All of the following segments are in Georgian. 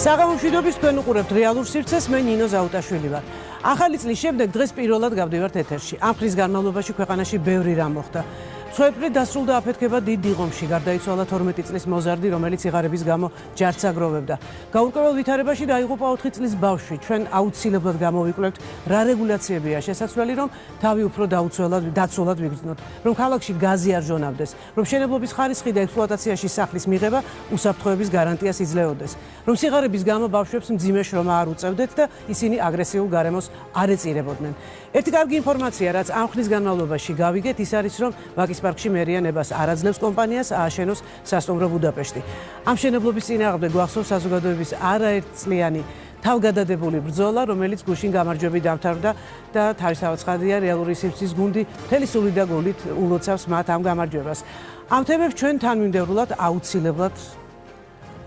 საღამომშვიდობის თქვენ უყურებთ რეალურ სივრცეს, მე ნინო ზაუტაშვილი ვარ. ახალი წლის შემდეგ დღეს პირველად გავდივართ ეთერში. ამ ხნის განმავლობაში ქვეყანაში ბევრი რამ მოხდა. მსხვერპლი დასრულდა აფეთქება დიდ დიღომში, გარდაიცვალა 12 წლის მოზარდი, რომელიც სიღარიბის გამო ჯარს აგროვებდა. გაურკვეველ ვითარებაში დაიღუპა 4 წლის ბავშვი. ჩვენ აუცილებლად გამოვიკვლევთ, რა რეგულაციებია შესაძლებელი, რომ თავი უფრო დაცულად ვიგრძნოთ, რომ ქალაქში გაზი არ ჟონავდეს, რომ მშენებლობის ხარისხი და ექსპლუატაციაში სახლის მიღება უსაფრთხოების გარანტიას იძლეოდეს, რომ სიღარიბის გამო ბავშვებს მძიმე შრომა არ უწევდეთ და ისინი აგრესიულ გარემოს არ ეწირებოდნენ. ერთი კარგი ინფორმაცია, რაც ამ ხნის განმავლობაში გავიგეთ, ის არის, რომ ვაკის პარკში მერია ნებას არ აძლევს კომპანიას ააშენოს სასტუმრო ბუდაპეშტი. ამ მშენებლობის წინააღმდეგ გვახსოვს საზოგადოების არაერთწლიანი თავგადადებული ბრძოლა, რომელიც გუშინ გამარჯვებით დამთავრდა და თავისთავად ცხადია, რეალური სივრცის გუნდი მთელი სული და გულით ულოცავს მათ ამ გამარჯვებას. ამ თემებს ჩვენ თანმიმდევრულად აუცილებლად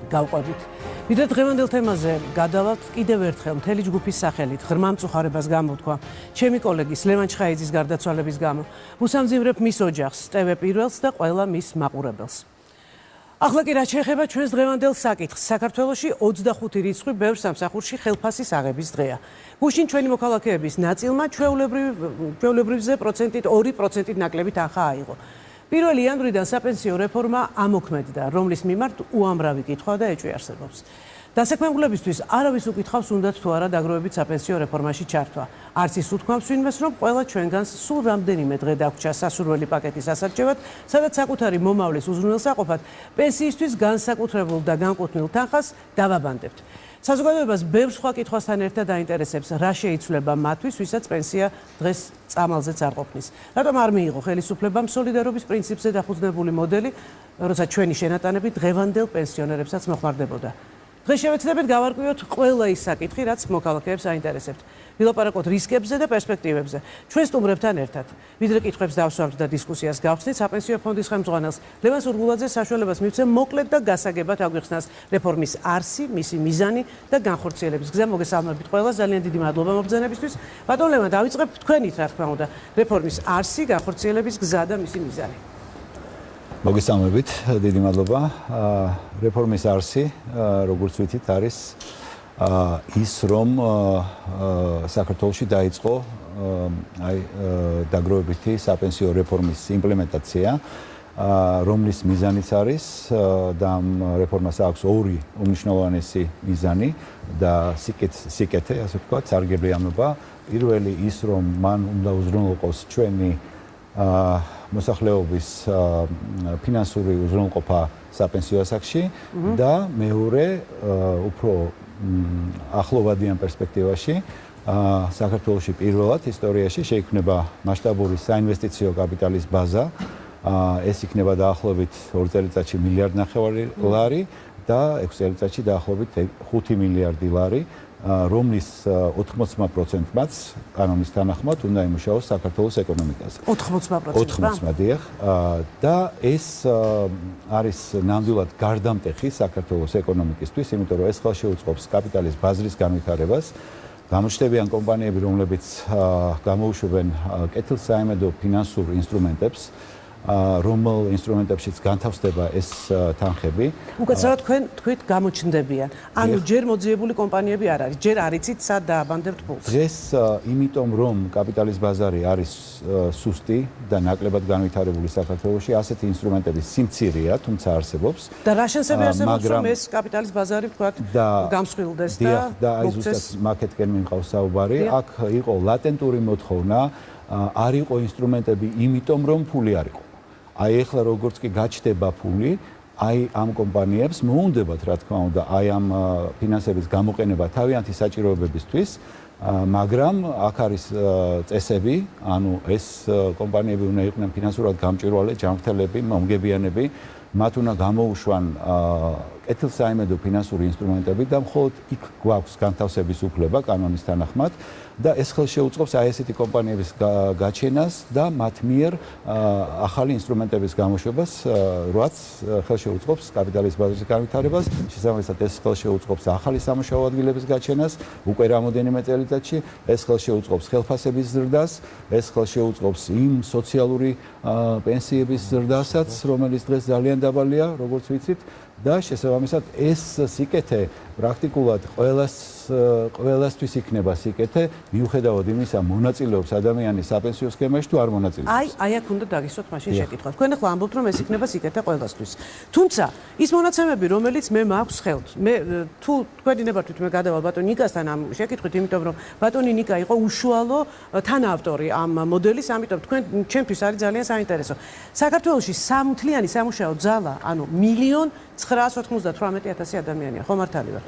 გავყვებით. ვიდრე დღევანდელ თემაზე გადავალთ კიდევ ერთხელ მთელი ჯგუფის სახელით ღრმა მწუხარებას გამოვთქვა ჩემი კოლეგის ლევან ჩხაიძის გარდაცვალების გამო. ვუსამძიმრებ მის ოჯახს, ტევ პირველს და ყველა მის მაყურებელს. ახლა კი რაც შეეხება ჩვენს დღევანდელ საკითხს, საქართველოში 25 რიცხვი ბევრ სამსახურში ხელფასის აღების დღეა. გუშინ ჩვენი მოქალაქეების ნაწილმა ჩვეულებრივზე 2% ნაკლები თანხა აიღო. 1 იანვრიდან საპენსიო რეფორმა ამოქმედდა, რომლის მიმართ უამრავი კითხვა და ეჭვი არსებობს. დასაქმებულებისთვის არავის უკითხავს, უნდათ თუ არა დაგროვებით საპენსიო რეფორმაში ჩართვა. არც ის უთქვამს ვინმეს, რომ ყველა ჩვენგანს სულ რამდენიმე დღე დაგვრჩა სასურველი პაკეტის ასარჩევად, სადაც საკუთარი მომავლის უზრუნველსაყოფად პენსიისთვის განსაკუთრებულ და განკუთვნილ თანხას დავაბანდებთ. საზოგადოებას ბევრ სხვა კითხვასთან ერთად დაინტერესებს, რა შეიცვლება მათთვის, ვისაც პენსია დღეს წამალზეც არ ყოფნის. რატომ არ მიიღო ხელისუფლებამ სოლიდარობის პრინციპზე დაფუძნებული მოდელი, როცა ჩვენი შენატანები დღევანდელ პენსიონერებსაც მოხმარდებოდა. დღეს შევეცდებით გავარკვიოთ ყველა ის საკითხი, რაც მოქალაქეებს აინტერესებთ. ვილაპარაკოთ რისკებზე და პერსპექტივებზე. ჩვენ სტუმრებთან ერთად. ვიდრე კითხვებს დავსვამთ და დისკუსიას გავხსნით, საპენსიო ფონდის ხელმძღვანელს ლევან სურგულაძეს საშუალებას მივცემ მოკლედ და გასაგებად აგვიხსნას რეფორმის არსი, მისი მიზანი და განხორციელების გზა. მოგესალმებით ყველას, ძალიან დიდი მადლობა მობრძანებისთვის. ბატონ ლევან, დავიწყებ თქვენით, რა თქმა უნდა, რეფორმის არსი, განხორციელების გზა და მისი მიზანი. მოგესალმებით, დიდი მადლობა. რეფორმის არსი, როგორც ვიცით, არის ის, რომ საქართველოში დაიწყო დაგროვებითი საპენსიო რეფორმის იმპლემენტაცია, რომლის მიზანიც არის და ამ რეფორმას აქვს ორი უმნიშვნელოვანესი მიზანი და სიკეთე, ასე ვთქვათ, სარგებლიანობა. პირველი ის, რომ მან უნდა უზრუნველყოს ჩვენი მოსახლეობის ფინანსური უზრუნველყოფა საპენსიო ასაკში და მეორე უფრო ახლოვადიან პერსპექტივაში საქართველოში პირველად ისტორიაში შეიქმნება მასშტაბური საინვესტიციო კაპიტალის ბაზა. ეს იქნება დაახლოებით 2 წელიწადში $1.5 მილიარდი და 6 წელიწადში დაახლოებით $5 მილიარდი, რომლის 80%-მაც კანონის თანახმად უნდა იმუშაოს საქართველოს ეკონომიკაზე. 80%? დიახ. და ეს არის ნამდვილად გარდამტეხი საქართველოს ეკონომიკისთვის, იმიტომ რომ ეს ხელშეუწყობს კაპიტალის ბაზრის განვითარებას. გამოჩნდებიან კომპანიები, რომლებიც გამოუშვებენ კეთილსაიმედო ფინანსურ ინსტრუმენტებს, რომელ ინსტრუმენტებშიც განთავსდება ეს თანხები. უკაცრავად თქვენ თქვით გამოჩნდებიან. ანუ ჯერ მოძიებული კომპანიები არ არის, ჯერ არ იცით სად დააბანდებთ ფულს. დღეს იმიტომ რომ კაპიტალის ბაზარი არის სუსტი და ნაკლებად განვითარებული საქართველოში, ასეთი ინსტრუმენტების სიმცირეა, თუმცა არსებობს. და რა შანსები არსებობს, რომ ეს კაპიტალის ბაზარი ვთქვათ გამსხვილდეს და აი ზუსტად მაკეთკენ მიმყავს საუბარი. აქ იყო ლატენტური მოთხოვნა, არ იყო ინსტრუმენტები იმიტომ რომ ფული არ იყო. აი ახლა როგორც კი გაჩნდება ფული, აი ამ კომპანიებს მოუნდებათ, რა თქმა უნდა, აი ამ ფინანსების გამოყენება თავიანთი საჭიროებებისთვის, მაგრამ აქ არის წესები, ანუ ეს კომპანიები უნდა იყვნენ ფინანსურად გამჭვირვალე, ჯანმრთელები, მომგებიანები, მათ უნდა გამოუშვან კეთილსაიმედო ფინანსური ინსტრუმენტები და მხოლოდ იქ გვაქვს განთავსების უფლება კანონის თანახმად და ეს ხელშეუწყობს აი ესეთი კომპანიების გაჩენას და მათ მიერ ახალი ინსტრუმენტების გამოშვებას, რაც ხელშეუწყობს კაპიტალის ბაზრის განვითარებას, შესაბამისად ეს ხელშეუწყობს ახალი სამუშაო ადგილების გაჩენას, უკვე რამოდენიმე წელიწადში ეს ხელშეუწყობს ხელფასების ზრდას, ეს ხელშეუწყობს იმ სოციალური პენსიების ზრდასაც, რომელიც დღეს ძალიან დაბალია, როგორც ვიცით, და შესაბამისად ეს სიკეთე პრაქტიკულად ყველასთვის იქნება სიკეთე, მიუხედავად იმისა, მონაწილეობს ადამიანი საპენსიო სქემაში თუ არ მონაწილეობს. აი აქ უნდა დაგისვათ მაშინ შეკითხვა. თქვენ ახლა ამბობთ, რომ ეს იქნება სიკეთე ყველასთვის. თუმცა ის მონაცემები, რომელიც მე მაქვს ხელთ, მე თუ თქვენი ნებართვით მე გადავალ ბატონ ნიკასთან ამ შეკითხვით, იმიტომ რომ ბატონი ნიკა იყო უშუალო თანაავტორი ამ მოდელის, ამიტომ თქვენ ჩემთვის არის ძალიან საინტერესო. საქართველოში სამთლიანი სამუშაო ძალა, ანუ 1,998,000 ადამიანია, ხო მართალი ვარ?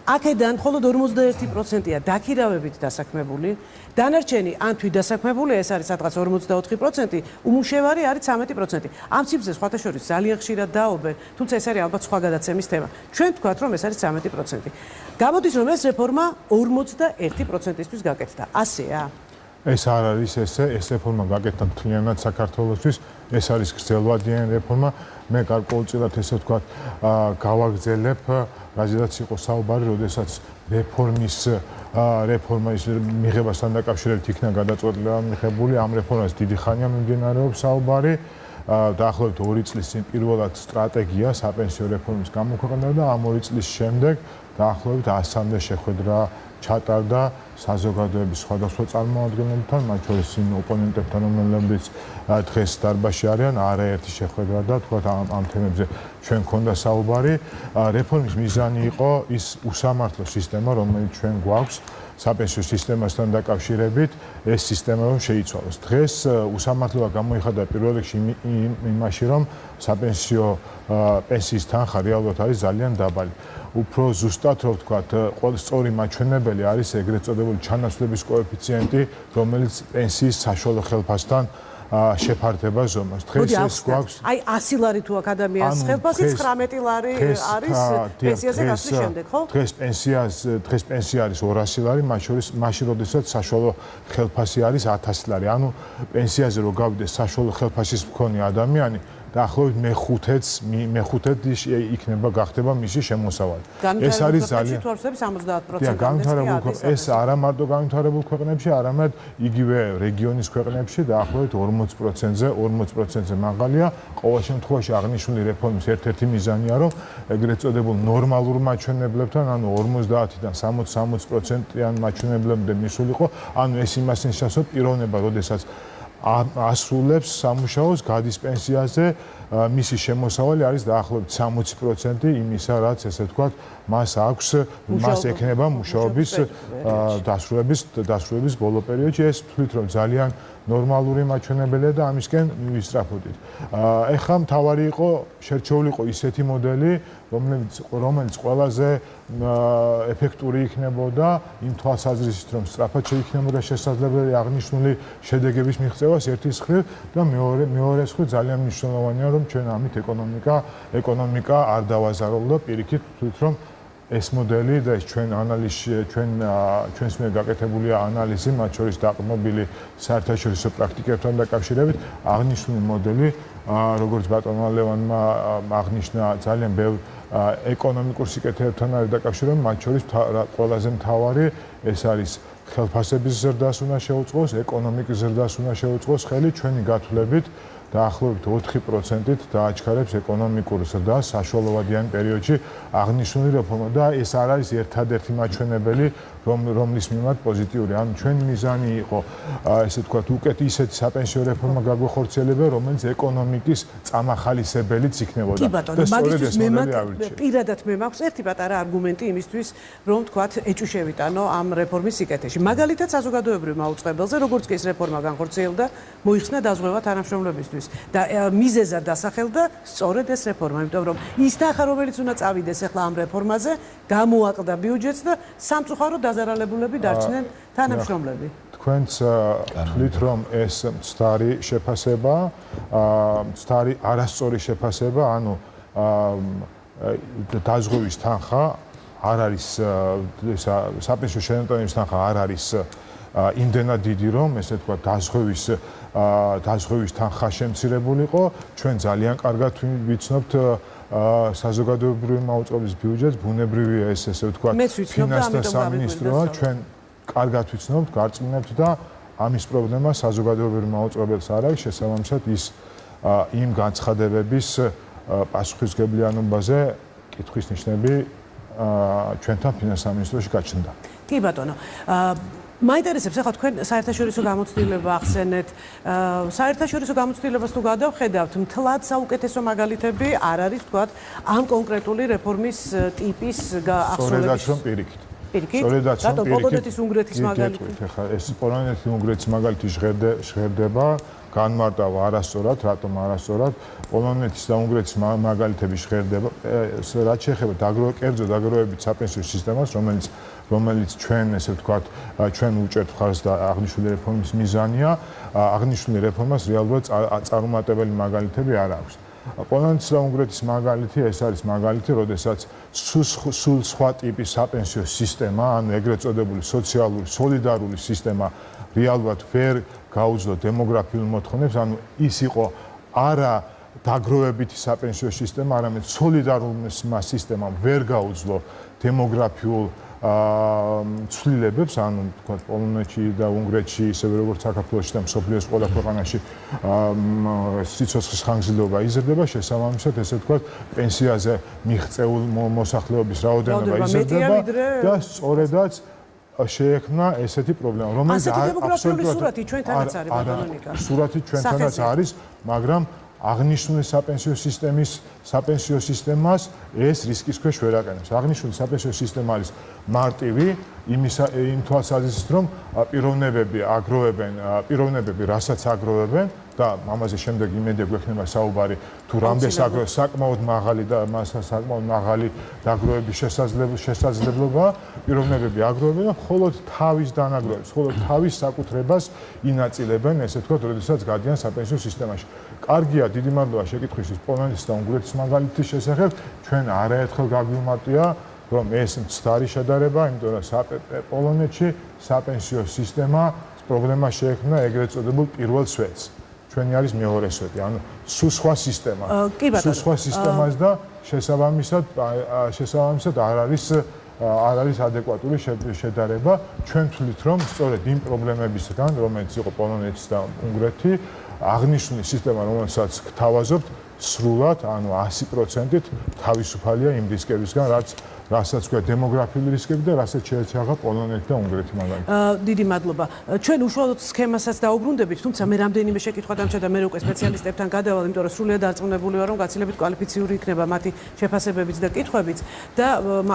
აქედან მხოლოდ 41%-ია დაქირავებით დასაქმებული, დანარჩენი ან თვით დასაქმებულია, ეს არის სადღაც 44%, უმუშევარი არის 13%. ამ ციფრზე სხვათა შორის ძალიან ხშირად დაობენ, თუმცა ეს არის ალბათ სხვა გადაცემის თემა. ჩვენ ვთქვათ, რომ ეს არის 13%. გამოდის, რომ ეს რეფორმა 41%-ისთვის გაკეთდა. ასეა? ეს არ არის ესე, ეს რეფორმა გაკეთდა მთლიანად საქართველოსთვის, ეს არის გრძელვადიანი რეფორმა. მე გარკვეულწილად ესე ვთქვათ, გავაგრძელებ, რაზედაც იყო საუბარი, როდესაც რეფორმის მიღებასთან დაკავშირებით იქნა გადაწყვეტილება მიღებული, ამ რეფორმას დიდი ხანია მიმდინარეობს საუბარი. დაახლოებით 2 წლის წინ პირველად სტრატეგია საპენსიო რეფორმის გამოქვეყნდა და ამ 2 წლის შემდეგ დაახლოებით 100-მდე შეხვედრა ჩატარდა საზოგადოების სხვადასხვა წარმომადგენლებთან, მათ შორის იმ ოპონენტებთან, რომლებიც დღეს დარბაზში არიან, არაერთი შეხვედრა და თქვათ ამ თემებზე ჩვენ გქონდა საუბარი. რეფორმის მიზანი იყო ის უსამართლო სისტემა, რომელიც ჩვენ გვაქვს საპენსიო სისტემასთან დაკავშირებით, ეს სისტემა რომ შეიცვალოს. დღეს უსამართლობა გამოიხადა პირველ რიგში იმაში, რომ საპენსიო პენსიის თანხა რეალურად არის ძალიან დაბალი. უფრო ზუსტად რო ვთქვათ, ყველა სწორი მაჩვენებელი არის ეგრეთ წოდებული ჩანაცვლების კოეფიციენტი, რომელიც პენსიის საშუალო ხელფასთან შეფარდება ზომას. დღეს ეს გვაქვს. აი 100 ლარი თუ აქ ადამიანს ხელფასი 19 ლარი არის პენსიაზე გასვლის შემდეგ, ხო? დღეს პენსია არის 200 ლარი, მათ შორის მაშინ როდესაც საშუალო ხელფასი არის 1000 ლარი. ანუ პენსიაზე რო გავიდეს საშუალო ხელფასის მქონე ადამიანი, დაახლოებით მეხუთედი იქნება გახდება მისი შემოსავალი. ეს არის ძალიან 70%. ეს არა მარტო განვითარებულ ქვეყნებში, არამედ იგივე რეგიონის ქვეყნებში დაახლოებით 40%-ზე მაღალია. ყოველ შემთხვევაში აღნიშნული რეფორმის ერთ-ერთი მიზანია, რომ ეგრეთ წოდებულ ნორმალურ მაჩვენებლებთან, ანუ 50-დან 60-60%-იან მაჩვენებლებზე მისულიყო, ანუ ეს იმას ნიშნავს, რომ პიროვნება, როდესაც ასრულებს სამუშაოს, გადის პენსიაზე, მისი შემოსავალი არის დაახლოებით 60% იმისა, რაც ესე ვთქვათ, მას აქვს, მას ექნება მუშაობის დასრულების ბოლო პერიოდში. ეს ვთვლით, რომ ძალიან ნორმალური მაჩვენებელია და ამისკენ მივისწრაფოდით. ეხლა მთავარი იყო შერჩეულიყო ისეთი მოდელი, რომელიც ყველაზე ეფექტური იქნებოდა იმ თვალსაზრისით, რომ სწრაფად შეიქმნებოდა შესაძლებელი აღნიშნული შედეგების მიღწევას ერთის მხრივ და მეორეს მხრივ ძალიან მნიშვნელოვანია, რომ ჩვენ ამით ეკონომიკა არ დავაზარალო და პირიქით ვთვლით, რომ ეს მოდელი და ეს ჩვენს მიერ გაკეთებულია ანალიზი, მათ შორის დაყრდნობილი საერთაშორისო პრაქტიკებთან დაკავშირებით, აღნიშნული მოდელი, როგორც ბატონმა ლევანმა აღნიშნა, ძალიან ბევრ ეკონომიკურ სიკეთეებთან არის დაკავშირებული, მათ შორის ყველაზე მთავარი ეს არის ხელფასების ზრდას უნდა შეუწყოს, ეკონომიკის ზრდას უნდა შეუწყოს ხელი, ჩვენი გათვლებით დაახლოებით 4%-ით დააჩქარებს ეკონომიკურ ზრდას საშუალოვადიან პერიოდში აღნიშნული რეფორმა და ეს არ არის ერთადერთი მაჩვენებელი, რომლის მიმართ პოზიტიური. ანუ ჩვენი მიზანი იყო, ესე ვთქვათ, უკეთ ისეთი საპენსიო რეფორმა გაგვეხორციელება, რომელიც ეკონომიკის წამახალისებელიც იქნებოდა. კი ბატონო, მაგისთვის პირადად მე მაქვს ერთი პატარა არგუმენტი იმისთვის, რომ ვთქვათ, ეჭვშევიტანო ამ რეფორმის სიკეთეში. მაგალითად, საზოგადოებრივ მაუწყებელზე, როგორც კი ეს რეფორმა განხორციელდა, მოიხსნა დაზღვევა თანამშრომლებისთვის და მიზეზად დასახელდა სწორედ ეს რეფორმა, იმიტომ რომ ის თანხა, რომელიც უნდა წავიდეს ახლა ამ რეფორმაზე, გამოაკლდა ბიუჯეტს და სამწუხარო დაზარალებულები დარჩნენ თანამშრომლები. თქვენც თვლით, რომ ეს მცდარი შეფასება, მცდარი არასწორი შეფასება, ანუ დაზღვევის თანხა არ არის საპენსიო შენატანების თანხა არ არის იმდენად დიდი, რომ ესე თქვა დაზღვევის თანხა შემცირებულიყო. ჩვენ ძალიან კარგად ვიცნობთ საზოგადოებრივი მაუწყებლის ბიუჯეტს, ბუნებრივია ეს ესე ვთქვათ, ფინანსთა სამინისტროა, ჩვენ კარგად ვიცნობთ, გარწმუნებთ და ამის პრობლემა საზოგადოებრივ მაუწყებელს არ არის, შესაბამისად ის იმ განცხადებების პასუხისმგებლიანობაზე კითხვის ნიშნები ჩვენთან ფინანსთა მინისტროში გაჩნდა. კი ბატონო. მაინტერესებს ახლა თქვენ საერთაშორისო გამოცდილება ახსენეთ. საერთაშორისო გამოცდილებას თუ გადავხედავთ, მთლად საუკეთესო მაგალითები არ არის თქვათ ამ კონკრეტული რეფორმის ტიპის ახსნელების. სწორედაც რომ პირიქით. სწორედაც რომ რატო პოლონეთის უნგრეთის მაგალითი? ეხლა ეს პოლონეთის უნგრეთის მაგალითი ჟღერდება განმარტავა არასწორად, რატომ არასწორად? პოლონეთის და უნგრეთის მაგალითები ჟღერდება, რაც შეეხება კერძო დაგროვებით საპენსიო სისტემას, რომელიც ჩვენ ესე ვთქვათ, ჩვენ უჭერთ მხარს და აღნიშნული რეფორმის მიზანია, აღნიშნული რეფორმას რეალურად წარუმატებელი მაგალითები არ აქვს. პოლონეთის და უნგრეთის მაგალითი ეს არის მაგალითი, როდესაც სულ სხვა ტიპის საპენსიო სისტემა, ანუ ეგრეთ წოდებული სოციალური სოლიდარული სისტემა რეალურად ვერ გაუძლო დემოგრაფიულ მოთხოვნებს, ანუ ის იყო არა დაგროვებითი საპენსიო სისტემა, არამედ სოლიდარული სისტემამ ვერ გაუძლო დემოგრაფიულ ცვლილებებს, ანუ თქვა პოლონეთში და უნგრეთში, ისევე როგორც საქართველოში და მსოფლიოს ყველა ქვეყანაში სიცოცხლის ხანგრძლივობა იზრდება, შესაბამისად, ესე ვთქვათ, პენსიაზე მიღწეულ მოსახლეობის რაოდენობა იზრდება და სწორედაც შეექმნა ესეთი პრობლემა, რომელიც აბსოლუტურად სურათი ჩვენთანაც არის, ბატონო ნიკა. სურათი ჩვენთანაც არის, მაგრამ აღნიშნული საპენსიო სისტემას ეს რისკის ქვეშ ვერ აყენებს. აღნიშნული საპენსიო სისტემა არის მარტივი იმ თვალსაზრისით, რომ პიროვნებები რასაც აგროვებენ და ამაზე შემდეგ იმედია გვექნება საუბარი თუ რამდენს აგროვებს საკმაოდ მაღალი დაგროვების შესაძლებლობა პიროვნებები აგროვებენ და მხოლოდ თავის დანაგროვებს, მხოლოდ თავის საკუთრებას ინაწილებენ, ესე ვთქვათ, როდესაც გადიან საპენსიო სისტემაში. კარგია, დიდი მადლობა შეკითხვისთვის პოლონეთის და უნგრეთის მაგალითის შესახებ. ჩვენ არაერთხელ გაგვიმარტია, რომ ეს მცდარი შედარება, იმიტომ რომ პოლონეთში საპენსიო სისტემა პრობლემა შეექმნა ეგრეთ წოდებულ პირველ სვეტს. ჩვენი არის მეორე სვეტი, ანუ სულ სხვა სისტემა. სულ სხვა სისტემას და შესაბამისად არ არის ადეკვატური შედარება. ჩვენ თვლით, რომ სწორედ იმ პრობლემებისგან, რომელიც იყო პოლონეთის და უნგრეთი, აღნიშნული სისტემა, რომელსაც გთავაზობთ, სრულად, ანუ 100%-ით თავისუფალია იმ რისკებისგან, რასაც ქვია დემოგრაფიული რისკები და რასაც შეეჩაღა პოლონეთი და უნგრეთი მაგალითად. დიდი მადლობა. ჩვენ უშუალოდ სქემასაც დაუბრუნდებით, თუმცა მე რამდენიმე შეკითხვა დამჭა და მე უკვე სპეციალისტებთან გადავალ, იმიტომ რომ სრულიად დარწმუნებული ვარ, რომ გაცილებით კვალიფიციური იქნება მათი შეფასებებიც და კითხვებიც და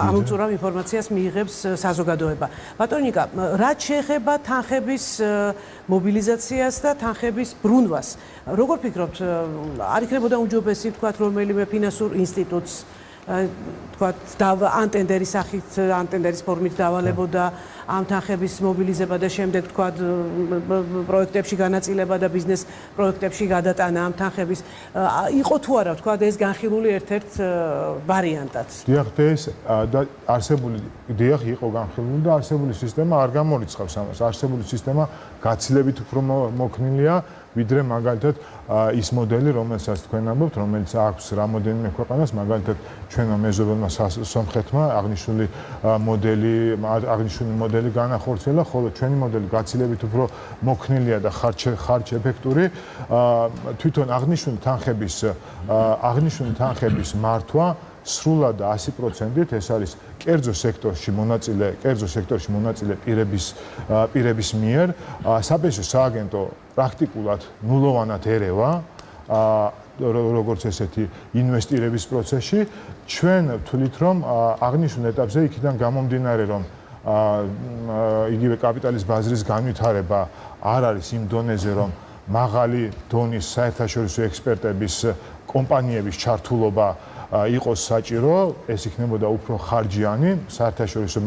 ამომწურავ ინფორმაციას მიიღებს საზოგადოება. ბატონო ნიკა, რაც შეეხება თანხების მობილიზაციას და თანხების ბრუნვას, როგორ ფიქრობთ, არ იქნებოდა უმჯობესი ვთქვათ რომელიმე ფინანსურ ინსტიტუტს თქვათ ანტენდერის სახით, ანტენდერის ფორმით დავალებოდა ამ თანხების მობილიზება და შემდეგ თქვათ პროექტებში განაწილება და ბიზნეს პროექტებში გადატანა ამ თანხების იყო თუ არა თქვათ ეს განხილული ერთ-ერთ ვარიანტად. დიახ, ეს და იყო განხილული და არსებული სისტემა არ გამორიცხავს ამას. არსებული სისტემა გაცილებით უფრო მოქნილია ვიდრე მაგალითად ის მოდელი, რომელსაც თქვენ ამბობთ, რომელიც აქვს რამოდენიმე ქვეყანას, მაგალითად ჩვენმა მეზობელმა სომხეთმა აღნიშნული მოდელი განახორციელა, ხოლო ჩვენი მოდელი გაცილებით უფრო მოქნილია და ხარჯ ეფექტური. თვითონ აღნიშნული თანხების მართვა სრულად 100%-ით ეს არის კერძო სექტორში მონაწილე პირების მიერ საპენსიო სააგენტო პრაქტიკულად ნულოვანად ერევა როგორც ესეთი ინვესტირების პროცესში. ჩვენ ვთვლით, რომ აღნიშნულ ეტაპზე იქიდან გამომდინარე, რომ იგივე კაპიტალის ბაზრის განვითარება არ არის იმ დონეზე, რომ მაღალი დონის საერთაშორისო ექსპერტების კომპანიების ჩართულობა იყოს საჭირო, ეს იქნებოდა უფრო ხარჯიანი საერთაშორისო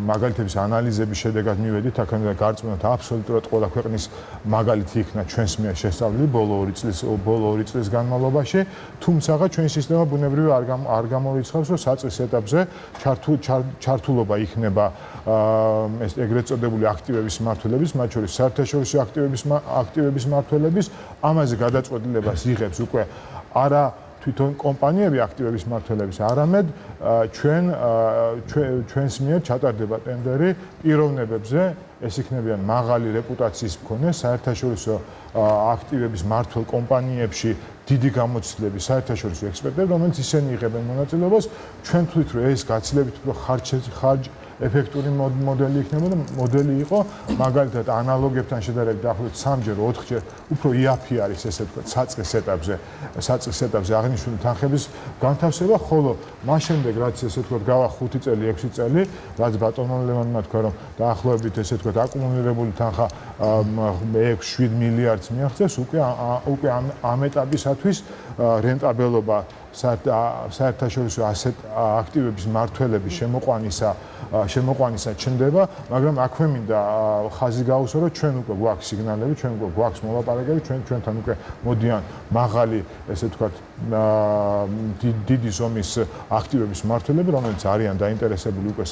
მაგალითების ანალიზების შედეგად მივედით, აქედან გარწმუნდით აბსოლუტურად ყველა ქვეყნის მაგალითი იქნა ჩვენს მიერ შესწავლილი ბოლო 2 წლის განმავლობაში, თუმცა ჩვენი სისტემა ბუნებრივი არ გამორიცხავს, რომ საწყის ეტაპზე ჩართულობა იქნება ეს ეგრეთ წოდებული აქტივების მმართველების, მათ შორის საერთაშორისო აქტივების მმართველების, ამაზე გადაწყვეტილებას იღებს უკვე არა თვითონ კომპანიები აქტივების მმართველების, არამედ ჩვენს მიერ ჩატარდება ტენდერი პიროვნებებზე, ეს იქნებიან მაღალი რეპუტაციის მქონე საერთაშორისო აქტივების მმართველ კომპანიებში დიდი გამოცდილების საერთაშორისო ექსპერტები, რომელიც ისინი იღებენ მონაწილეობას, ჩვენ თვლით, რომ ეს გაცილებით უფრო ხარჯ ეფექტური მოდელი იქნება და მოდელი იყო მაგალითად ანალოგებთან შედარებით დაახლოებით 3-ჯერ 4-ჯერ უფრო იაფი არის ესე ვთქვათ საწყის ეტაპზე აღნიშნული თანხების განთავსება, ხოლო მას შემდეგ რაც ესე ვთქვათ გავა 5 წელი 6 წელი რაც ბატონმა ლევანმა თქვა რომ დაახლოებით ესე ვთქვათ აკუმულირებული თანხა 6-7 მილიარდს მიაღწევს, უკვე ამ ეტაპისათვის რენტაბელობა საერთაშორისო ასეთ აქტივების მმართველების შემოყვანისა ჩნდება, მაგრამ აქვე მინდა ხაზი გაუსვა, რომ ჩვენ უკვე გვაქვს სიგნალები, ჩვენ უკვე გვაქვს მოლაპარაკებები, ჩვენთან უკვე მოდიან მაღალი, ესე ვთქვათ, დიდი ზომის აქტივების მმართველები, რომლებიც არიან დაინტერესებული უკვე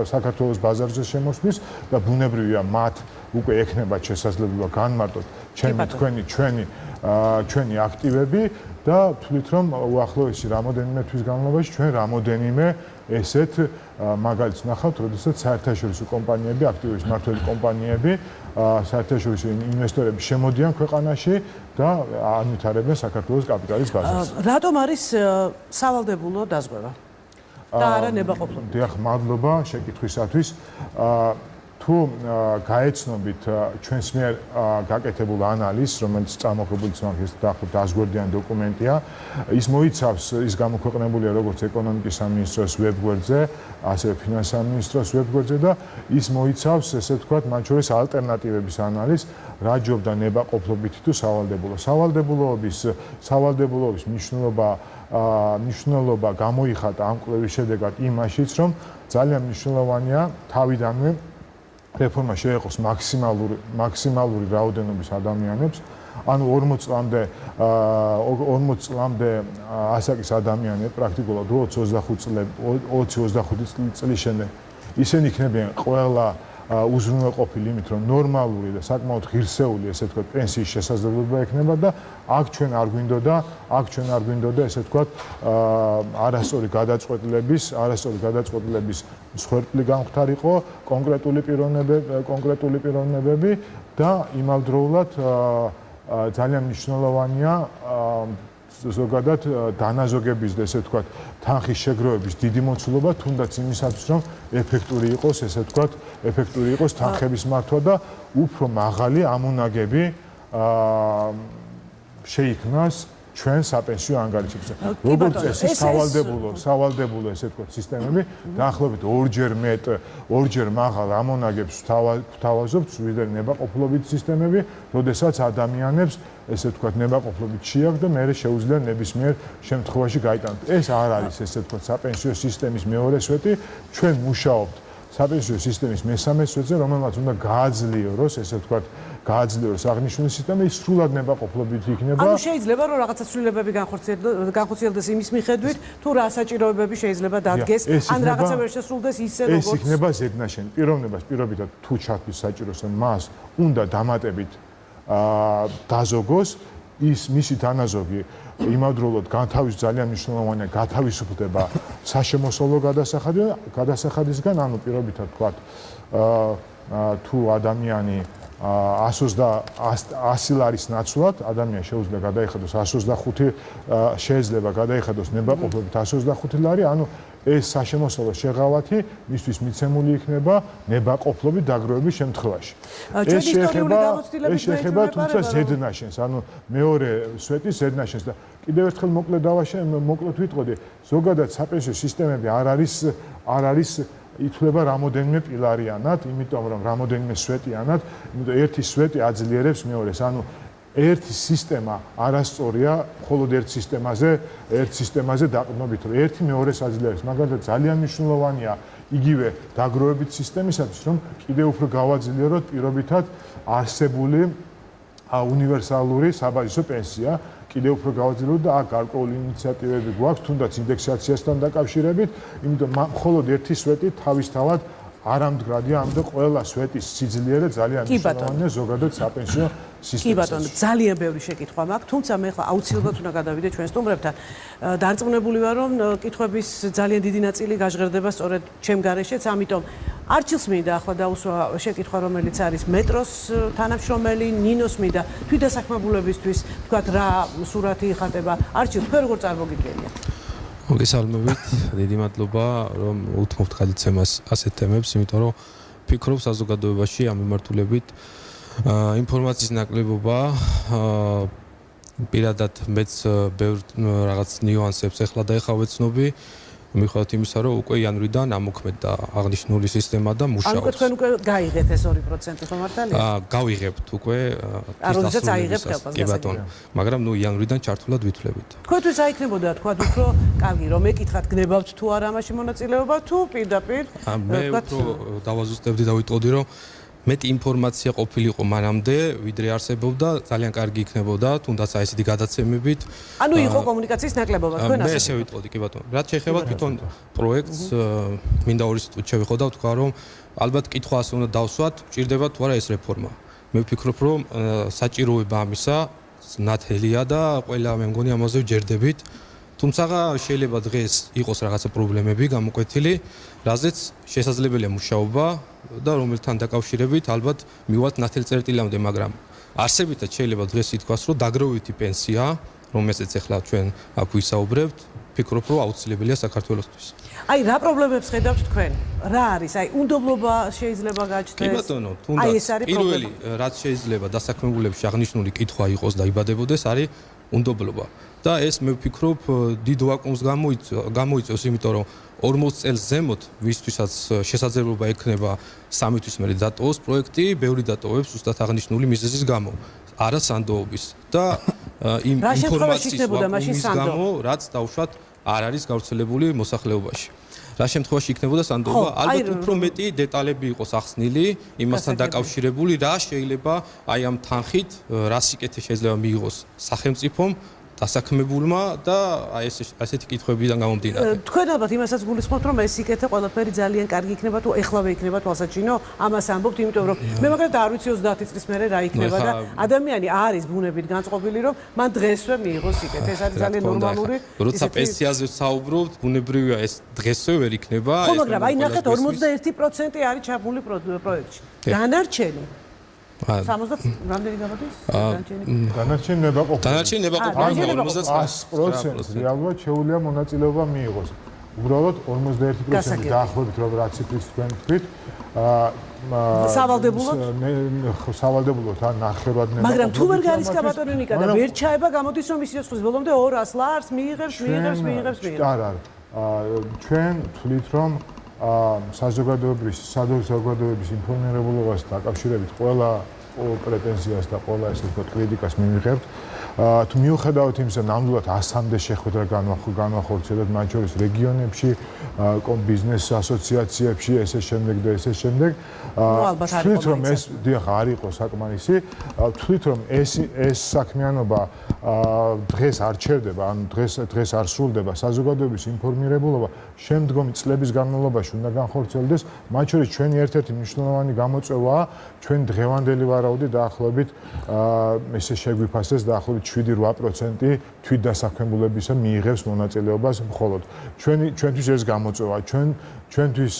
საქართველოს ბაზარზე შემოსვლის და ბუნებრივია მათ უკვე ექნება შესაძლებლობა განმარტოთ ჩვენი აქტივები და თვლით რომ უახლოესი რამოდენიმე თვის განმავლობაში ჩვენ რამოდენიმე ესეთ მაგალითს ნახავთ, როდესაც საერთაშორისო კომპანიები, აქტივების მმართველი კომპანიები, საერთაშორისო ინვესტორები შემოდიან ქვეყანაში და ანვითარებენ საქართველოს კაპიტალის ბაზარს. რატომ არის სავალდებულო დაზღვევა? და არა ნებაყოფლობა. დიახ, მადლობა შეკითხვისათვის. თუ გაეცნობით ჩვენს მიერ გაკეთებულ ანალიზს, რომელიც წარმოქმნილი სამართლის დაახლოებით 100-გვერდიანი დოკუმენტია, ის მოიცავს, ის გამოქვეყნებულია როგორც ეკონომიკის სამინისტროს ვებგვერდზე, ასევე ფინანსის სამინისტროს ვებგვერდზე და ის მოიცავს, ესე ვთქვათ, მათ შორის ალტერნატივების ანალიზს, რა ჯობდა ნებაყოფლობითი თუ სავალდებულო. სავალდებულობის მნიშვნელობა გამოიხატა ამ კვლევის შედეგად იმაშიც, რომ ძალიან მნიშვნელოვანია თავიდანვე რეფორმა შეეყოს მაქსიმალური რაოდენობის ადამიანებს, ანუ 40 წლამდე ასაკის ადამიანები პრაქტიკულად 20-25 წლის შემდეგ ისინი იქნებიან ყველა უზრუნველყოფილი იმით, რომ ნორმალური და საკმაოდ ღირსეული, ესე ვთქვათ, პენსიის შესაძლებლობა ექნება და აქ ჩვენ არ გვინდოდა, ესე ვთქვათ, არასწორი გადაწყვეტილების მსხვერპლი გამختارიყო კონკრეტული პიროვნებები და იმავდროულად ძალიან მნიშვნელოვანია ზოგადად დანაზოგების და ესე ვთქვათ თანხის შეგროვების დიდი მოცულობა, თუნდაც იმისათვის, რომ ეფექტური იყოს თანხების მართვა და უფრო მაღალი ამონაგები შეიქმნას ჩვენ საპენსიო ანგარიშებზე. როგორც წესი სავალდებულო ესე ვთქვათ სისტემები დაახლოებით ორჯერ მაღალ ამონაგებს ვთავაზობთ ვიდრე ნებაყოფლობით სისტემები, როდესაც ადამიანებს ესე ვთქვათ ნებაყოფლობით შეაქვს და მერე შეუძლია ნებისმიერ შემთხვევაში გაიტანოთ. ეს არ არის ესე ვთქვათ საპენსიო სისტემის მეორე სვეტი, ჩვენ მუშაობთ საპენსიო სისტემის მესამე სვეტზე, რომელმაც უნდა გააძლიეროს ესე ვთქვათ აღნიშნული სისტემა, ის სრულად ნებაყოფლობით იქნება. ანუ შეიძლება რომ რაღაცა ცვლილებები განხორციელდეს იმის მიხედვით, თუ რა საჭიროებები შეიძლება დადგეს, ან რაღაცა ვერ შესრულდეს ისე როგორც ეს იქნება ზედნაშენი. პირობითად თუ ჩათვლის საჭიროს, მას უნდა დამატებით დაზოგოს, მისი დანაზოგი იმავდროულად ძალიან მნიშვნელოვანია გათავისუფლდება საშემოსავლო გადასახადისგან, ანუ პირობითად ვთქვათ, თუ ადამიანი 100 ლარის ნაცვლად ადამიანი შეუძლია გადაიხადოს 125 შეიძლება გადაიხადოს ნებაყოფლობით 125 ლარი, ანუ ეს საშემოსავლო შეღავათი მისთვის მიცემული იქნება ნებაყოფლობით დაგროვების შემთხვევაში. ეს შეეხება თუმცა ზედნაშენს, ანუ მეორე სვეტის ზედნაშენს და კიდევ ერთხელ მოკლედ ვიტყოდი, ზოგადად საპენსიო სისტემები არ არის ითვლება რამოდენიმე პილარიანად, იმიტომ რომ რამოდენიმე სვეტიანად, იმიტომ ერთი სვეტი აძლიერებს მეორეს, ანუ ერთი სისტემა არასწორია, მხოლოდ ერთ სისტემაზე დაყრდნობით, რომ ერთი მეორეს აძლიერებს. მაგალითად, ძალიან მნიშვნელოვანია იგივე დაგროვებით სისტემისათვის, რომ კიდევ უფრო გავაძლიეროთ პირობითად არსებული უნივერსალური საბაზისო პენსია, კიდევ უფრო გავაძლიეროთ და აქ გარკვეული ინიციატივები გვაქვს, თუნდაც ინდექსაციასთან დაკავშირებით, იმიტომ მხოლოდ ერთი სვეტი თავისთავად არამდგრადია, ამიტომ ყველა სვეტის სიძლიერე ძალიან მნიშვნელოვანია ზოგადად საპენსიო სისტემაში. კი ბატონო, ძალიან ბევრი შეკითხვა მაქვს, თუმცა მე ხა აუცილებლად უნდა გადავიდე ჩვენ სტუმრებთან. დარწმუნებული ვარ, რომ კითხვების ძალიან დიდი ნაწილი გაჟღერდება სწორედ ჩემ გარეშეც, ამიტომ არჩილს მინდა ახლა დაუსვა შეკითხვა, რომელიც არის მეტროს თანამშრომელი, ნინოს მინდა თვითდასაქმებულებისთვის, თქვათ რა სურათი იხატება. არჩილ, თქვენ როგორ წარმოგიდგენიათ? მოგესალმებით, დიდი მადლობა, რომ უთმობთ გადაცემას ასეთ თემებს, იმიტომ რომ ფიქრობ საზოგადოებაში ამ მიმართულებით ინფორმაციის ნაკლებობა, პირადად მეც ბევრ რაღაც ნიუანსებს ეხლა და ეხლა ვეცნობი, მიუხედავად იმისა, რომ უკვე იანვრიდან ამოქმედდა აღნიშნული სისტემა და მუშაობს. ანუ თქვენ უკვე გაიღეთ ეს 2% ხო მართალია? გავიღებთ უკვე. როდესაც აიღებთ ხელფასს. კი ბატონო, მაგრამ იანვრიდან ჩართულად ვითვლებით. თქვენთვის აიქნებოდა თქვა უფრო კარგი რომ ეკითხათ გნებავთ თუ არა ამაში მონაწილეობა თუ პირდაპირ მე უფრო დავაზუსტებდი და ვიტყოდი რომ მეტი ინფორმაცია ყოფილიყო მანამდე, ვიდრე არსებობდა, ძალიან კარგი იქნებოდა, თუნდაც აი ესეთი გადაცემებით. ანუ იყო კომუნიკაციის ნაკლებობა, თქვენ ასე. მე ესე ვიტყოდი, კი ბატონო. რაც შეეხება თვითონ პროექტს, მინდა ორი სიტყვით შევიხო და ვთქვა, რომ ალბათ კითხვა ასე უნდა დავსვათ, ჭირდება თუ არა ეს რეფორმა. მე ვფიქრობ, რომ საჭიროება ამისა ნათელია და ყველა მე მგონი ამაზე ვჯერდებით. თუმცა შეიძლება დღეს იყოს რაღაცა პრობლემები გამოკვეთილი, რაზეც შესაძლებელია მუშაობა და რომელთან დაკავშირებით ალბათ მივიღოთ ნათელი წერტილამდე, მაგრამ არსებითად შეიძლება დღეს ითქვას, რომ დაგროვითი პენსია, რომელზეც ახლა ჩვენ აქ ვისაუბრებთ, ვფიქრობ, რომ აუცილებელია საქართველოსთვის. აი რა პრობლემებს ხედავთ თქვენ? რა არის? აი უნდობლობა შეიძლება გაჩნდეს? კი ბატონო, თუნდაც პირველი რაც შეიძლება დასაქმებულებში აღნიშნული კითხვა იყოს და იბადებოდეს, არის უნდობლობა. და ეს მე ვფიქრობ დიდ ვაკუუმს გამოიწვევს, იმიტომ რომ 40 წელს ზემოთ, ვისთვისაც შესაძლებლობა ექნება 3 თვის მერე დატოვოს პროექტი, ბევრი დატოვებს ზუსტად აღნიშნული მიზეზის გამო, არა სანდოობის და იმ ინფორმაციის ვაკუუმის გამო, რაც დავუშვათ არ არის გავრცელებული მოსახლეობაში. რა შემთხვევაში იქნებოდა სანდოობა? ალბათ უფრო მეტი დეტალები იყოს ახსნილი იმასთან დაკავშირებული, რა შეიძლება აი ამ თანხით, რა სიკეთე შეიძლება მიიღოს სახელმწიფომ დასაქმებულმა და აი ესეთი კითხვებიდან გამომდინარე. თქვენ ალბათ იმასაც გულისხმობთ, რომ ეს სიკეთე ყველაფერი ძალიან კარგი იქნება თუ ეხლავე იქნება თვალსაჩინო, ამას ამბობთ, იმიტომ რომ მე მაგალითად არ ვიცი 30 წლის მერე რა იქნება და ადამიანი არის ბუნებით განწყობილი, რომ მან დღესვე მიიღოს სიკეთე. ეს არის ძალიან ნორმალური. როცა პენსიაზე ვსაუბრობთ, ბუნებრივია ეს დღესვე ვერ იქნება. ხო, მაგრამ აი ნახეთ 51% არის ჩაბმული პროექტში. დანარჩენი 60 რამდენი გამოდის? დანარჩენი ნებაყოფი. დანარჩენი ნებაყოფი 100% რეალურად შეუძლია მონაწილეობა მიიღოს. უბრალოდ 51% დაახლოებით რომ რა ციფრით თქვენ თქვით. სავალდებულოდ ან ნახევრად ნებაყოფი. მაგრამ თუ ვერ გარისკა ბატონო ნიკა და ვერ ჩაება, გამოდის რომ ის სიცოცხლის ბოლომდე 200 ლარს მიიღებს. არა. ჩვენ თვლით რომ საზოგადოების ინფორმირებულობას დაკავშირებით ყველა პრეტენზიას და ყველა ესე ვთქვათ კრიტიკას მივიღებთ. თუ მიუხედავად იმისა, ნამდვილად 100-მდე შეხვედრა განვახორციელებთ მათ შორის რეგიონებში, ბიზნეს ასოციაციებში, ესე შემდეგ და ესე შემდეგ. ვთვლით რომ ეს დიახ არ იყო საკმარისი, ვთვლით რომ ეს საქმიანობა დღეს არ ჩერდება, ანუ დღეს არ სრულდება საზოგადოების ინფორმირებულობა შემდგომი წლების განმავლობაში უნდა განხორციელდეს, მათ შორის ჩვენი ერთ-ერთი მნიშვნელოვანი გამოწვევაა ჩვენ დღევანდელი ვარაუდი დაახლოებით ესე შეგვიფასეს დაახლოებით 7-8% თვითდასაქმებულებისა მიიღებს მონაწილეობას მხოლოდ. ჩვენთვის ეს გამოწვევა, ჩვენთვის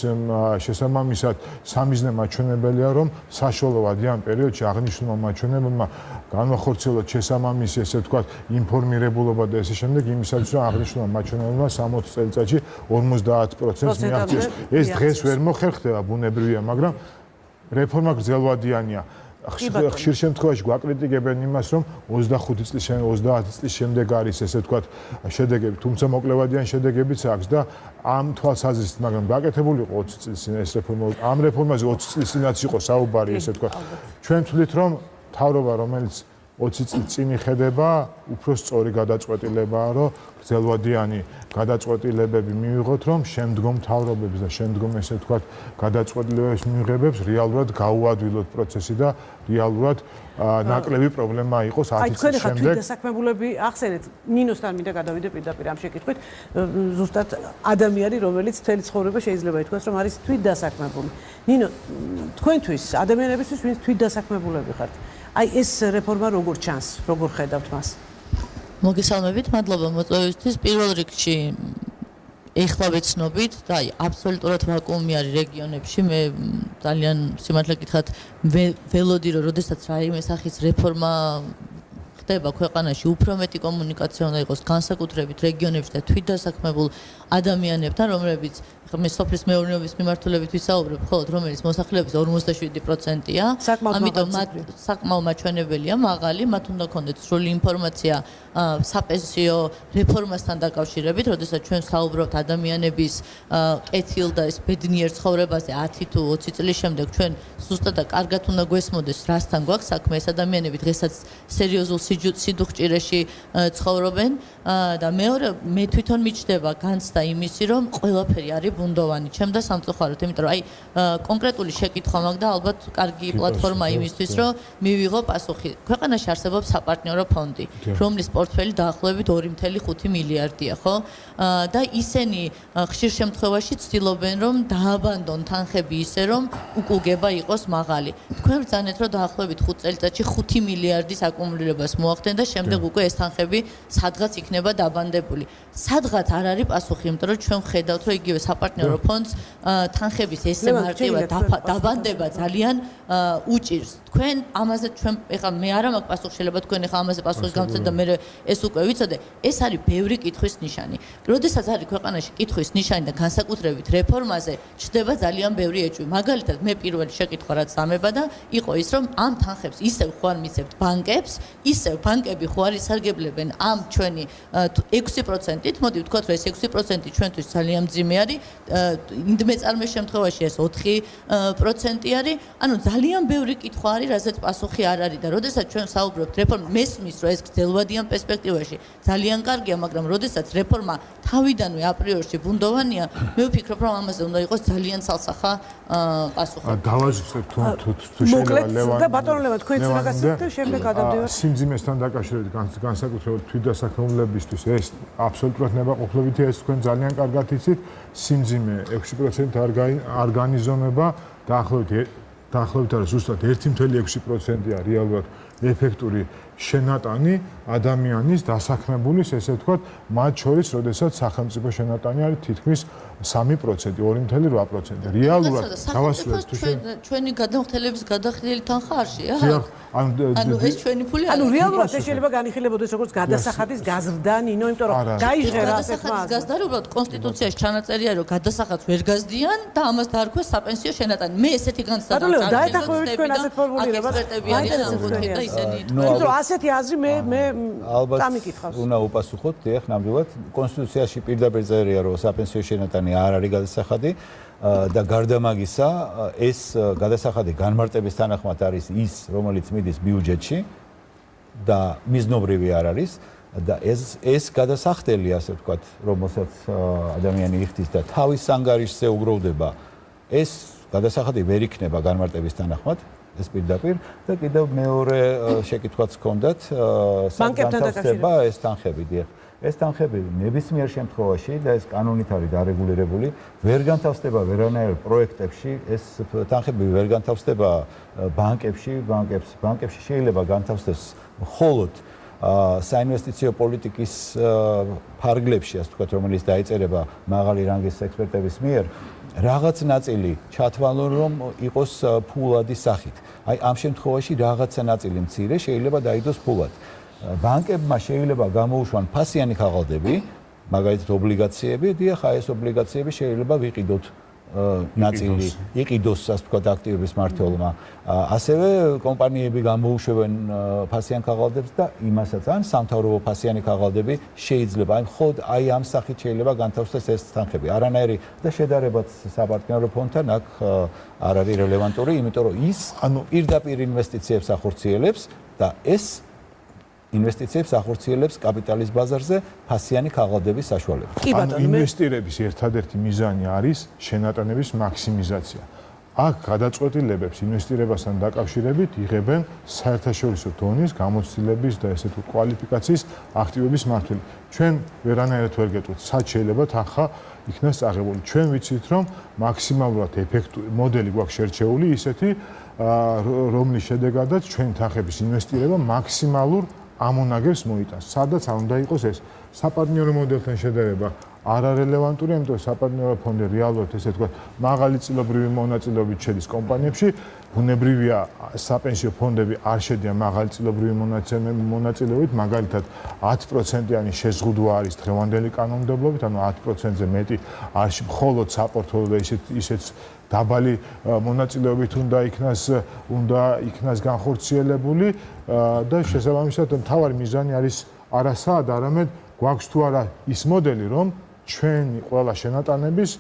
შესაბამისად სამიზნე მაჩვენებელია, რომ საშუალო ვადიან პერიოდში აღნიშნულმა მაჩვენებელმა განვახორციელოთ შესაბამისი ესე ვთქვათ ინფორმირებულობა და ესე შემდეგ იმისათვის რომ აღნიშნულმა მაჩვენებელმა 60 წელიწადში 50% მიაღწიოს. ეს დღეს ვერ მოხერხდება ბუნებრივია, მაგრამ რეფორმა გრძელვადიანია. ხშირ შემთხვევაში გვაკრიტიკებენ იმას, რომ 25 წლის 30 წლის შემდეგ არის ესე ვთქვათ შედეგები, თუმცა მოკლევადიან შედეგებიც აქვს და ამ თვალსაზრისით, მაგრამ გაკეთებული იყო 20 წლის წინ ეს რეფორმა, ამ რეფორმაზე 20 წლის წინაც იყო საუბარი ესე ვთქვათ. ჩვენ თვლით, რომ მთავრობა, რომელიც 20 წლის წინ იხედება უფრო სწორი გადაწყვეტილებაა, რომ გრძელვადიანი გადაწყვეტილებები მივიღოთ, რომ შემდგომ მთავრობებს და შემდგომ ესე ვთქვათ გადაწყვეტილებების მიღებებს რეალურად გაუადვილოთ პროცესი და რეალურად ნაკლები პრობლემა იყოს 10 წლის შემდეგ. თქვენ დასაქმებულები ახსენეთ, ნინოსთან მინდა გადავიდე პირდაპირ ამ შეკითხვით, ზუსტად ადამიანი, რომელიც მთელი ცხოვრება შეიძლება ითქვას, რომ არის თვითდასაქმებული. ნინო, თქვენთვის, ადამიანებისთვის, ვინც თვითდასაქმებულები ხართ, აი ეს რეფორმა როგორ ჩანს, როგორ ხედავთ მას? მოგესალმებით, მადლობა მოწვევისთვის. პირველ რიგში ეხლა ვეცნობით და აი აბსოლუტურად ვაკუუმი არის რეგიონებში. მე ძალიან სიმართლე გითხრათ, ველოდი რომ როდესაც რაიმე სახის რეფორმა ხდება ქვეყანაში, უფრო მეტი კომუნიკაცია უნდა იყოს განსაკუთრებით რეგიონებში და თვითდასაქმებულ ადამიანებთან, რომლებიც მე სოფლის მეურნეობის მიმართულებით ვისაუბრებ, ხოლო რომელიც მოსახლეობის 57%-ია. ამიტომ საკმაოდ მაჩვენებელია, მაღალი, მათ უნდა ქონდეთ სრული ინფორმაცია საპენსიო რეფორმასთან დაკავშირებით, როდესაც ჩვენ საუბრობთ ადამიანების კეთილ და ეს ბედნიერ ცხოვრებაზე 10 თუ 20 წლის შემდეგ ჩვენ ზუსტად და კარგად უნდა გვესმოდეს, რასთან გვაქვს საქმე. ეს ადამიანები დღესაც სერიოზულ სიდუხჭირეში ცხოვრობენ და მეორე მე თვითონ მიჩნდება განცდა იმისი, რომ ყველაფერი არის ბუნდოვანი, ჩემ და სამწუხაროდ, იმიტომ რომ აი კონკრეტული შეკითხვა მაქვს და ალბათ კარგი პლატფორმა იმისთვის, რომ მივიღო პასუხი. ქვეყანაში არსებობს საპარტნიორო ფონდი, რომლის პორტფელი დაახლოებით 2.5 მილიარდია, ხო? და ისინი ხშირ შემთხვევაში ცდილობენ, რომ დააბანდონ თანხები ისე, რომ უკუგება იყოს მაღალი. თქვენ ბრძანეთ, რომ დაახლოებით 5 წელიწადში 5 მილიარდის აკუმულირებას მოახდენ და შემდეგ უკვე ეს თანხები სადღაც იქნება დაბანდებული. სადღაც არ არის პასუხი, იმიტომ რომ ჩვენ ხედავთ, რომ იგივე საპარტნიორო ფონდს თანხების ესე მარტივად დაბანდება ძალიან უჭირს. თქვენ ამაზე ჩვენ ეხლა მე არა მაქვს პასუხი, შეიძლება თქვენ ეხლა ამაზე პასუხის გამოცდეთ და მე ეს უკვე ვიცოდე, ეს არის ბევრი კითხვის ნიშანი. როდესაც არის ქვეყანაში კითხვის ნიშანი და განსაკუთრებით რეფორმაზე ჩდება ძალიან ბევრი ეჭვი. მაგალითად, მე პირველი შეკითხვა რაც დამება და იყო ის, რომ ამ თანხებს ისევ ხوار მიცემთ ბანკებს, ისევ ბანკები ხوار ისარგებლებენ ამ ჩვენი 6%-ით, მოდი ვთქვათ, რომ ეს 6% ჩვენთვის ძალიან მძიმე არის, ინდმეწარმე შემთხვევაში ეს 4% არის, ანუ ძალიან ბევრი კითხვა არის, რაზეც პასუხი არ არის და როდესაც ჩვენ საუბრობთ რეფორმ მესმის, რომ ეს გრძელვადიან პერსპექტივაში ძალიან კარგია, მაგრამ როდესაც რეფორმა თავიდანვე აპრიორში ბუნდოვანია, მე ვფიქრობ, რომ ამაზე უნდა იყოს ძალიან ცალსახა პასუხი. დავაჟღებ თუ შეიძლება ლევან და ბატონო ლევან, თქვენ წინაგასწრებით და შემდეგ გადავდივართ. სიმძიმესთან დაკავშირებით განსაკუთრებით თვითდასაქმებულებისთვის ეს აბსოლუტურად ნებაყოფლობითია, ეს თქვენ ძალიან კარგად იცით. სიმძიმე 6% არ განიზომება, დაახლოებით არა ზუსტად 1.6%-ია რეალურად ეფექტური შენატანი ადამიანის დასაქმებულის, ესე ვთქვათ, მათ შორის, როდესაც სახელმწიფო შენატანი არის თითქმის 3%, 2.8%. რეალურად დავასრულეთ თუ ჩვენი გადამხდელების გადახდილი თანხა არშია? ანუ ეს ჩვენი ფული არის. ანუ რეალურად ეს შეიძლება განიხილებოდეს როგორც გადასახადის გაზრდა, ნინო, იმიტომ რომ გაიჟღერა ასეთ მას. გაზრდა უბრალოდ კონსტიტუციაში ჩანაწერია, რომ გადასახადს ვერ გაზდიან და ამას დაარქვეს საპენსიო შენატანი. მე ესეთი განცდა ბატონო, დაეთანხმებით თქვენ ასეთ ფორმულირებას. იმიტომ რომ ასეთი აზრი მე დამიკითხავს. უნდა უპასუხოთ, დიახ, ნამდვილად, კონსტიტუციაში პირდაპირ წერია, რომ საპენსიო შენატანი არ არის გადასახადი და გარდა მაგისა, ეს გადასახადი განმარტების თანახმად არის ის, რომელიც მიდის ბიუჯეტში და მიზნობრივი არ არის და ეს გადასახდელი, ასე ვთქვათ, რომელსაც ადამიანი იხდის და თავის ანგარიშზე უგროვდება, ეს გადასახადი ვერ იქნება განმარტების თანახმად. ეს პირდაპირ და კიდევ მეორე შეკითხვაც ჰქონდათ განთავსდება ეს თანხები, დიახ. ეს თანხები ნებისმიერ შემთხვევაში და ეს კანონით არის დარეგულირებული, ვერ განთავსდება ვერანაირ პროექტებში, ეს თანხები ვერ განთავსდება ბანკებში შეიძლება განთავსდეს მხოლოდ საინვესტიციო პოლიტიკის ფარგლებში, ასე ვთქვათ, რომელიც დაიწერება მაღალი რანგის ექსპერტების მიერ. რაღაც ნაწილი ჩათვალონ, რომ იყოს ფულადი სახით. აი ამ შემთხვევაში რაღაცა ნაწილი მცირე შეიძლება დაიდოს ფულად. ბანკებმა შეიძლება გამოუშვან ფასიანი ქაღალდები, მაგალითად ობლიგაციები, დიახ, ეს ობლიგაციები შეიძლება ვიყიდოთ ნაწილი, იყიდოს, ასე ვთქვათ, აქტივების მმართველმა. ასევე კომპანიები გამოუშვებენ ფასიან ქაღალდებს და იმასაც ან სამთავრობო ფასიანი ქაღალდები შეიძლება, აი მხოლოდ აი ამ სახით შეიძლება განთავსდეს ეს თანხები. არანაირი და შედარებაც საპარტნიორო ფონდთან აქ არ არის რელევანტური, იმიტომ რომ ის პირდაპირ ინვესტიციებს ახორციელებს და ეს ინვესტიციებს ახორციელებს კაპიტალის ბაზარზე ფასიანი ქაღალდების საშუალებით. ინვესტირების ერთადერთი მიზანი არის შენატანების მაქსიმიზაცია. აქ გადაწყვეტილებებს ინვესტირებასთან დაკავშირებით იღებენ საერთაშორისო დონის გამოცდილების და ესე თუ კვალიფიკაციის აქტივების მმართველი. ჩვენ ვერანაირად ვერ გეტყვით, სად შეიძლება თანხა იქნას წაღებული. ჩვენ ვიცით, რომ მაქსიმალურად ეფექტური მოდელი გვაქვს შერჩეული ისეთი, რომლის შედეგადაც ჩვენ თანხების ინვესტირება მაქსიმალურ ამონაგებს მოიტანს. სადაც არ უნდა იყოს ეს საპარტნიორო მოდელთან შედარება არ არელევანტური, იმიტომ რომ საპარტნიორო ფონდი რეალურად ესე თქვა, მაღალი წილობრივი მონაწილეობით შედის კომპანიებში, ბუნებრივია საპენსიო ფონდები არ შედიან მაღალი წილობრივი მონაწილეობით, მაგალითად 10%-იანი შეზღუდვა არის დღევანდელი კანონმდებლობით, ანუ 10%-ზე მეტი არ მხოლოდ საპორტფოლიო და ისეთ დაბალი მონაწილეობით უნდა იქნას განხორციელებული და შესაბამისად მთავარი მიზანი არის არასად, არამედ გვაქვს თუ არა ის მოდელი, რომ ჩვენი ყველა შენატანების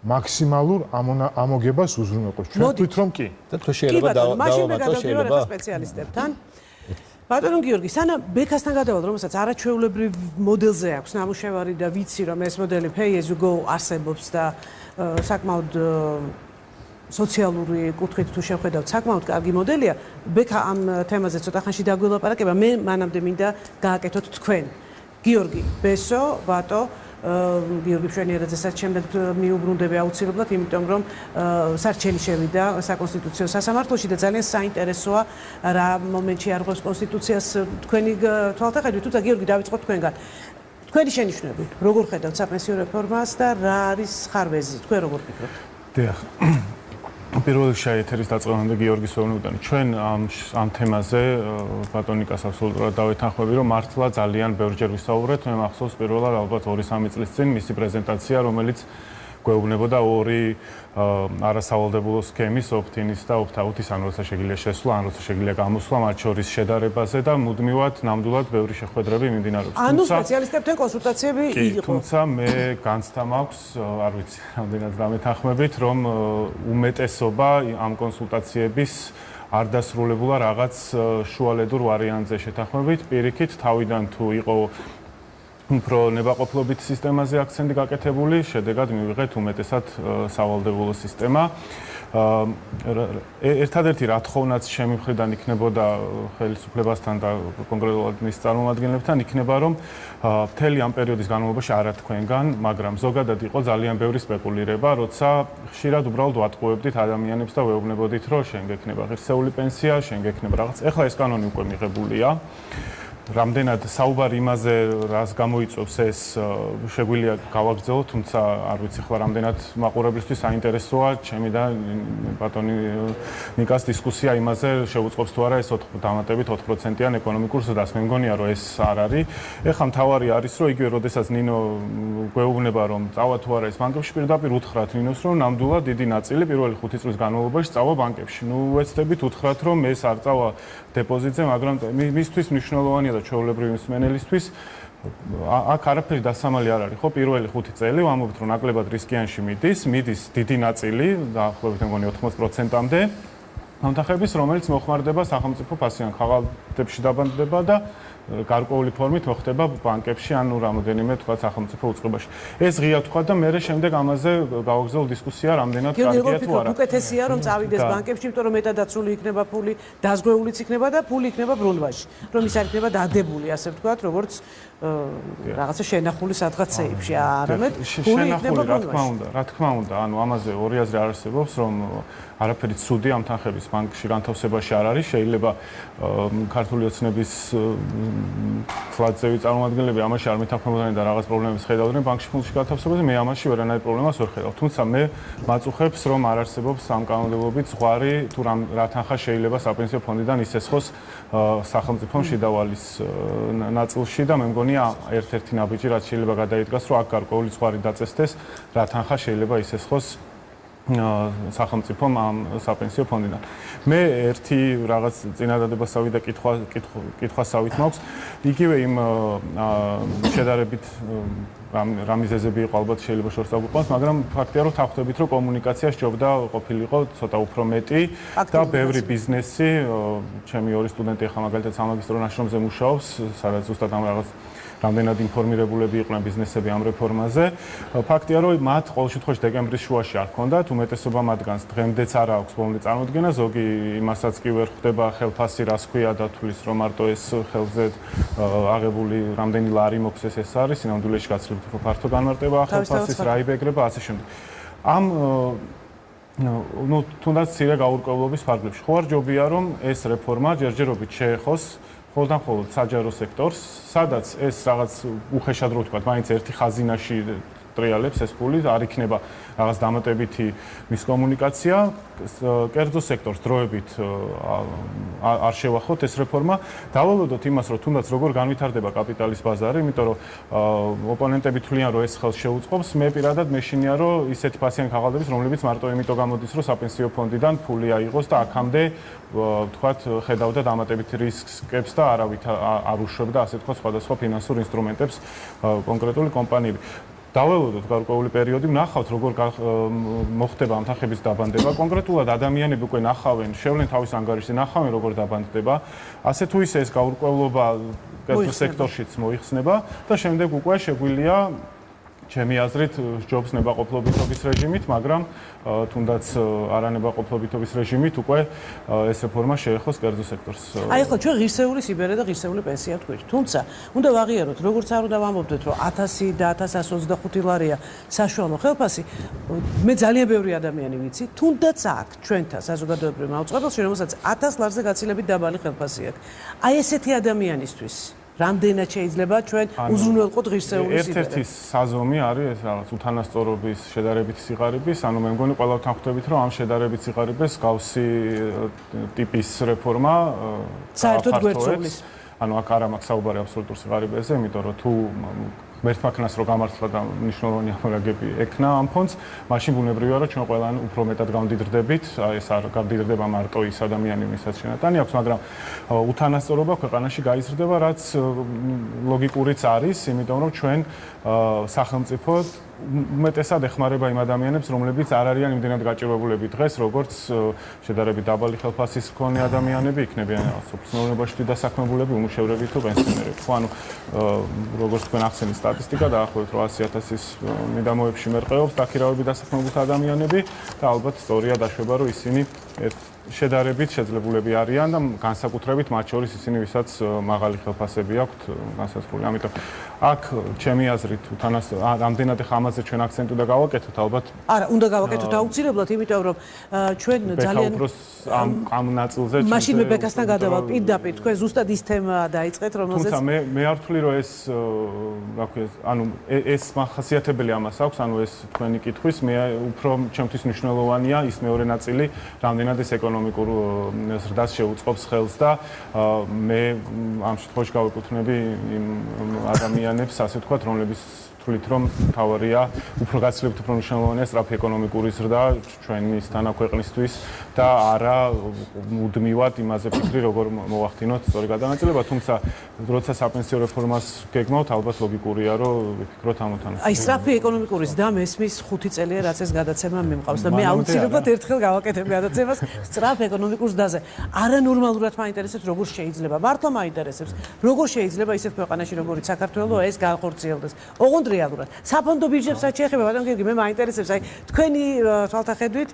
მაქსიმალურ ამოგებას უზრუნველყოფს. ჩვენ ვთქვით, რომ კი. და თუ შეიძლება დავამატო შეიძლება სპეციალისტებთან. ბატონო გიორგი, სანამ ბექასთან გადავალ, რომელსაც არაჩვეულებრივ მოდელზე აქვს ნამუშევარი და ვიცი, რომ ეს მოდელი pay as you go არსებობს და საკმაოდ სოციალური კუთხით თუ შევხედავთ, საკმაოდ კარგი მოდელია. ბექა ამ თემაზე ცოტა ხანში დაგველაპარაკება, მე მანამდე მინდა გააკეთოთ თქვენ. გიორგი, ბესო, ვატო, გიორგი მშვენიერაძესაც შემდეგ მიუბრუნდები აუცილებლად, იმიტომ რომ სარჩელი შევიდა საკონსტიტუციო სასამართლოში და ძალიან საინტერესოა რა მომენტში არღვევს კონსტიტუციას თქვენი თვალთახედვით, თუმცა გიორგი დავიწყოთ თქვენგან. თქვენი შენიშვნები, როგორ ხედავთ საპენსიო რეფორმას და რა არის ხარვეზი, თქვენ როგორ ფიქრობთ? დიახ. პირველ რიგში ეთერის დაწყებამდე გიორგის ვეუბნებოდი. ჩვენ ამ თემაზე ბატონიკას აბსოლუტურად დავეთანხმები, რომ მართლა ძალიან ბევრჯერ ვისაუბრეთ. მე მახსოვს პირველად ალბათ 2-3 წლის წინ მისი პრეზენტაცია, რომელიც გვეუბნებოდა ორი არასავალდებულო სქემის opt-in-ის და opt-out-ის, ან როცა შეგიძლია შესვლა, ან როცა შეგიძლია გამოსვლა, მათ შორის შედარებაზე და მუდმივად ნამდვილად ბევრი შეხვედრები მიმდინარეობს. ანუ სპეციალისტებთან კონსულტაციები იყო. თუმცა მე განცდა მაქვს, არ ვიცი, რამდენად დამეთანხმებით, რომ უმეტესობა ამ კონსულტაციების არ დასრულებულა რაღაც შუალედურ ვარიანტზე შეთანხმებით. პირიქით, თავიდან თუ იყო უფრო ნებაყოფლობით სისტემაზე აქცენტი გაკეთებული, შედეგად მივიღეთ უმეტესად სავალდებულო სისტემა. ერთადერთი რა თხოვნაც ჩემი მხრიდან იქნებოდა ხელისუფლებასთან და კონკრეტულად მის წარმომადგენლებთან იქნება, რომ მთელი ამ პერიოდის განმავლობაში არა თქვენგან, მაგრამ ზოგადად იყო ძალიან ბევრი სპეკულირება, როცა ხშირად უბრალოდ ვატყუებდით ადამიანებს და ვეუბნებოდით, რომ შენ გექნება ღირსეული პენსია, შენ გექნება რაღაც. ეხლა ეს კანონი უკვე მიღებულია. რამდენად საუბარი იმაზე, რას გამოიწვევს ეს, შეგვიძლია გავაგრძელოთ, თუმცა არ ვიცი ხლა რამდენად მაყურებლისთვის საინტერესოა ჩემი და ბატონი ნიკას დისკუსია იმაზე, შეუწყობს თუ არა ეს დამატებით 4%-იან ეკონომიკურ ზრდას. მე მგონია, რომ ეს არ არის. ეხლა მთავარი არის, რომ იგივე როდესაც ნინო გვეუბნება, რომ წავა თუ არა ეს ბანკებში, პირდაპირ უთხრათ ნინოს, რომ ნამდვილად დიდი ნაწილი პირველი 5 წლის განმავლობაში წავა ბანკებში. ნუ ვეცდებით უთხრათ, რომ ეს არ წავა დეპოზიტზე, მაგრამ მისთვის მნიშვნელოვანია და ჩვეულებრივი მსმენელისთვის აქ არაფერი დასამალი არ არის, ხო, პირველი 5 წელი ვამბობთ, რომ ნაკლებად რისკიანში მიდის დიდი ნაწილი, დაახლოებით მგონი 80%-მდე მომთახების, რომელიც მოხმარდება სახელმწიფო ფასიან ხაღალდებში დაბანდება და გარკვეული ფორმით მოხდება ბანკებში, ანუ რამოდენიმე თქვა სახელმწიფო უწყებაში. ეს ღია თქვა და მე შემდეგ ამაზე გავაგზავნე დისკუსია, რამდენად კარგია თუ არა. უკეთესია რომ წავიდეს ბანკებში, იმიტომ რომ მეტად დაცული იქნება ფული, დაზღვეულიც იქნება და ფული იქნება ბრუნვაში. რომ ის არ იქნება დადებული, ასე ვთქვათ, როგორც რაღაცა შენახული სადღაც სეიფში, არამედ ფული იქნება ბრუნვაში. რა თქმა უნდა, ანუ ამაზე ორი აზრი არ არსებობს, რომ არაფერი ცუდი ამ თანხების ბანკში განთავსებაში არ არის. შეიძლება ქართული ოცნების ფლატზევი წარმომადგენლები ამაში არ მეთანხმებოდნენ და რაღაც პრობლემებს ხედავდნენ ბანკში ფულში განთავსებაზე, მე ამაში ვერანაირ პრობლემას ვერ ხედავ. თუმცა მე მაწუხებს, რომ არ არსებობს ამ კანონმდებლობით ზღვარი თუ რა თანხა შეიძლება საპენსიო ფონდიდან ისესხოს სახელმწიფო მშვიდავალის ნაწილში და მე მგონია ერთ-ერთი ნაბიჯი რაც შეიძლება გადაიდგას, რომ აქ გარკვეული ზღვარი დაწესდეს, რა თანხა შეიძლება ისესხოს სახელმწიფომ ამ საპენსიო ფონდიდან. მე ერთი რაღაც წინადადებასავი და კითხვასავით მაქვს. იგივე იმ შედარებით რა მიზეზები იყო ალბათ შეიძლება შორს აგვიყვანოს, მაგრამ ფაქტია რომ თავხდებით რომ კომუნიკაცია სჯობდა ყოფილიყო ცოტა უფრო მეტი და ბევრი ბიზნესი, ჩემი ორი სტუდენტი ახლა მაგალითად სამაგისტრო ნაშრომზე მუშაობს, სადაც ზუსტად ამ რაღაც რამდენად ინფორმირებულები იყვნენ ბიზნესები ამ რეფორმაზე. ფაქტია რომ მათ ყოველ შემთხვევაში დეკემბრის შუაში არ ჰქონდათ, უმეტესობა მათგანს დღემდეც არ აქვს ბოლომდე წარმოდგენა, ზოგი იმასაც კი ვერ ხვდება ხელფასი რას ქვია და თulis რომ მარტო ეს ხელზე აღებული რამდენი ლარი მოქცეს ეს არის, სინამდვილეში გაცილებით უფრო ფართო განმარტება ხელფასის რა იბეგრება ასე შემდეგ. ამ თუნდაც მცირე გაურკვევლობის ფარგლებში ხო არ ჯობია რომ ეს რეფორმა ჯერჯერობით შეეხოს მხოლოდ საჯარო სექტორს, სადაც ეს რაღაც უხეშად რო ვთქვათ, მაინც ერთი ხაზინაში ტრიალებს ეს ფული, არ იქნება რაღაც დამატებითი მის კომუნიკაცია, კერძო სექტორს დროებით არ შევახოთ ეს რეფორმა. დავალოდოთ იმას, რომ თუნდაც როგორ განვითარდება კაპიტალის ბაზარი, იმიტომ რომ ოპონენტები თვლიან, რომ ეს ხელს შეუწყობს, მე პირადად მეშინია, რომ ისეთი ფასიანი ქაღალდების, რომლებიც მარტო იმიტომ გამოდის, რომ საპენსიო ფონდიდან ფული აიღოს და აქამდე ვთქვათ, ხედავდა დამატებით რისკებს და არავით არ უშვებდა, ასე ვთქვათ, სხვადასხვა ფინანსურ ინსტრუმენტებს კონკრეტული კომპანიები. დაველოდოთ გარკვეული პერიოდი, ვნახავთ როგორ მოხდება ამ თანხების დაბანდება. კონკრეტულად ადამიანები უკვე ნახავენ, შევლენ თავის ანგარიშზე, ნახავენ როგორ დაბანდება. ასე თუ ისე ეს გაურკვევლობა კერძო სექტორშიც მოიხსნება და შემდეგ უკვე შეგვიძლია ჩემი აზრით ჯობს ნებაყოფლობითობის რეჟიმით, მაგრამ თუნდაც არანებაყოფლობითობის რეჟიმით უკვე ეს რეფორმა შეეხოს კერძო სექტორს. აი ახლა ჩვენ ღირსეული სიბერე და ღირსეული პენსია ვთქვით. თუმცა უნდა ვაღიაროთ, როგორც არ უნდა ვამბობდეთ, რომ 1000 და 1125 ლარია საშუალო ხელფასი, მე ძალიან ბევრი ადამიანი ვიცი, თუნდაც აქ ჩვენთან საზოგადოებრივ მაუწყებელში, რომელსაც 1000 ლარზე გაცილებით დაბალი ხელფასი აქვს. აი ესეთი ადამიანისთვის რამდენად შეიძლება ჩვენ უზრუნველყოთ ღირსეული სიბერე? ერთ-ერთი საზომი არის ეს რაღაც უთანასწორობის შედარებითი სიღარიბის, ანუ მე მგონი ყველა თანხმდებით, რომ ამ შედარებით სიღარიბეს გავსი ტიპის რეფორმა საერთოდ გვერდსულის. ანუ აქ არ მაქვს საუბარი აბსოლუტურ სიღარიბეზე, იმიტომ რომ თუ ღმერთმაქნას რო გამართლა და მნიშვნელოვანი ამორაგები ექნა ამ ფონდს, მაშინ ბუნებრივია რომ ჩვენ ყველანი უფრო მეტად გამდიდრდებით, ეს არ გამდიდრდება მარტო ის ადამიანი, ვისაც შენატანი აქვს, მაგრამ უთანასწორობა ქვეყანაში გაიზრდება, რაც ლოგიკურიც არის, იმიტომ რომ ჩვენ სახელმწიფო უმეტესად ეხმარება იმ ადამიანებს, რომლებიც არ არიან იმდენად გაჭირვებულები დღეს, როგორც შედარებით დაბალი ხელფასის მქონე ადამიანები, იქნებიან სოფლმეურნეობაში დასაქმებულები, უმუშევრები თუ პენსიონერები. ხო, ანუ როგორც თქვენ ახსენეთ სტატისტიკა, დაახლოებით 800,000-ის მიდამოებში მერყეობს დაქირავებით დასაქმებულთა ადამიანები და ალბათ სწორია დაშვება, რომ ისინი შედარებით შეძლებულები არიან და განსაკუთრებით მათ შორის ისინი, ვისაც მაღალი ხელფასები აქვთ განსაზღვრული. ამიტომ აქ ჩემი აზრით რამდენად ახლა ამაზე ჩვენ აქცენტი უნდა გავაკეთოთ, ალბათ არა, უნდა გავაკეთოთ აუცილებლად, იმიტომ რომ ჩვენ ძალიან ამ ნაწილზე მაშინ მე ბექასთან გადავალ პირდაპირ, თქვენ ზუსტად ის თემა დაიწყეთ, რომელზეც თუმცა მე არ ვთვლი, რომ ეს რა ქვია, ანუ ეს მახასიათებელი ამას აქვს, ანუ ეს თქვენი კითხვის, მე უფრო ჩემთვის მნიშვნელოვანია ის მეორე ნაწილი, რამდენად ეს ეკონომიკურ ზრდას შეუწყობს ხელს და მე ამ შემთხვევაში გავეკუთვნები იმ ადამიანებს, ასე ვთქვათ, რომლებიც თვლით, რომ თავარია უფრო გაცილებით უფრო მნიშვნელოვანია სწრაფი ეკონომიკური ზრდა ჩვენისთანა ქვეყნისთვის და არა მუდმივად იმაზე ფიქრი, როგორ მოვახდინოთ სწორი გადანაწილება, თუმცა როცა საპენსიო რეფორმას გეგმავთ, ალბათ ლოგიკურია, რომ ვიფიქროთ ამ უთანასწორობაზე. აი, სწრაფი ეკონომიკური ზრდა მესმის 5 წელია, რაც ეს გადაცემა მიმყავს და მე აუცილებლად ერთხელ გავაკეთებ გადაცემას სწრაფ ეკონომიკურ ზრდაზე. არანორმალურად მაინტერესებს, როგორ შეიძლება, მართლა მაინტერესებს, როგორ შეიძლება ისეთ ქვეყანაში, როგორიც საქართველო, ეს განხორციელდეს. ოღონდ რეალურად. საფონდო ბიუჯეტს რაც შეეხება, ბატონ გიორგი, მე მაინტერესებს, აი, თქვენი თვალთახედვით,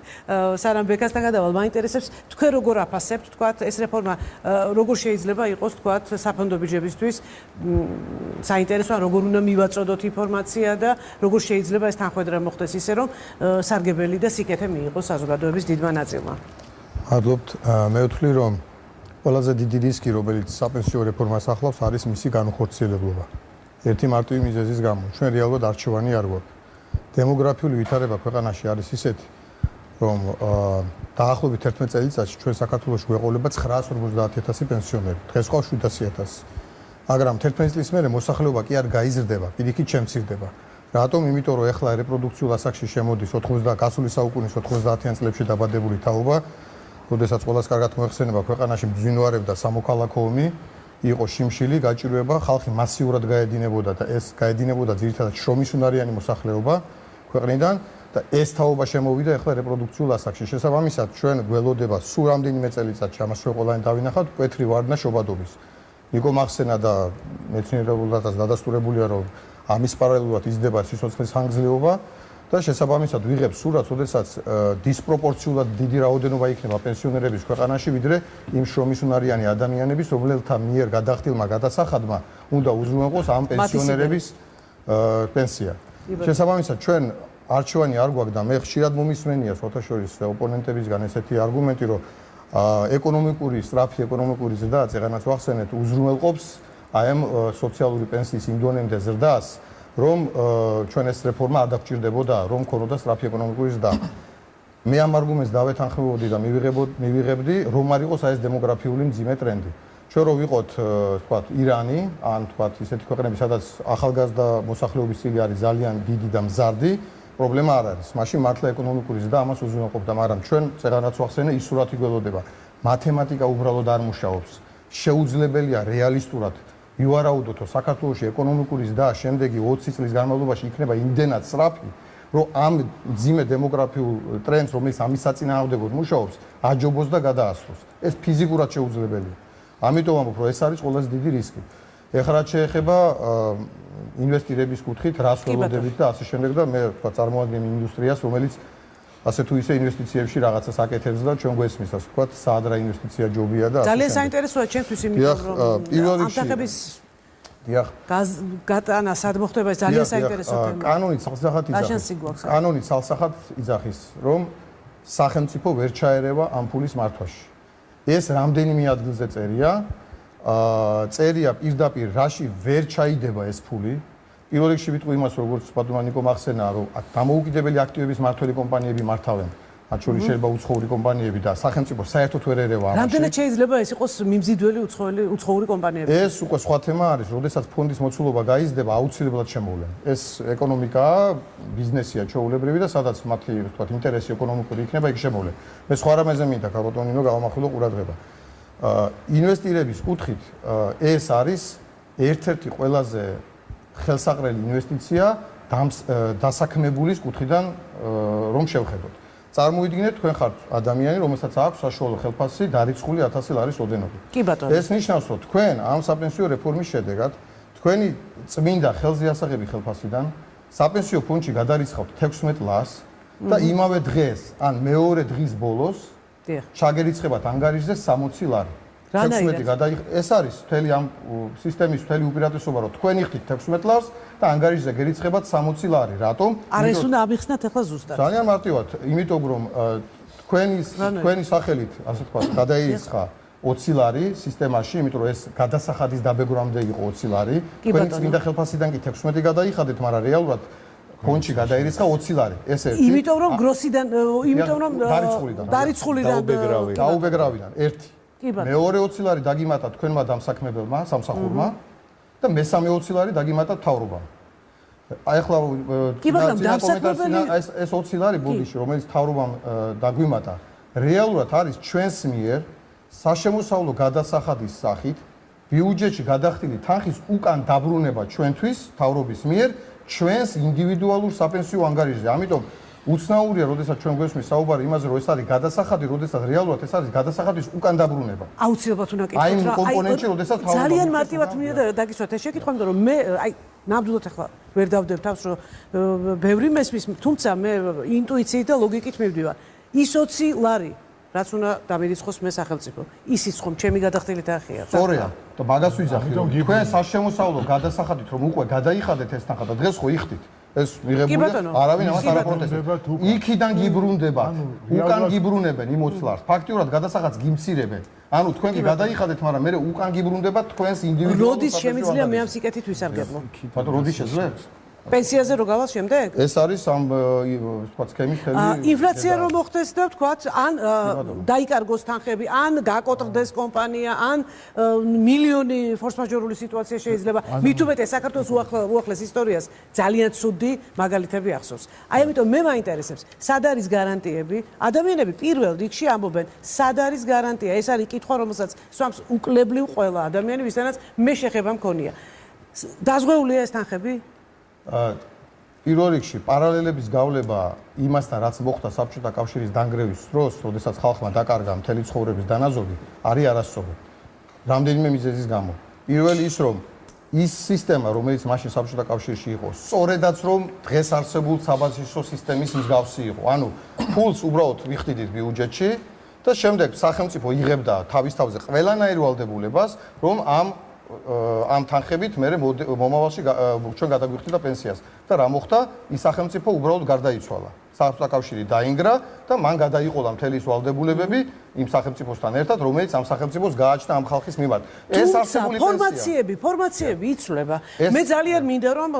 სანამ ბექასთან გადავალ, მაინტერესებს, თქვენ როგორ აფასებთ, თქვათ, ეს რეფორმა როგორ შეიძლება იყოს, თქვათ, საფონდო ბიუჯეტისთვის საინტერესოა, როგორ უნდა მივაწოდოთ ინფორმაცია და როგორ შეიძლება ეს თანხმედრა მოხდეს ისე, რომ სარგებელი და სიკეთე მიიღოს საზოგადოების დიდმა ნაწილმა. მადლობთ. მე ვთვლი, რომ ყველაზე დიდი რისკი, რომელიც საპენსიო რეფორმას ახლავს, არის მისი განხორციელებლობა. ერთი მარტივი მიზეზის გამო. ჩვენ რეალურად არჩევანი არ გვაქვს. დემოგრაფიული ვითარება ქვეყანაში არის ისეთი, რომ დაახლოებით 11 წელიწადში ჩვენ საქართველოში გვეყოლება 950,000 პენსიონერი. დღეს ყავს 700,000. მაგრამ 11 წლის მერე მოსახლეობა კი არ გაიზრდება, პირიქით შემცირდება. რატომ? იმიტომ რომ ეხლა რეპროდუქციულ ასაკში შემოდის 90 გასული საუკუნის 90-იან წლებში დაბადებული თაობა, როდესაც ყველას კარგად მოეხსენება ქვეყანაში მძვინვარებდა სამოქალაქო ომი იყო შიმშილი, გაჭირვება, ხალხი მასიურად გაედინებოდა და ეს გაედინებოდა ძირითადად შრომისუნარიანი მოსახლეობა ქვეყნიდან და ეს თაობა შემოვიდა ახლა რეპროდუქციულ ასაკში. შესაბამისად, ჩვენ გველოდება სულ რამდენიმე წელიწადში ამას ჩვენ ყველანი დავინახავთ, მკვეთრი ვარდნა შობადობის. ნიკო მახსენა და მეცნიერებულადაც დადასტურებულია, რომ ამის პარალელურად იზრდება სიცოცხლის ხანგრძლივობა და შესაბამისად ვიღებთ სურათს, როდესაც დისპროპორციულად დიდი რაოდენობა იქნება პენსიონერების ქვეყანაში, ვიდრე იმ შრომისუნარიანი ადამიანების, რომელთა მიერ გადახდილმა გადასახადმა უნდა უზრუნველყოს ამ პენსიონერების პენსია. შესაბამისად, ჩვენ არჩევანი არ გვაქვს და მე ხშირად მომისმენია საერთაშორისო ოპონენტებისგან ესეთი არგუმენტი, რომ სტრაფი ეკონომიკური ზრდა, წეგანაც ვახსენეთ, უზრუნველყოფს აი ამ სოციალური პენსიის იმ დონემდე ზრდას, რომ ჩვენ ეს რეფორმა არ დაგჭირდებოდა, რომ ქონოდა სტრაფი ეკონომიკური ზრდა. მე ამ არგუმენტს დავეთანხმებოდი და მივიღებდი, რომ არ იყოს აი ეს დემოგრაფიული მძიმე ტრენდი. ჩვენ რო ვიყოთ, თქვათ, ირანი, ან თქვათ, ისეთი ქვეყნები, სადაც ახალგაზრდა მოსახლეობის წილი არის ძალიან დიდი და მზარდი, პრობლემა არ არის. მაშინ მართლა ეკონომიკური ზრდა ამას უზრუნველყოფდა, მაგრამ ჩვენ წერანაც ვახსენე, ის სურათი გველოდება. მათემატიკა უბრალოდ არ მუშაობს. შეუძლებელია რეალისტურად ვივარაუდოთ, რომ საქართველოში ეკონომიკური ზრდა შემდეგი 20 წლის განმავლობაში იქნება იმდენად სწრაფი, რომ ამ მძიმე დემოგრაფიულ ტრენდს, რომელიც ამის საწინააღმდეგოდ მუშაობს, აჯობოს და გადაასწროს. ეს ფიზიკურად შეუძლებელია. ამიტომ ამბობ, რომ ეს არის ყველაზე დიდი რისკი. ეხლა რაც შეეხება ინვესტირების კუთხით, რას ველოდებით და ასე შემდეგ და მე თქვა წარმოადგენენ ინდუსტრიას, რომელიც ასე თუ ისე ინვესტიციებში რაღაცას აკეთებს და ჩვენ გვესმის, ასე თქვა, სად რა ინვესტიცია ჯობია და ასე. ძალიან საინტერესოა ჩემთვის, იმიტომ რომ ამტეხების გატანა სად მოხდება, ეს ძალიან საინტერესო თემაა. კანონით ცალსახად იძახის, რომ სახელმწიფო ვერ ჩაერევა ამ ფულის მართვაში. ეს რამდენიმე ადგილზე წერია პირდაპირ რაში ვერ ჩაიდება ეს ფული. პირველ რიგში ვიტყვი იმას, როგორც პატუნა ნიკო მახსენა, რომ დამოუკიდებელი აქტივების მმართველი კომპანიები მართავენ, მათ შორის შეიძლება უცხოური კომპანიები და სახელმწიფო საერთოდ ვერ ერევა ამაში. რამდენად შეიძლება ეს იყოს მიმზიდველი უცხოური კომპანიები? ეს უკვე სხვა თემა არის, როდესაც ფონდის მოცულობა გაიზრდება, აუცილებლად შემოვლენ. ეს ეკონომიკაა, ბიზნესია ჩვეულებრივი და სადაც მათი, ვთქვათ, ინტერესი ეკონომიკური იქნება, იქ შემოვლენ. მე სხვა რამეზე მინდა კაპოტონინო გავამახვილო ყურადღება. ინვესტირების კუთხით ეს არის ერთ-ერთი ყველაზე ხელსაყრელი ინვესტიცია დასაქმებულის კუთხიდან რომ შევხედოთ. წარმოიდგინეთ, თქვენ ხართ ადამიანი, რომელსაც აქვს საშუალო ხელფასი დარიცხული 1000 ლარის ოდენობით. კი ბატონო. ეს ნიშნავს, რომ თქვენ ამ საპენსიო რეფორმის შედეგად თქვენი წმინდა ხელზე ასაღები ხელფასიდან საპენსიო ფონდში გადარიცხავთ 16 ლარს და იმავე დღეს, ან მეორე დღის ბოლოს ჩაგერიცხებათ ანგარიშზე 60 ლარი. 16 ეს არის მთელი ამ სისტემის მთელი უპირატესობა, რომ თქვენ იხდით 16 ლარს და ანგარიშზე გერიცხებათ 60 ლარი. რატომ? არ ეს უნდა ამიხსნათ ახლა ზუსტად. ძალიან მარტივად, იმიტომ რომ თქვენი სახელით, ასე თქვა, გადაირიცხა 20 ლარი სისტემაში, იმიტომ რომ ეს გადასახადის დაბეგრამდე იყო 20 ლარი. თქვენი წმინდა ხელფასიდან კი 16 გადაიხადეთ, მაგრამ რეალურად ფონდში გადაირიცხა 20 ლარი. ეს ერთი. იმიტომ რომ გროსიდან, იმიტომ რომ დარიცხულიდან დაუბეგრავიდან ერთი. მეორე 20 ლარი დაგიმატა თქვენმა დამსაქმებელმა, სამსახურმა და მესამე 20 ლარი დაგიმატა მთავრობამ. აი ახლა ეს 20 ლარი ბოდიში, რომელიც მთავრობამ დაგვიმატა, რეალურად არის ჩვენს მიერ საშემოსავლო გადასახადის სახით ბიუჯეტში გადახდილი თანხის უკან დაბრუნება ჩვენთვის მთავრობის მიერ ჩვენს ინდივიდუალურ საპენსიო ანგარიშზე. ამიტომ უცნაურია, როდესაც ჩვენ გვესმის საუბარი იმაზე, რომ ეს არის გადასახადი, როდესაც რეალურად ეს არის გადასახადის უკან დაბრუნება. აუცილებლად უნდა გითხრათ, აი იმ კომპონენტში, როდესაც ძალიან მარტივად მინდა დაგისვათ ეს შეკითხვა, იმიტომ რომ მე აი ნამდვილად ახლა ვერ დავდებ თავს, რომ ბევრი მესმის, თუმცა მე ინტუიციით და ლოგიკით მივდივარ. ის 20 ლარი, რაც უნდა დამირიცხოს მე სახელმწიფო. ისიც ხომ ჩემი გადახდილით ახია. სწორია. და მაგას ვიძახი, რომ თქვენ საშემოსავლო გადასახადით რომ უკვე გადაიხადეთ ეს თანხა და დღეს ხო იხდით. ეს მიღებულია, არავინ ამას არ აპროტესტებს. იქიდან გიბრუნდებათ, უკან გიბრუნებენ იმ 20 ლარს. ფაქტიურად გადასახადს გიმცირებენ. ანუ თქვენ კი გადაიხადეთ, მაგრამ მე უკან გიბრუნდებათ თქვენს ინდივიდუალურ. როდის შემიძლია მე ამ სიკეთით ვისარგებლო? ბატონო, როდის შეძლებს? პენსიაზე რო გავალ შემდეგ? ეს არის ამ თქვა სქემის ხელი. ინფლაცია რომ მოხდეს და თქვა ან დაიკარგოს თანხები, ან გაკოტრდეს კომპანია, ან მილიონი ფორს-მაჟორული სიტუაცია შეიძლება. მით უმეტეს საქართველოს უახლეს ისტორიას ძალიან ცუდი მაგალითები ახსოვს. აი ამიტომ მე მაინტერესებს, სად არის გარანტიები? ადამიანები პირველ რიგში ამბობენ, სად არის გარანტია? ეს არის კითხვა, რომელსაც სვამს უკლებლივ ყველა ადამიანი, ვისთანაც მე შეხება მქონია. დაზღვეულია ეს თანხები? პირველ რიგში პარალელების გავლება იმასთან, რაც მოხდა საბჭოთა კავშირის დანგრევის დროს, როდესაც ხალხმა დაკარგა მთელი ცხოვრების დანაზოგი, არის არასწორი. რამდენიმე მიზეზის გამო. პირველი ის, რომ ის სისტემა, რომელიც მაშინ საბჭოთა კავშირში იყო, სწორედაც რომ დღეს არსებულ საბაზისო სისტემის მსგავსი იყო. ანუ ფულს უბრალოდ ვიხდიდით ბიუჯეტში და შემდეგ სახელმწიფო იღებდა თავის თავზე ყველანაირ ვალდებულებას, რომ ამ თანხებით მე მომავალში ჩვენ გადაგვიხდიდა პენსიას და რა მოხდა? ის სახელმწიფო უბრალოდ გარდაიცვალა. საბჭოთა კავშირი დაინგრა და მან გადაიყოლა მთელი ის ვალდებულებები იმ სახელმწიფოსთან ერთად, რომელიც ამ სახელმწიფოს გააჩნდა ამ ხალხის მიმართ. ეს არსებული ფორმაციები იცვლება. მე ძალიან მინდა რომ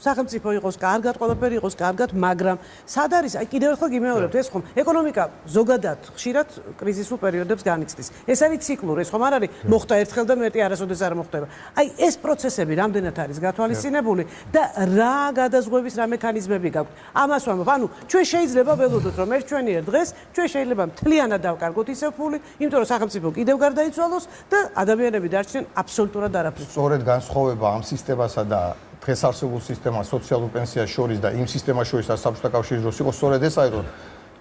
სახელმწიფო იყოს კარგად, ყველაფერი იყოს კარგად, მაგრამ სად არის? აი კიდევ ერთხელ გიმეორებთ, ეს ხომ ეკონომიკა ზოგადად ხშირად კრიზისულ პერიოდებს განიცდის. ეს არის ციკლური, ეს ხომ არ არის მოხდა ერთხელ და მეტი არასოდეს არ მოხდება. აი ეს პროცესები რამდენად არის გათვალისწინებული და რა გადაზღვევის რა მექანიზმები გაქვთ? ამას ვამბობ, ანუ ჩვენ შეიძლება ველოდოთ რომ ერთჩვენიერ დღეს ჩვენ შეიძლება მთლიანად დავკარგოთ ისევ ფული, იმიტომ რომ სახელმწიფო კიდევ გარდაიცვალოს და ადამიანები დარჩნენ აბსოლუტურად არაფრის. სწორედ განსხვავება ამ სისტემასა და დღეს არსებულ სისტემას სოციალურ პენსიას შორის და იმ სისტემას შორის, რაც საბჭოთა კავშირის დროს იყო, სწორედ ეს არის, რომ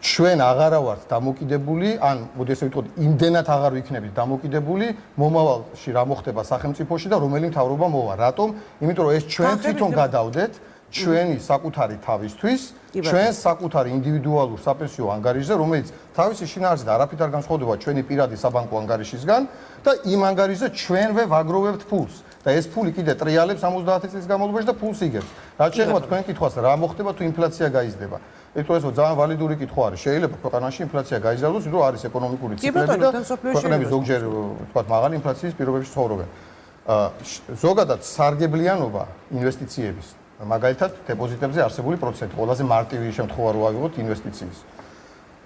ჩვენ აღარა ვართ დამოკიდებული, ან მოდი ესე ვიტყოდ, იმდენად აღარ ვიქნებით დამოკიდებული მომავალში რა მოხდება სახელმწიფოში და რომელი მთავრობა მოვა. რატომ? იმიტომ რომ ეს ჩვენ თვითონ გადავდეთ ჩვენი საკუთარი თავისთვის, ჩვენს საკუთარი ინდივიდუალურ საპენსიო ანგარიშზე, რომელიც თავისი შინაარსით არაფრით არ განსხვავდება ჩვენი პირადი საბანკო ანგარიშისგან და იმ ანგარიშზე ჩვენვე ვაგროვებთ ფულს. და ეს ფული კიდე ტრიალებს 70 წლის განმავლობაში და ფულს იგებს. რაც შეეხება თქვენ კითხვას, რა მოხდება თუ ინფლაცია გაიზრდება? ეს ძალიან ვალიდური კითხვა არის. შეიძლება ქვეყანაში ინფლაცია გაიზარდოს, იმიტომ რომ არის ეკონომიკური ციკლები და ქვეყნები ზოგჯერ ვთქვათ მაღალი ინფლაციის პირობებში ცხოვრობენ. ზოგადად სარგებლიანობა ინვესტიციების მაგალითად დეპოზიტებზე არსებული პროცენტი ყველაზე მარტივი შემთხვევა რო ავიღოთ ინვესტიციის.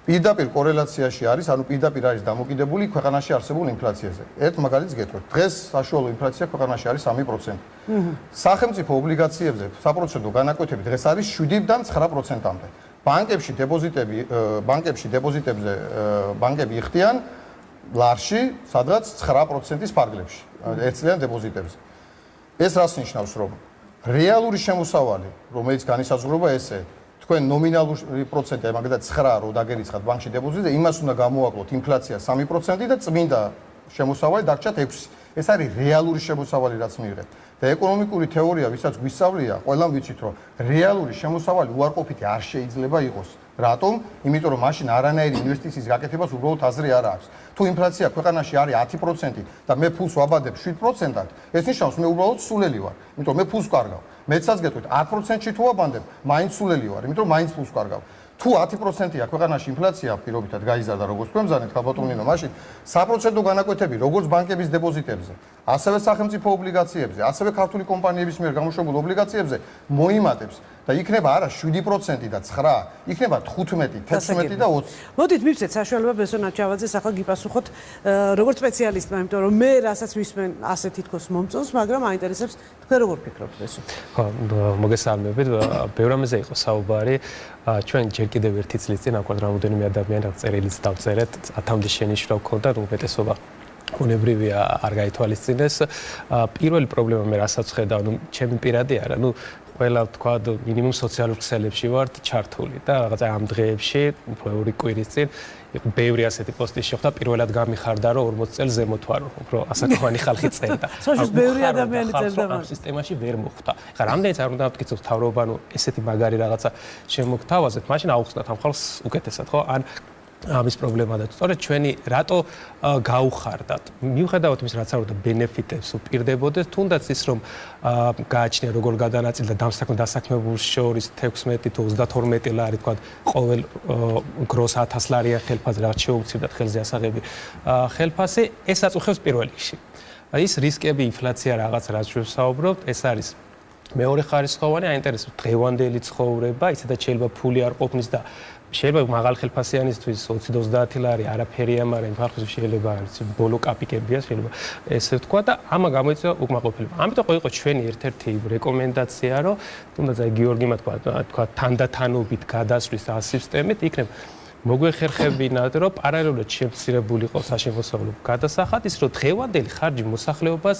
პირდაპირ კორელაციაში არის, ანუ პირდაპირ არის დამოკიდებული ქვეყანაში არსებულ ინფლაციაზე. ერთ მაგალითს გეტყვით. დღეს საშუალო ინფლაცია ქვეყანაში არის 3%. სახელმწიფო ობლიგაციებზე საპროცენტო განაკვეთები დღეს არის 7-დან 9%-მდე. ბანკებში დეპოზიტებზე ბანკები იხდიან ლარში, სადღაც 9%-ის ფარგლებში, ერთწლიან დეპოზიტებზე. ეს რას ნიშნავს, რომ რეალური შემოსავალი, რომელიც განისაზღვრება ესე, თქვენ ნომინალური პროცენტი, მაგალითად 9 რო დაგერიცხათ ბანკში დეპოზიტზე, იმას უნდა გამოაკლოთ ინფლაცია 3% და წმინდა შემოსავალი დარჩათ 6. ეს არის რეალური შემოსავალი, რაც მიიღეთ. და ეკონომიკური თეორია, ვისაც გვისწავლია, ყველამ ვიცით, რომ რეალური შემოსავალი უარყოფითი არ შეიძლება იყოს. რატომ? იმიტომ რომ მაშინ არანაირი ინვესტიციის გაკეთებას უბრალოდ აზრი არ აქვს. თუ ინფლაცია ქვეყანაში არის 10% და მე ფულს ვაბადებ 7%-ად, ეს ნიშნავს მე უბრალოდ სულელი ვარ. იმიტომ მე ფულს ვკარგავ. მეცაც გეტყვით 10%-ში თუ ვაბადებ, მაინც სულელი ვარ, იმიტომ რომ მაინც ფულს ვკარგავ. თუ 10%-ია ქვეყანაში ინფლაცია პირობითად გაიზარდა, როგორც თქვენ მზანეთ, ხალბატონინო, მაშინ საპროცენტო განაკვეთები, როგორც ბანკების დეპოზიტებზე, ასევე სახელმწიფო ობლიგაციებზე, ასევე ქართული კომპანიების მიერ გამოშვებულ ობლიგაციებზე მოიმატებს და იქნება არა 7% და 9, იქნება 15, 16 და 20. მოდით მივცეთ საშუალება ბესო ნამჩავაძეს ახლა გიპასუხოთ როგორც სპეციალისტმა, იმიტომ რომ მე რასაც ვისმენ ასე თითქოს მომწონს, მაგრამ აინტერესებს თქვენ როგორ ფიქრობთ ბესო? ხო, მოგესალმებით. ბევრ რამეზე იყო საუბარი. ჩვენ ჯერ კიდევ ერთი წლის წინ აკვარ რამოდენიმე ადამიანი რაღაც წერილიც დავწერეთ, 1000-მდე შენიშვნა გქონდა, უმეტესობა უნებრივია არ გაითვალისწინეს. პირველი პრობლემა მე რასაც ხედავ, ჩემი პირადი არა, ყველა თქვა მინიმუმ სოციალურ ქსელებში ვართ ჩართული და რაღაცა ამ დღეებში, ორი კვირის წინ იყო ბევრი ასეთი პოსტი შეხვდა, პირველად გამიხარდა რომ 40 წელს ზემოთ ვარ, უფრო ასაკოვანი ხალხი წერდა. სოციალურ ბევრი ადამიანი წერდა ამ სისტემაში ვერ მოხვდა. ხა რამდენიც არ უნდა ვთქიცოთ თავრობა, ესეთი მაგარი რაღაცა შემოგთავაზეთ, მაშინ აუხსნათ ამ ხალხს უკეთესად, ხო? ან ამის პრობლემა და სწორედ ჩვენი რატო გაუხარდათ მიუხედავად იმის რაც აუდა ბენეფიტებს უპირდებოდეს თუნდაც ის რომ გააჩნია როგორ გადანაწილდა დასაქმებულ შორის 16 თუ 32 ლარი თქვა ყოველ გროს 1000 ლარიან ხელფასზე რაც შეუცირდათ ხელზე ასაღები ხელფასი ეს აწუხებს პირველ რიგში ის რისკები ინფლაცია რაღაც რაც შევსაუბრობთ ეს არის მეორე ხარისხოვანი აინტერესებს დღევანდელი ცხოვრება, ისედაც შეიძლება ფული არ ყოფნის და შეიძლება მაღალ ხელფასიანისთვის 20-30 ლარი არაფერი ამარა, იმ ხალხის შეიძლება ბოლო კაპიკებია, შეიძლება ესე ვთქვა და ამა გამოიწვია უკმაყოფილება. ამიტომ იყო ჩვენი ერთ-ერთი რეკომენდაცია, რომ თუნდაც აი გიორგიმ თქვა თანდათანობით გადასვლის სისტემით იქნება მოგვეხერხებინათ, რომ პარალელურად შემცირებული იყოს საშემოსავლო გადასახად, ის რომ დღევანდელი ხარჯი მოსახლეობას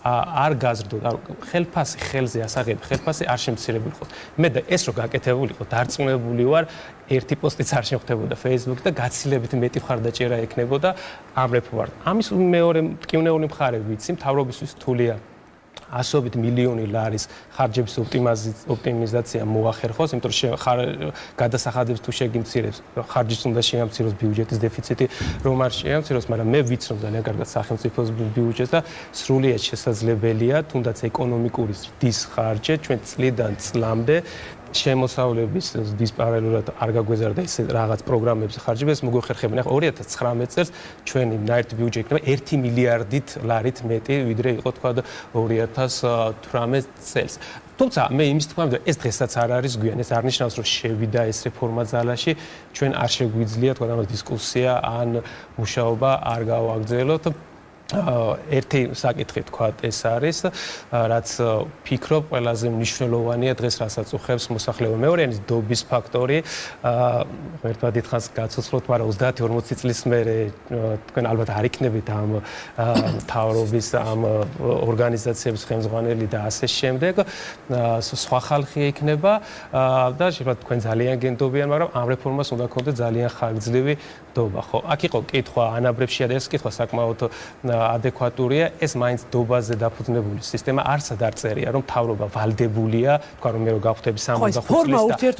არ გაზრდოთ, ხელფასი ხელზე ასაღები, ხელფასი არ შემცირებული იყოს. მე და ეს რომ გაკეთებული იყო, დარწმუნებული ვარ, ერთი პოსტიც არ შეხვდებოდა Facebook-ი და გაცილებით მეტი მხარდაჭერა ექნებოდა ამ რეფორმამ. ამის მეორე მტკივნეული მხარე ვიცი, მთავრობისთვის რთულია ასობით მილიონი ლარის ხარჯების ოპტიმიზაცია მოახერხოს, იმიტომ რომ გადასახადებს თუ შეგიმცირებს, ხარჯიც უნდა შეამციროს ბიუჯეტის დეფიციტი, რომ არ შეამციროს, მაგრამ მე ვიცნობ ძალიან კარგად სახელმწიფოს ბიუჯეტს და სრულიად შესაძლებელია, თუნდაც ეკონომიკური ზრდის ხარჯი ჩვენ წლიდან წლამდე შემოსავლების ზრდის პარალელურად არ გაგვეზარდა ეს რაღაც პროგრამების ხარჯებს მოგვეხერხებინა. 2019 წელს ჩვენი ნაერთი ბიუჯეტი იქნება 1 მილიარდით ლარით მეტი, ვიდრე იყო თქვა 2018 წელს. თუმცა მე იმის თქვა, რომ ეს დღესაც არ არის გვიან, ეს არ ნიშნავს, რომ შევიდა ეს რეფორმა ძალაში, ჩვენ არ შეგვიძლია თქვა ამას დისკუსია ან მუშაობა არ გავაგრძელოთ. ერთი საკითხი თქვა ეს არის, რაც ფიქრობ ყველაზე მნიშვნელოვანია დღეს რასაც უხებს მოსახლეობა. მეორეანის დობის ფაქტორი, ერთმა დიდხანს გაცოცხლოთ, მაგრამ 30-40 წლის მერე თქვენ ალბათ არ იქნებით ამ მთავრობის ამ ორგანიზაციების ხელმძღვანელი და ასე შემდეგ, სხვა ხალხი იქნება და შეიძლება თქვენ ძალიან გენდობიან, მაგრამ ამ რეფორმას უნდა გქონდეთ ძალიან ხანგრძლივი დობა. ხო, აქ იყო კითხვა ანაბრებშია და ეს კითხვა საკმაოდ ადეკვატურია, ეს მაინც დობაზე დაფუძნებული სისტემა არსად არ წერია, რომ მთავრობა ვალდებულია, თქვა რომ მე რო გავხდები 65 წლის და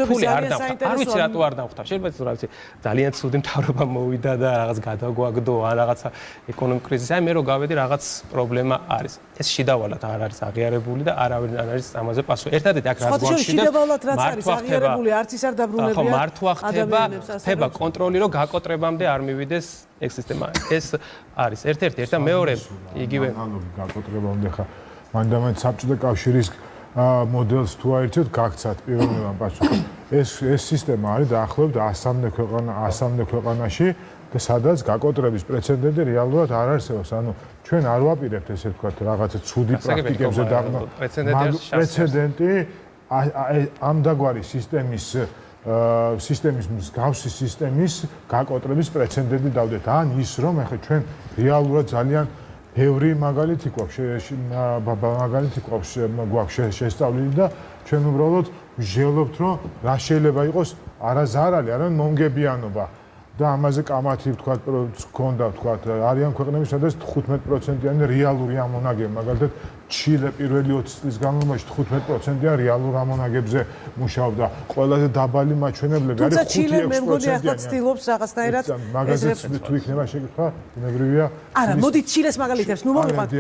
ფული არ დავხდა. არ ვიცი რატო არ დავხდა. შეიძლება რა ვიცი, ძალიან ცუდი მთავრობა მოვიდა და რაღაც გადაგვაგდო, ან რაღაცა ეკონომიკური კრიზისი. აი მე რო გავედი რაღაც პრობლემა არის. ეს შიდავალად არ არის აღიარებული და არავინ არ არის ამაზე პასუხი. ერთადერთი აქ რაც გვაქვს შიდავალად რაც არის აღიარებული, არც ის არ დაბრუნებია. ხო, მართვა ხდება კონტროლი, რომ გაკოტრებამდე არ მივიდეს ეს სისტემა. ეს არის ერთ-ერთი და მეორე იგივე გაკოტრებამდე ხა მანდამაც საბჭოთა კავშირის მოდელს თუ აირჩევთ, გაგცათ პირველმა პასუხი. ეს სისტემა არის დაახლოებით 100 ქვეყანაში და სადაც გაკოტრების პრეცედენტი რეალურად არ არსებობს. ანუ ჩვენ არ ვაპირებთ ესე ვთქვათ რაღაცა ცუდი პრაქტიკებზე დაგმო. პრეცედენტი ამდაგვარი სისტემის მსგავსი სისტემის გაკოტრების პრეცედენტი დავდეთ. ან ის რომ ახლა ჩვენ რეალურად ძალიან ბევრი მაგალითი გვაქვს შესწავლილი და ჩვენ უბრალოდ ვჟელობთ, რომ რა შეიძლება იყოს არაზარალი, არამედ მომგებიანობა. და ამაზე კამათი ვთქვათ, გქონდა ვთქვათ, არიან ქვეყნები, სადაც 15%-იანი რეალური ამონაგები, მაგალითად ჩილე პირველი 20 წლის განმავლობაში 15%-იან რეალურ ამონაგებზე მუშაობდა. ყველაზე დაბალი მაჩვენებლები არის 5-6%. თუმცა ჩილე მე მგონი ახლა ცდილობს რაღაცნაირად მაგაზეც თუ იქნება შეკითხვა, ბუნებრივია. არა, მოდით ჩილეს მაგალითებს ნუ მოვიყვანთ.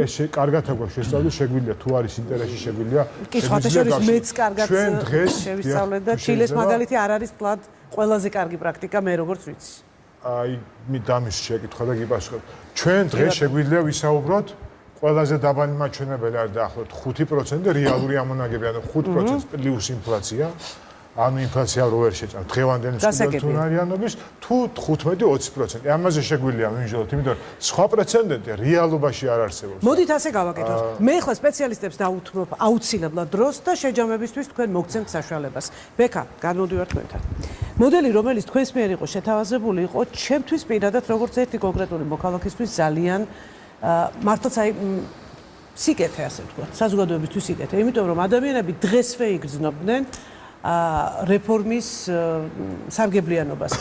ეს კარგად აქვს შესწავლილი, შეგვიძლია თუ არის ინტერესი შეგვიძლია. კი, საერთაშორისო მეც კარგად შევისწავლეთ და ჩილეს მაგალითი არ არის თლად ყველაზე კარგი პრაქტიკა მე როგორც ვიცი. აი, მე დამის შეკითხვა და გიპასუხებ. ჩვენ დღეს შეგვიძლია ვისაუბროთ ყველაზე დაბალი მაჩვენებელი არის დაახლოებით 5% რეალური ამონაგები, ანუ 5% პლუს ინფლაცია. ანუ ინფლაცია რო ვერ შეჭამთ დღევანდელი მსხვერპლთუნარიანობის თუ 15-20%. ამაზე შეგვიძლია ვიმჟელოთ, იმიტომ რომ სხვა პრეცედენტი რეალობაში არ არსებობს. მოდით ასე გავაკეთოთ. მე ახლა სპეციალისტებს დაუთმობ აუცილებლად დროს და შეჯამებისთვის თქვენ მოგცემთ საშუალებას. ბექა, განმოდივარ თქვენთან. მოდელი, რომელიც თქვენს მიერ იყო შეთავაზებული, იყო ჩემთვის პირადად როგორც ერთი კონკრეტული მოქალაქისთვის ძალიან მართლაც აი სიკეთე ასე ვთქვათ, საზოგადოებისთვის სიკეთე, იმიტომ რომ ადამიანები დღესვე იგრძნობდნენ რეფორმის სარგებლიანობას.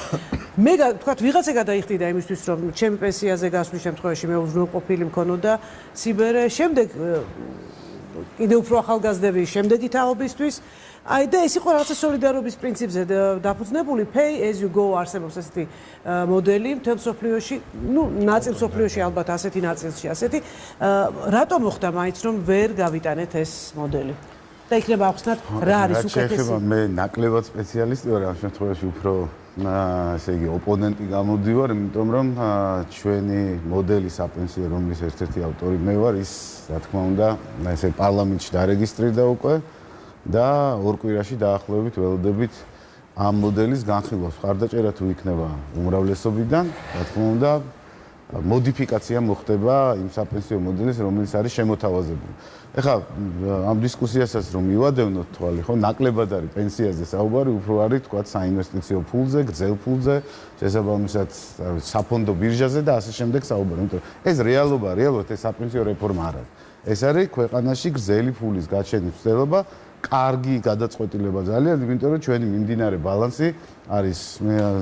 მე ვთქვათ, ვიღაცა გადაიხდიდა იმისთვის, რომ ჩემი პენსიაზე გასვლის შემთხვევაში მე უზრუნველყოფილი მქონოდა სიბერე, შემდეგ კიდევ უფრო ახალგაზრდები, შემდეგი თაობისთვის. აი და ეს იყო რაღაცა სოლიდარობის პრინციპზე დაფუძნებული, pay as you go არსებობს ესეთი მოდელი მთელ მსოფლიოში, ნუ ნაწილ მსოფლიოში ალბათ ასეთი ნაწილში ასეთი. რატომ მოხდა მაინც რომ ვერ გავიტანეთ ეს მოდელი? და იქნება ახსნათ რა არის უკეთესი? შეიძლება მე ნაკლებად სპეციალისტი ვარ ამ შემთხვევაში უფრო ესე იგი ოპონენტი გამოდივარ, იმიტომ რომ ჩვენი მოდელი საპენსიო, რომლის ერთ-ერთი ავტორი მე ვარ, ის რა თქმა უნდა, ესე პარლამენტში დარეგისტრირდა უკვე და ორ კვირაში დაახლოებით ველოდებით ამ მოდელის განხილვას. ხარდაჭერა თუ იქნება უმრავლესობიდან, რა თქმა უნდა, მოდიფიკაცია მოხდება იმ საპენსიო მოდელის, რომელიც არის შემოთავაზებული. ეხლა ამ დისკუსიასაც რომ მივადევნოთ თვალი, ხო, ნაკლებად არის პენსიაზე საუბარი, უფრო არის თქვა საინვესტიციო ფულზე, გრძელ ფულზე, შესაბამისად საფონდო ბირჟაზე და ასე შემდეგ საუბარი. იმიტომ რომ ეს რეალობად ეს საპენსიო რეფორმა არ არის. ეს არის ქვეყანაში გრძელი ფულის გაჩენის მცდელობა, კარგი გადაწყვეტილება ძალიან, იმიტომ რომ ჩვენი მიმდინარე ბალანსი არის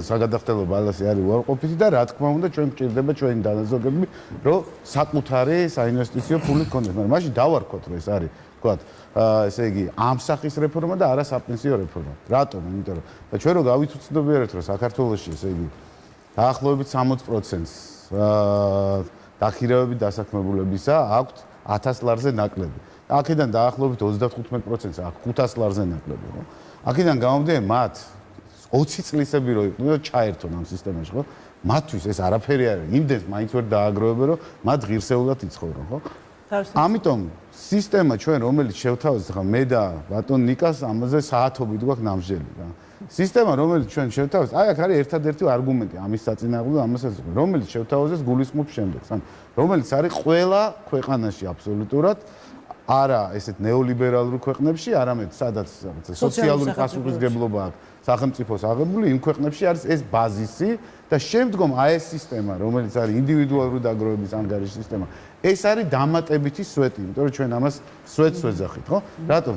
საგადახდელო ბალანსი არის უარყოფითი და რა თქმა უნდა ჩვენ გვჭირდება ჩვენი დანაზოგები, რომ საკუთარი საინვესტიციო ფული გქონდეს. მაგრამ მაშინ დავარქვათ, რომ ეს არის, ვთქვათ, ესე იგი, ამ სახის რეფორმა და არა საპენსიო რეფორმა. რატომ? იმიტომ რომ და ჩვენ რო გავითვალისწინებთ, რომ საქართველოში ესე იგი დაახლოებით 60%-ს დაქირავებით დასაქმებულებისა აქვთ 1000 ლარზე ნაკლები. აქედან დაახლოებით 35%-ს აქვს 500 ლარზე ნაკლები, ხო? აქედან გამომდინარე მათ 20 წლისები რო იყვნენ და ჩაერთონ ამ სისტემაში, ხო? მათთვის ეს არაფერი არის. იმდენს მაინც ვერ დააგროვებენ, რომ მათ ღირსეულად იცხოვრონ, ხო? ამიტომ სისტემა ჩვენ რომელიც შევთავაზეთ, ხა მე და ბატონ ნიკას ამაზე საათობით გვაქვს ნამსჯელი, რა. სისტემა რომელიც ჩვენ შევთავაზეთ, აი აქ არის ერთადერთი არგუმენტი ამის საწინააღმდეგო, ამასაც რომელიც შევთავაზეს გულისხმობს შემდეგს, ან რომელიც არის ყველა ქვეყანაში აბსოლუტურად არა ესეთ ნეოლიბერალურ ქვეყნებში, არამედ სადაც სოციალური პასუხისმგებლობა აქვს სახელმწიფოს აღებული, იმ ქვეყნებში არის ეს ბაზისი და შემდგომ აი ეს სისტემა, რომელიც არის ინდივიდუალური დაგროვების ანგარიშის სისტემა, ეს არის დამატებითი სვეტი, იმიტომ რომ ჩვენ ამას სვეტს ვეძახით, ხო? რატომ?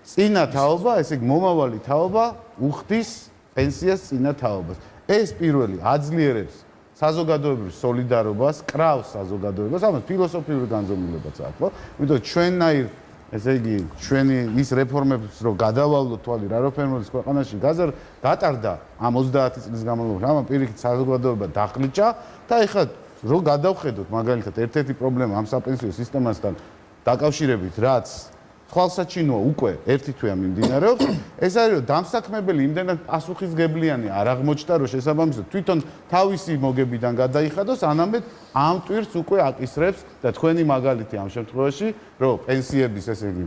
წინა თაობა, ესე იგი მომავალი თაობა უხდის პენსიას წინა თაობას. ეს პირველი აძლიერებს საზოგადოებრივ სოლიდარობას, კრავს საზოგადოებას, ამას ფილოსოფიური განზომილებაც აქვს, ხო? იმიტომ ჩვენნაირ, ესე იგი, ჩვენი ის რეფორმებს რო გადავალოთ თვალი რა რეფორმების ქვეყანაში გატარდა ამ 30 წლის განმავლობაში, ამან პირიქით საზოგადოება დახლიჭა და ეხლა რო გადავხედოთ მაგალითად ერთ-ერთი პრობლემა ამ საპენსიო სისტემასთან დაკავშირებით, რაც თვალსაჩინოა უკვე ერთი თვეა მიმდინარეობს, ეს არის რომ დამსაქმებელი იმდენად პასუხისგებლიანი არ აღმოჩნდა, რომ შესაბამისად თვითონ თავისი მოგებიდან გადაიხადოს, ანამედ ამ ტვირს უკვე აკისრებს და თქვენი მაგალითი ამ შემთხვევაში, რომ პენსიების ესე იგი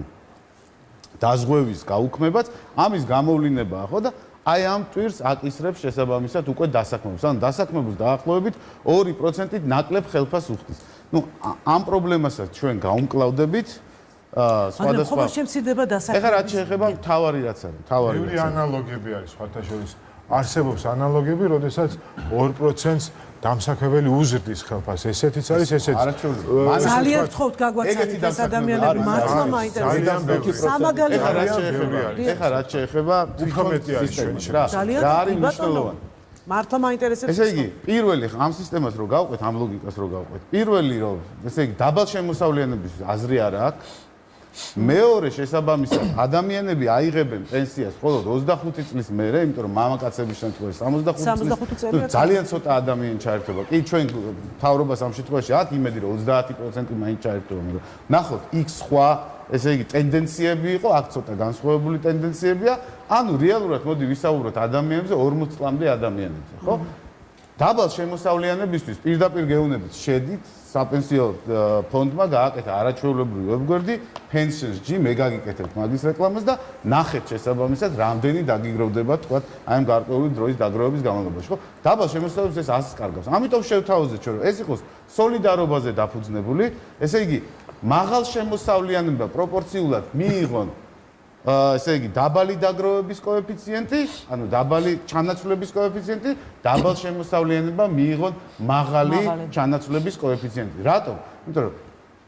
დაზღვევის გაუქმებაც ამის გამოვლინებაა, ხო და აი ამ ტვირს აკისრებს შესაბამისად უკვე დასაქმებას. ანუ დასაქმებულს დაახლოებით 2%-ით ნაკლებ ხელფას უხდის. ნუ ამ პრობლემასაც ჩვენ გავუმკლავდებით სხვადასხვა შემცირდება დასაქმება. ეხლა რაც შეეხება თავარი რაც არის, თავარი. ბევრი ანალოგები არის საერთაშორისო. არსებობს ანალოგები, როდესაც 2%-ს დამსაქმებელი უზრდის ხელფას. ესეთიც არის, ესეც. ძალიან გთხოვთ გაგვაცადეთ ეს ადამიანები მართლა მაინტერესებს. სამაგალითო ეხლა რაც შეეხება უფრო მეტი არის ჩვენი რა არის მნიშვნელოვანი. მართლა მაინტერესებს. ესე იგი, პირველი ამ სისტემას რო გავყვეთ, ამ ლოგიკას რო გავყვეთ. პირველი რომ ესე იგი დაბალ შემოსავლიანების აზრი არა აქვს. მეორე შესაბამისად ადამიანები აიღებენ პენსიას მხოლოდ 25 წლის მერე, იმიტომ რომ მამაკაცების შემთხვევაში 65 წლის ძალიან ცოტა ადამიანი ჩაერთვება. კი ჩვენ თავრობას ამ შემთხვევაში აქვს იმედი რომ 30% მაინც ჩაერთვება, მაგრამ ნახოთ იქ სხვა ესე იგი ტენდენციები იყო, აქ ცოტა განსხვავებული ტენდენციებია. ანუ რეალურად მოდი ვისაუბროთ ადამიანებზე 40 წლამდე ადამიანებზე, ხო? დაბალ შემოსავლიანებისთვის პირდაპირ გეუნებით შედით საპენსიო ფონდმა გააკეთა არაჩვეულებრივი ვებგვერდი pensions.ge მე გაგიკეთებთ მაგის რეკლამას და ნახეთ შესაბამისად რამდენი დაგიგროვდება თქვა აი ამ გარკვეული დროის დაგროვების განმავლობაში, ხო? დაბალ შემოსავლიანებს ეს ასს კარგავს. ამიტომ შევთავაზეთ ჩვენ რომ ეს იყოს სოლიდარობაზე დაფუძნებული, ესე იგი მაღალ შემოსავლიანებმა პროპორციულად მიიღონ ესე იგი დაბალი დაგროვების კოეფიციენტი, ანუ დაბალი ჩანაცვლების კოეფიციენტი, დაბალ შემოსავლიანებმა მიიღონ მაღალი ჩანაცვლების კოეფიციენტი. რატომ? იმიტომ რომ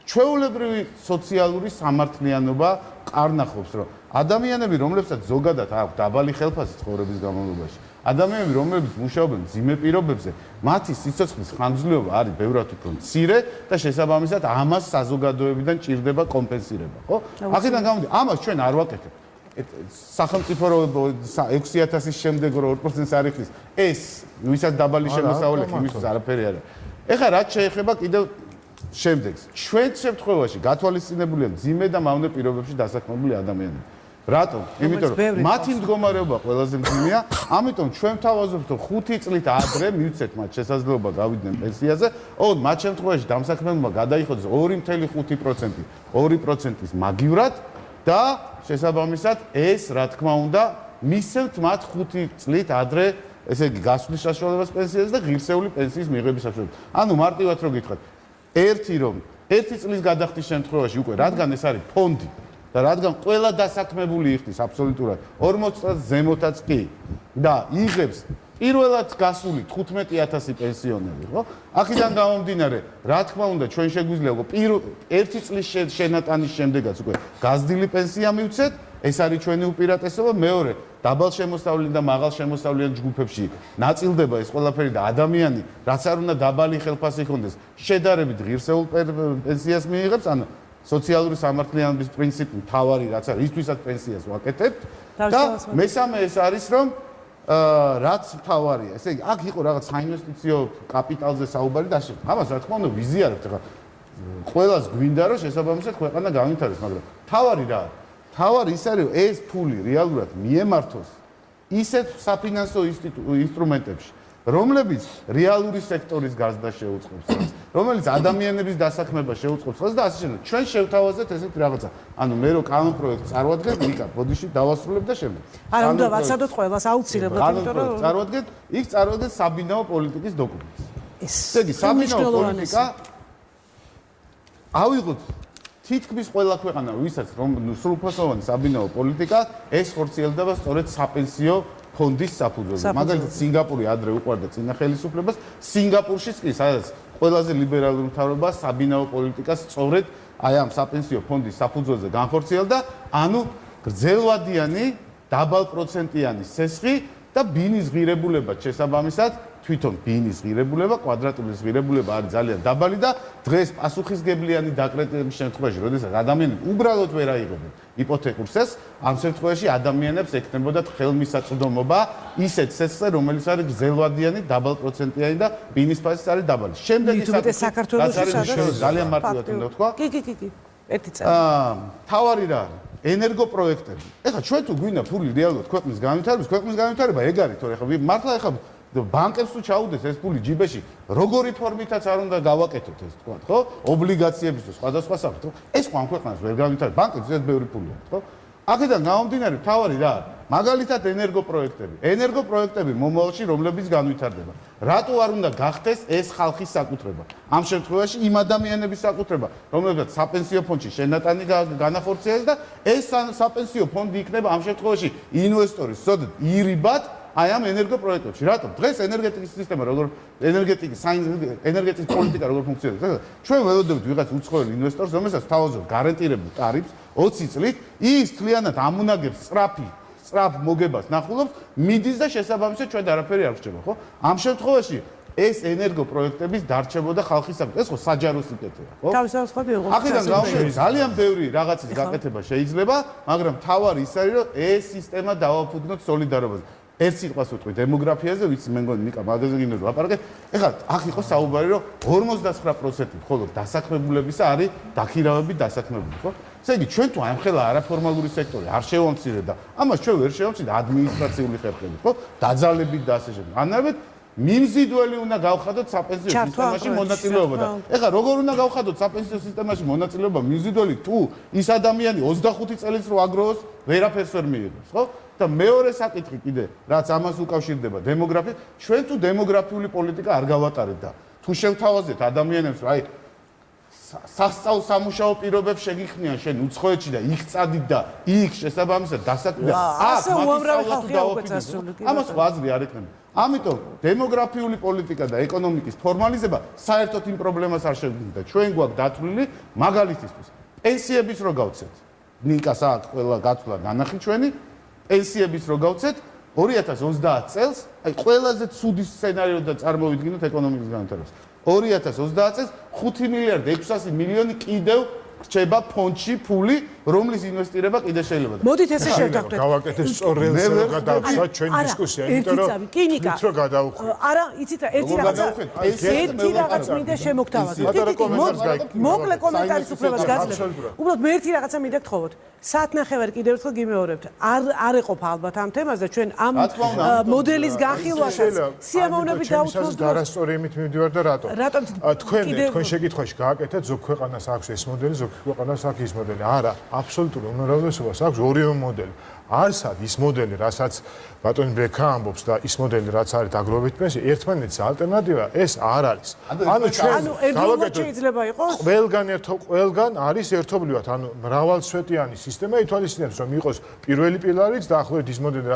ჩვეულებრივი სოციალური სამართლიანობა კარნახობს, რომ ადამიანები, რომლებსაც ზოგადად აქვს დაბალი ხელფასი ცხოვრების განმავლობაში, ადამიანები, რომლებიც მუშაობენ მძიმე პირობებზე, მათი სიცოცხლის ხანგრძლივობა არის ბევრად უფრო მცირე და შესაბამისად ამას საზოგადოებიდან ჭირდება კომპენსირება, ხო? აქედან გამომდინარე, ამას ჩვენ არ ვაკეთებთ. სახელმწიფო 6000-ის შემდეგ 2%-ს არ იხდის, ეს ვისაც დაბალი შემოსავალი აქვს, იმისთვის არაფერი არ არის. ეხლა რაც შეეხება კიდევ შემდეგს, ჩვენ შემთხვევაში გათვალისწინებულია მძიმე და მავნე პირობებში დასაქმებული ადამიანები. რატომ? იმიტომ რომ მათი მდგომარეობა ყველაზე მძიმეა, ამიტომ ჩვენ ვთავაზობთ რომ 5 წლით ადრე მივცეთ მათ შესაძლებლობა გავიდნენ პენსიაზე. ოღონდ მათ შემთხვევაში დამსაქმებელმა გადაიხოდეს 2.5%, 2%-ის მაგივრად და შესაბამისად ეს რა თქმა უნდა მისცემთ მათ 5 წლით ადრე ესე იგი გასვლის საშუალებას პენსიაზე და ღირსეული პენსიის მიღების საშუალებას. ანუ მარტივად რო გითხრათ, ერთი წლის გადახდის შემთხვევაში უკვე რადგან ეს არის ფონდი და რადგან ყველა დასაქმებული იხდის აბსოლუტურად 40 წელს ზემოთაც კი და იღებს პირველად გასული 15000 პენსიონერი, ხო? აქედან გამომდინარე, რა თქმა უნდა, ჩვენ შეგვიძლია უკვე ერთი წლის შენატანის შემდეგაც უკვე გაზრდილი პენსია მივცეთ, ეს არის ჩვენი უპირატესობა, მეორე, დაბალ შემოსავლიან და მაღალ შემოსავლიან ჯგუფებში ნაწილდება ეს ყველაფერი და ადამიანი, რაც არ უნდა დაბალი ხელფასი ჰქონდეს, შედარებით ღირსეულ პენსიას მიიღებს, ანუ სოციალური სამართლიანობის პრინციპი მთავარი რაც არის, ისთვისაც პენსიას ვაკეთებთ და მესამე ეს არის, რომ რაც მთავარია, ესე იგი, აქ იყო რაღაც საინვესტიციო კაპიტალზე საუბარი და ასე. ამას რა თქმა უნდა ვიზიარებთ, ხა ყველას გვინდა რომ შესაბამისად ქვეყანა განვითარდეს, მაგრამ მთავარი რა არის? მთავარი ის არის, რომ ეს ფული რეალურად მიემართოს ისეთ საფინანსო ინსტრუმენტებში, რომლებიც რეალური სექტორის გაზრდა შეუწყობს, რომელიც ადამიანების დასაქმება შეუწყობს და ასე შემდეგ. ჩვენ შევთავაზეთ ესეთ რაღაცა. ანუ მე რო კანონპროექტს წარვადგენ, იქა ბოდიში დავასრულებ და შემდეგ. არა, უნდა ვაცადოთ ყველას აუცილებლად, იმიტომ რომ წარვადგენ, იქ წარვადგენ საბინაო პოლიტიკის დოკუმენტს. ესე იგი, საბინაო პოლიტიკა ავიღოთ თითქმის ყველა ქვეყანა, ვისაც რომ სრულფასოვანი საბინაო პოლიტიკა, ეს ხორციელდება სწორედ საპენსიო ფონდის საფუძველზე. მაგალითად, სინგაპური ადრე უყვარდა წინა ხელისუფლებას, სინგაპურშიც კი, სადაც ყველაზე ლიბერალური მთავრობა საბინაო პოლიტიკას სწორედ აი ამ საპენსიო ფონდის საფუძველზე განხორციელდა, ანუ გრძელვადიანი, დაბალპროცენტიანი სესხი და ბინის ღირებულება შესაბამისად თვითონ ბინის ღირებულება, კვადრატული ღირებულება არის ძალიან დაბალი და დღეს პასუხისგებლიანი დაკრეტების შემთხვევაში, როდესაც ადამიანები უბრალოდ ვერ აიღებენ იპოთეკურ სესხს, ამ შემთხვევაში ადამიანებს ექნებოდათ ხელმისაწვდომობა ისეთ სესხზე, რომელიც არის გრძელვადიანი, დაბალპროცენტიანი და ბინის ფასიც არის დაბალი. შემდეგ ის საქართველოს ძალიან მარტივად უნდა ვთქვა. კი. ერთი წელი. თავარი რა არის? ენერგოპროექტები. ეხლა ჩვენ თუ გვინდა ფული რეალურად ქვეყნის განვითარება ეგ არის, თორე ეხლა მართლა ეხლა ბანკებს თუ ჩაუდეს ეს ფული ჯიბეში, როგორი ფორმითაც არ უნდა გავაკეთოთ ეს თქვა, ხო? ობლიგაციების თუ სხვადასხვა სახით, ხო? ეს ყო ამ ქვეყანას ვერ განვითარებს, ბანკებს ეს ბევრი ფული აქვს, ხო? აქედან გამომდინარე, თავარი რა არის? მაგალითად ენერგოპროექტები. ენერგოპროექტები მომავალში რომლებიც განვითარდება. რატო არ უნდა გახდეს ეს ხალხის საკუთრება? ამ შემთხვევაში იმ ადამიანების საკუთრება, რომლებსაც საპენსიო ფონდში შენატანი განახორციელეს და ეს საპენსიო ფონდი იქნება ამ შემთხვევაში ინვესტორის სოდეთ ირიბად აი ამ ენერგოპროექტებში. რატომ? დღეს ენერგეტიკის სისტემა როგორ ენერგეტიკის პოლიტიკა როგორ ფუნქციონირებს? ჩვენ ველოდებით ვიღაც უცხოელ ინვესტორს, რომელსაც თავაზობ გარანტირებულ ტარიფს 20 წლით, ის თლიანად ამუნაგებს სწრაფ მოგებას ნახულობს, მიდის და შესაბამისად ჩვენ არაფერი არ გრჩება, ხო? ამ შემთხვევაში ეს ენერგოპროექტების დარჩებოდა ხალხის საკუთრება. ეს ხო საჯარო სიკეთეა, ხო? თავისთავად იყო. აქედან გამომდინარე, ძალიან ბევრი რაღაცის გაკეთება შეიძლება, მაგრამ თავარი ის არის, რომ ეს სისტემა დავაფუძნოთ სოლიდარობაზე. ერთ სიტყვას ვიტყვი დემოგრაფიაზე, ვიცი მე მგონი ნიკა მაგაზე გინდა ვაპარაკეთ. ეხლა აქ იყო საუბარი, რომ 59% მხოლოდ დასაქმებულებისა არის დაქირავებით დასაქმებული, ხო? ესე იგი, ჩვენ თუ ამ ხელა არაფორმალური სექტორი არ შევამცირეთ და ამას ჩვენ ვერ შევამცირეთ ადმინისტრაციული ხერხებით, ხო? დაძალებით და ასე შემდეგ. ანავეთ მიმზიდველი უნდა გავხადოთ საპენსიო სისტემაში მონაწილეობა და ეხლა როგორ უნდა გავხადოთ საპენსიო სისტემაში მონაწილეობა მიმზიდველი თუ ის ადამიანი 25 წელიწად რო აგროვოს ვერაფერს ვერ მიიღებს, ხო? და მეორე საკითხი კიდე, რაც ამას უკავშირდება დემოგრაფია, ჩვენ თუ დემოგრაფიული პოლიტიკა არ გავატარეთ და თუ შევთავაზეთ ადამიანებს, აი სასწავლო სამუშაო პირობებს შეგიხნიან შენ უცხოეთში და იქ წადით და იქ შესაბამისად დასაქმება. ასე უამრავი ხალხია უკვე წასული. ამას აზრი არ ექნება. ამიტომ დემოგრაფიული პოლიტიკა და ეკონომიკის ფორმალიზება საერთოდ იმ პრობლემას არ შეგვიძლია. ჩვენ გვაქვს დათვლილი მაგალითისთვის პენსიების რო გავცეთ. ნიკას აქვს ყველა გათვლა ნანახი ჩვენი პენსიების რო გავცეთ 2030 წელს, აი ყველაზე ცუდი სცენარიო და წარმოვიდგინოთ ეკონომიკის განვითარებას. 2030 წელს 5 მილიარდი 600 მილიონი კიდევ რჩება ფონდში ფული რომლის ინვესტირება კიდე შეიძლება. მოდით ესე შევთანხმდეთ. გავაკეთეთ სწორ რელზე რომ გადავხსნათ ჩვენი დისკუსია, იმიტომ რომ თვითონ გადავხსნათ. არა, იცით რა, ერთი რაღაც მინდა შემოგთავაზოთ. მოკლე კომენტარის უფლებას გაძლევთ. უბრალოდ მე ერთი რაღაცა მინდა გთხოვოთ. საათნახევარი კიდევ ერთხელ გიმეორებთ. არ ეყოფა ალბათ ამ თემას და ჩვენ ამ მოდელის განხილვასაც სიამოვნებით დავუთმობთ. არასწორი იმით მივდივარ და რატომ? თქვენ შეკითხვაში გააკეთეთ ზოგ ქვეყანას აქვს ეს მოდელი, ზოგ ქვეყანას აქვს ის მოდელი. არა, აბსოლუტური უმრავლესობას აქვს ორივე მოდელი. არსად ის მოდელი, რასაც ბატონი ბექა ამბობს და ის მოდელი, რაც არის დაგროვებით პენსია, ერთმანეთის ალტერნატივა ეს არ არის. ანუ ერთობლივად შეიძლება იყოს? ყველგან არის ერთობლივად, ანუ მრავალსვეტიანი სისტემა ითვალისწინებს, რომ იყოს პირველი პილარიც და ახლობით ის მოდელი,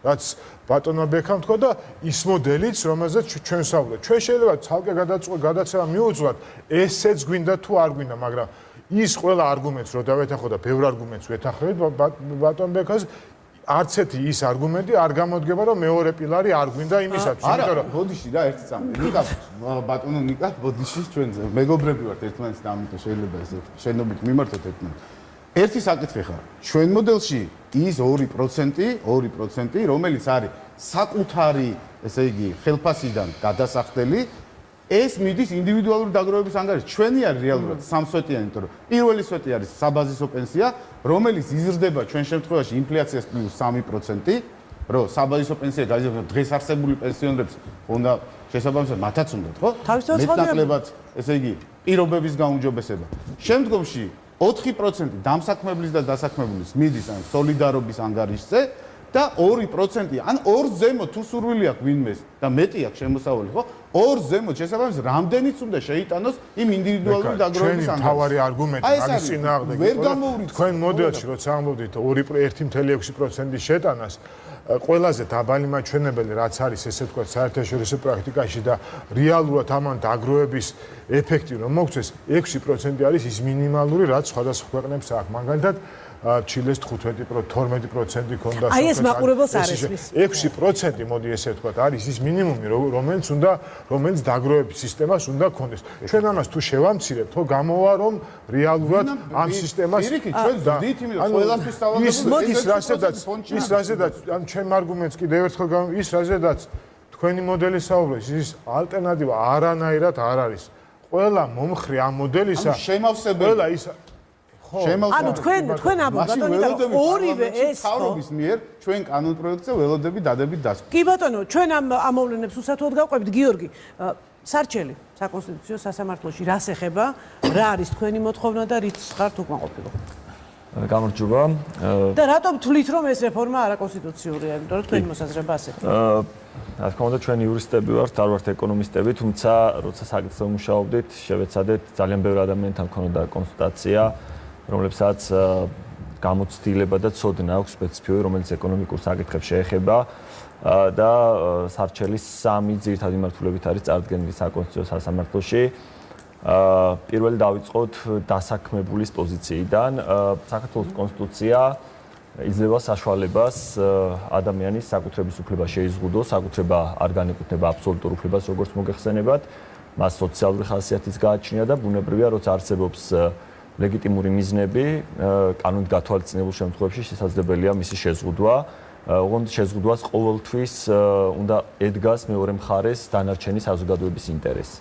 რაც ბატონმა ბექამ თქვა და ის მოდელიც, რომელზეც ჩვენ ვსაუბრობთ. ჩვენ შეიძლება ცალკე გადაცემა მივუძღვათ, ესეც გვინდა თუ არ გვინდა, მაგრამ ის ყველა არგუმენტს რო დავეთანხმო და ბევრ არგუმენტს ვეთანხმებით ბატონ ბექას არც ერთი ის არგუმენტი არ გამოდგება რომ მეორე პილარი არ გვინდა იმისათვის იმიტომ რომ ბოდიში რა ერთი წამი ნიკა ბატონო ნიკა ბოდიში ჩვენ მეგობრები ვართ ერთმანეთს და ამიტომ შეიძლება ეს შენობით მიმართოთ ერთმანეთს ერთი საკითხი ხარ ჩვენ მოდელში ის 2% რომელიც არის საკუთარი ესე იგი ხელფასიდან გადასახდელი ეს მიდის ინდივიდუალური დაგროვების ანგარიშში. ჩვენი არის რეალურად სამსვეტიანი, იმიტომ რომ პირველი სვეტი არის საბაზისო პენსია, რომელიც იზრდება ჩვენ შემთხვევაში ინფლაციას პლუს 3%, რომ საბაზისო პენსია გაიზარდა დღეს არსებული პენსიონერებს უნდა შესაბამისად მათაც უნდათ, ხო? მეტნაკლებად, ესე იგი, პირობების გაუმჯობესება. შემდგომში 4% დამსაქმებლის და დასაქმებლის მიდის ან სოლიდარობის ანგარიშზე და 2% ან 2 ზემოთ თუ სურვილი აქვს ვინმეს და მეტი აქვს შემოსავალი, ხო? 2 ზემოთ შესაბამისად რამდენიც უნდა შეიტანოს იმ ინდივიდუალური დაგროვების ანგარიშში. თავარი არგუმენტი მაგის წინააღმდეგ თქვენ მოდელში როცა ამბობთ 1.6%-ის შეტანას ყველაზე დაბალი მაჩვენებელი რაც არის ესე თქვა საერთაშორისო პრაქტიკაში და რეალურად ამან დაგროვების ეფექტი რომ მოგწეს 6% არის ის მინიმალური რაც სხვადასხვა ქვეყნებს აქვს მაგალითად ჩილეს 12% ქონდა აი ეს მაყურებელს არ ესმის 6% მოდი ესე ვთქვათ არის ის მინიმუმი რომელიც დაგროვების სისტემას უნდა ქონდეს ჩვენ ამას თუ შევამცირებთ ხო გამოვა რომ რეალურად ამ სისტემას ყველასთვის ის რაზედაც ან ჩვენ არგუმენტს კიდევ ერთხელ ის რაზედაც თქვენი მოდელი საუბრობს ის ალტერნატივა არანაირად არ არის ყველა მომხრე ამ მოდელისა შემავსებელი ის ანუ თქვენ ამბობთ ბატონო ორივე ეს თავრობის მიერ ჩვენ კანონ პროექტზე ველოდები დადებით დასკვნას. კი ბატონო, ჩვენ ამ ამოვლენებს უსათუოდ გავყვებით. გიორგი, სარჩელი საკონსტიტუციო სასამართლოში რას ეხება? რა არის თქვენი მოთხოვნა და რით ხართ უკმაყოფილო? გამარჯობა. და რატომ თვლით რომ ეს რეფორმა არაკონსტიტუციურია? იმიტომ რომ თქვენი მოსაზრება ასეთი. რა თქმა უნდა, ჩვენ იურისტები ვართ, არ ვართ ეკონომისტები, თუმცა როცა საკითხზე მუშაობდით, შევეცადეთ ძალიან ბევრი ადამიანთან მქონოდა კონსულტაცია რომლებსაც გამოცდილება და ცოდნა აქვს სპეციფიური, რომელიც ეკონომიკურ საკითხებს შეეხება და სარჩელის 3 ძირითადი მიმართულებით არის წარდგენილი საკონსტიტუციო სასამართლოში. პირველი დავიწყოთ დასაქმებულის პოზიციიდან. საქართველოს კონსტიტუცია იძლევა საშუალებას ადამიანის საკუთრების უფლება შეიზღუდოს, საკუთრება არ განეკუთვნება აბსოლუტურ უფლებას, როგორც მოგეხსენებათ, მას სოციალური ხასიათიც გააჩნია და ბუნებრივია, როცა არსებობს ლეგიტიმური მიზნები, კანონით გათვალისწინებულ შემთხვევაში შესაძლებელია მისი შეზღუდვა. ოღონდ შეზღუდვას ყოველთვის უნდა ედგას მეორე მხარეს დანარჩენი საზოგადოების ინტერესი.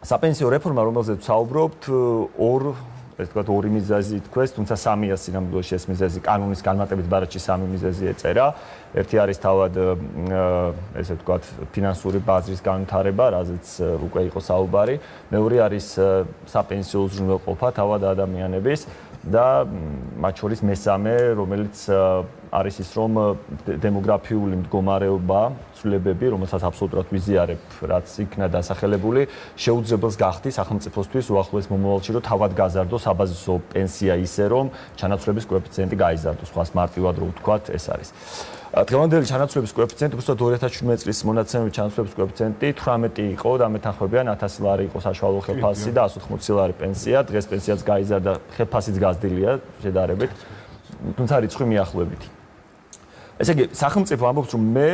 საპენსიო რეფორმა, რომელზეც ვსაუბრობთ, ორი მიზეზი თქვეს, თუმცა 3-ია სინამდვილეში ეს მიზეზი კანონის განმარტებით ბარათში 3 მიზეზი ეწერა. ერთი არის თავად ესე ვთქვათ ფინანსური ბაზრის განვითარება, რაზეც უკვე იყო საუბარი. მეორე არის საპენსიო უზრუნველყოფა თავად ადამიანების და მათ შორის მესამე, რომელიც არის ის, რომ დემოგრაფიული მდგომარეობა, ცვლილებები, რომელსაც აბსოლუტურად ვიზიარებ, რაც იქნა დასახელებული, შეუძლებელს გახდის სახელმწიფოსთვის უახლოეს მომავალში, რომ თავად გაზარდოს საბაზისო პენსია ისე, რომ ჩანაცვლების კოეფიციენტი გაიზარდოს. ხას მარტივად რო ვთქვათ, ეს არის. დღევანდელი ჩანაცვლების კოეფიციენტი, უბრალოდ 2017 წლის მონაცემებით ჩანაცვლების კოეფიციენტი 18 იყო და მეთანხმებიან 1000 ლარი იყო საშუალო ხელფასი და 180 ლარი პენსია. დღეს პენსიაც გაიზარდა, ხელფასიც გაზრდილია შედარებით, თუმცა რიცხვი მიახლოებითი. ესე იგი, სახელმწიფო ამბობს, რომ მე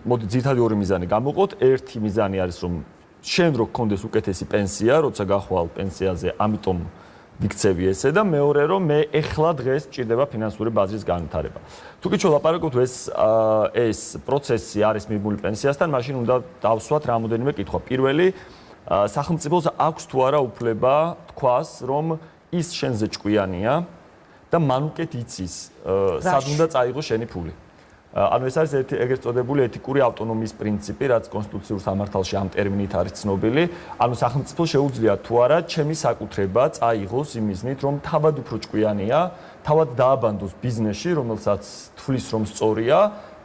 მოდი ძირითადი ორი მიზანი გამოვყოთ. ერთი მიზანი არის, რომ შენ რო გქონდეს უკეთესი პენსია, როცა გახვალ პენსიაზე, ამიტომ მიქცევი ესე და მეორე რომ მე ეხლა დღეს ჭირდება ფინანსური ბაზრის განვითარება. თუკი ჩვენ ლაპარაკობთ ეს პროცესი არის მიბული პენსიასთან, მაშინ უნდა დავსვათ რამოდენიმე კითხვა. პირველი, სახელმწიფოს აქვს თუ არა უფლება თქვას, რომ ის შენზე ჭკვიანია და მან უკეთ იცის, სად უნდა წაიღოს შენი ფული. ანუ ეს არის ეგრეთ წოდებული ეთიკური ავტონომიის პრინციპი, რაც კონსტიტუციურ სამართალში ამ ტერმინით არის ცნობილი. ანუ სახელმწიფოს შეუძლია თუ არა ჩემი საკუთრება წაიღოს იმ მიზნით, რომ თავად უფრო ჭკვიანია, თავად დააბანდოს ბიზნესში, რომელსაც თვლის რომ სწორია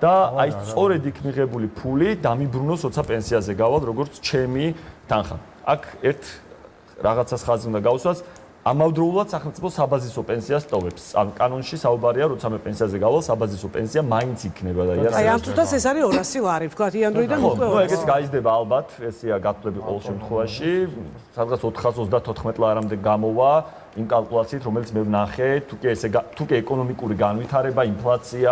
და აი სწორედ იქ მიღებული ფული დამიბრუნოს, როცა პენსიაზე გავალ, როგორც ჩემი თანხა. აქ ერთ რაღაცას ხაზი უნდა გავუსვას. ამავდროულად სახელმწიფო საბაზისო პენსიას ტოვებს. ანუ კანონში საუბარია, როცა მე პენსიაზე გავალ, საბაზისო პენსია მაინც იქნება და აი ამ თუნდაც ეს არის 200 ლარი, თქვა იანვრიდან უკვე. ხო, ეგეც გაიზრდება ალბათ, ესეა გათვლები ყოველ შემთხვევაში. სადღაც 434 ლარამდე გამოვა იმ კალკულაციით, რომელიც მე ვნახე, თუკი ეკონომიკური განვითარება, ინფლაცია,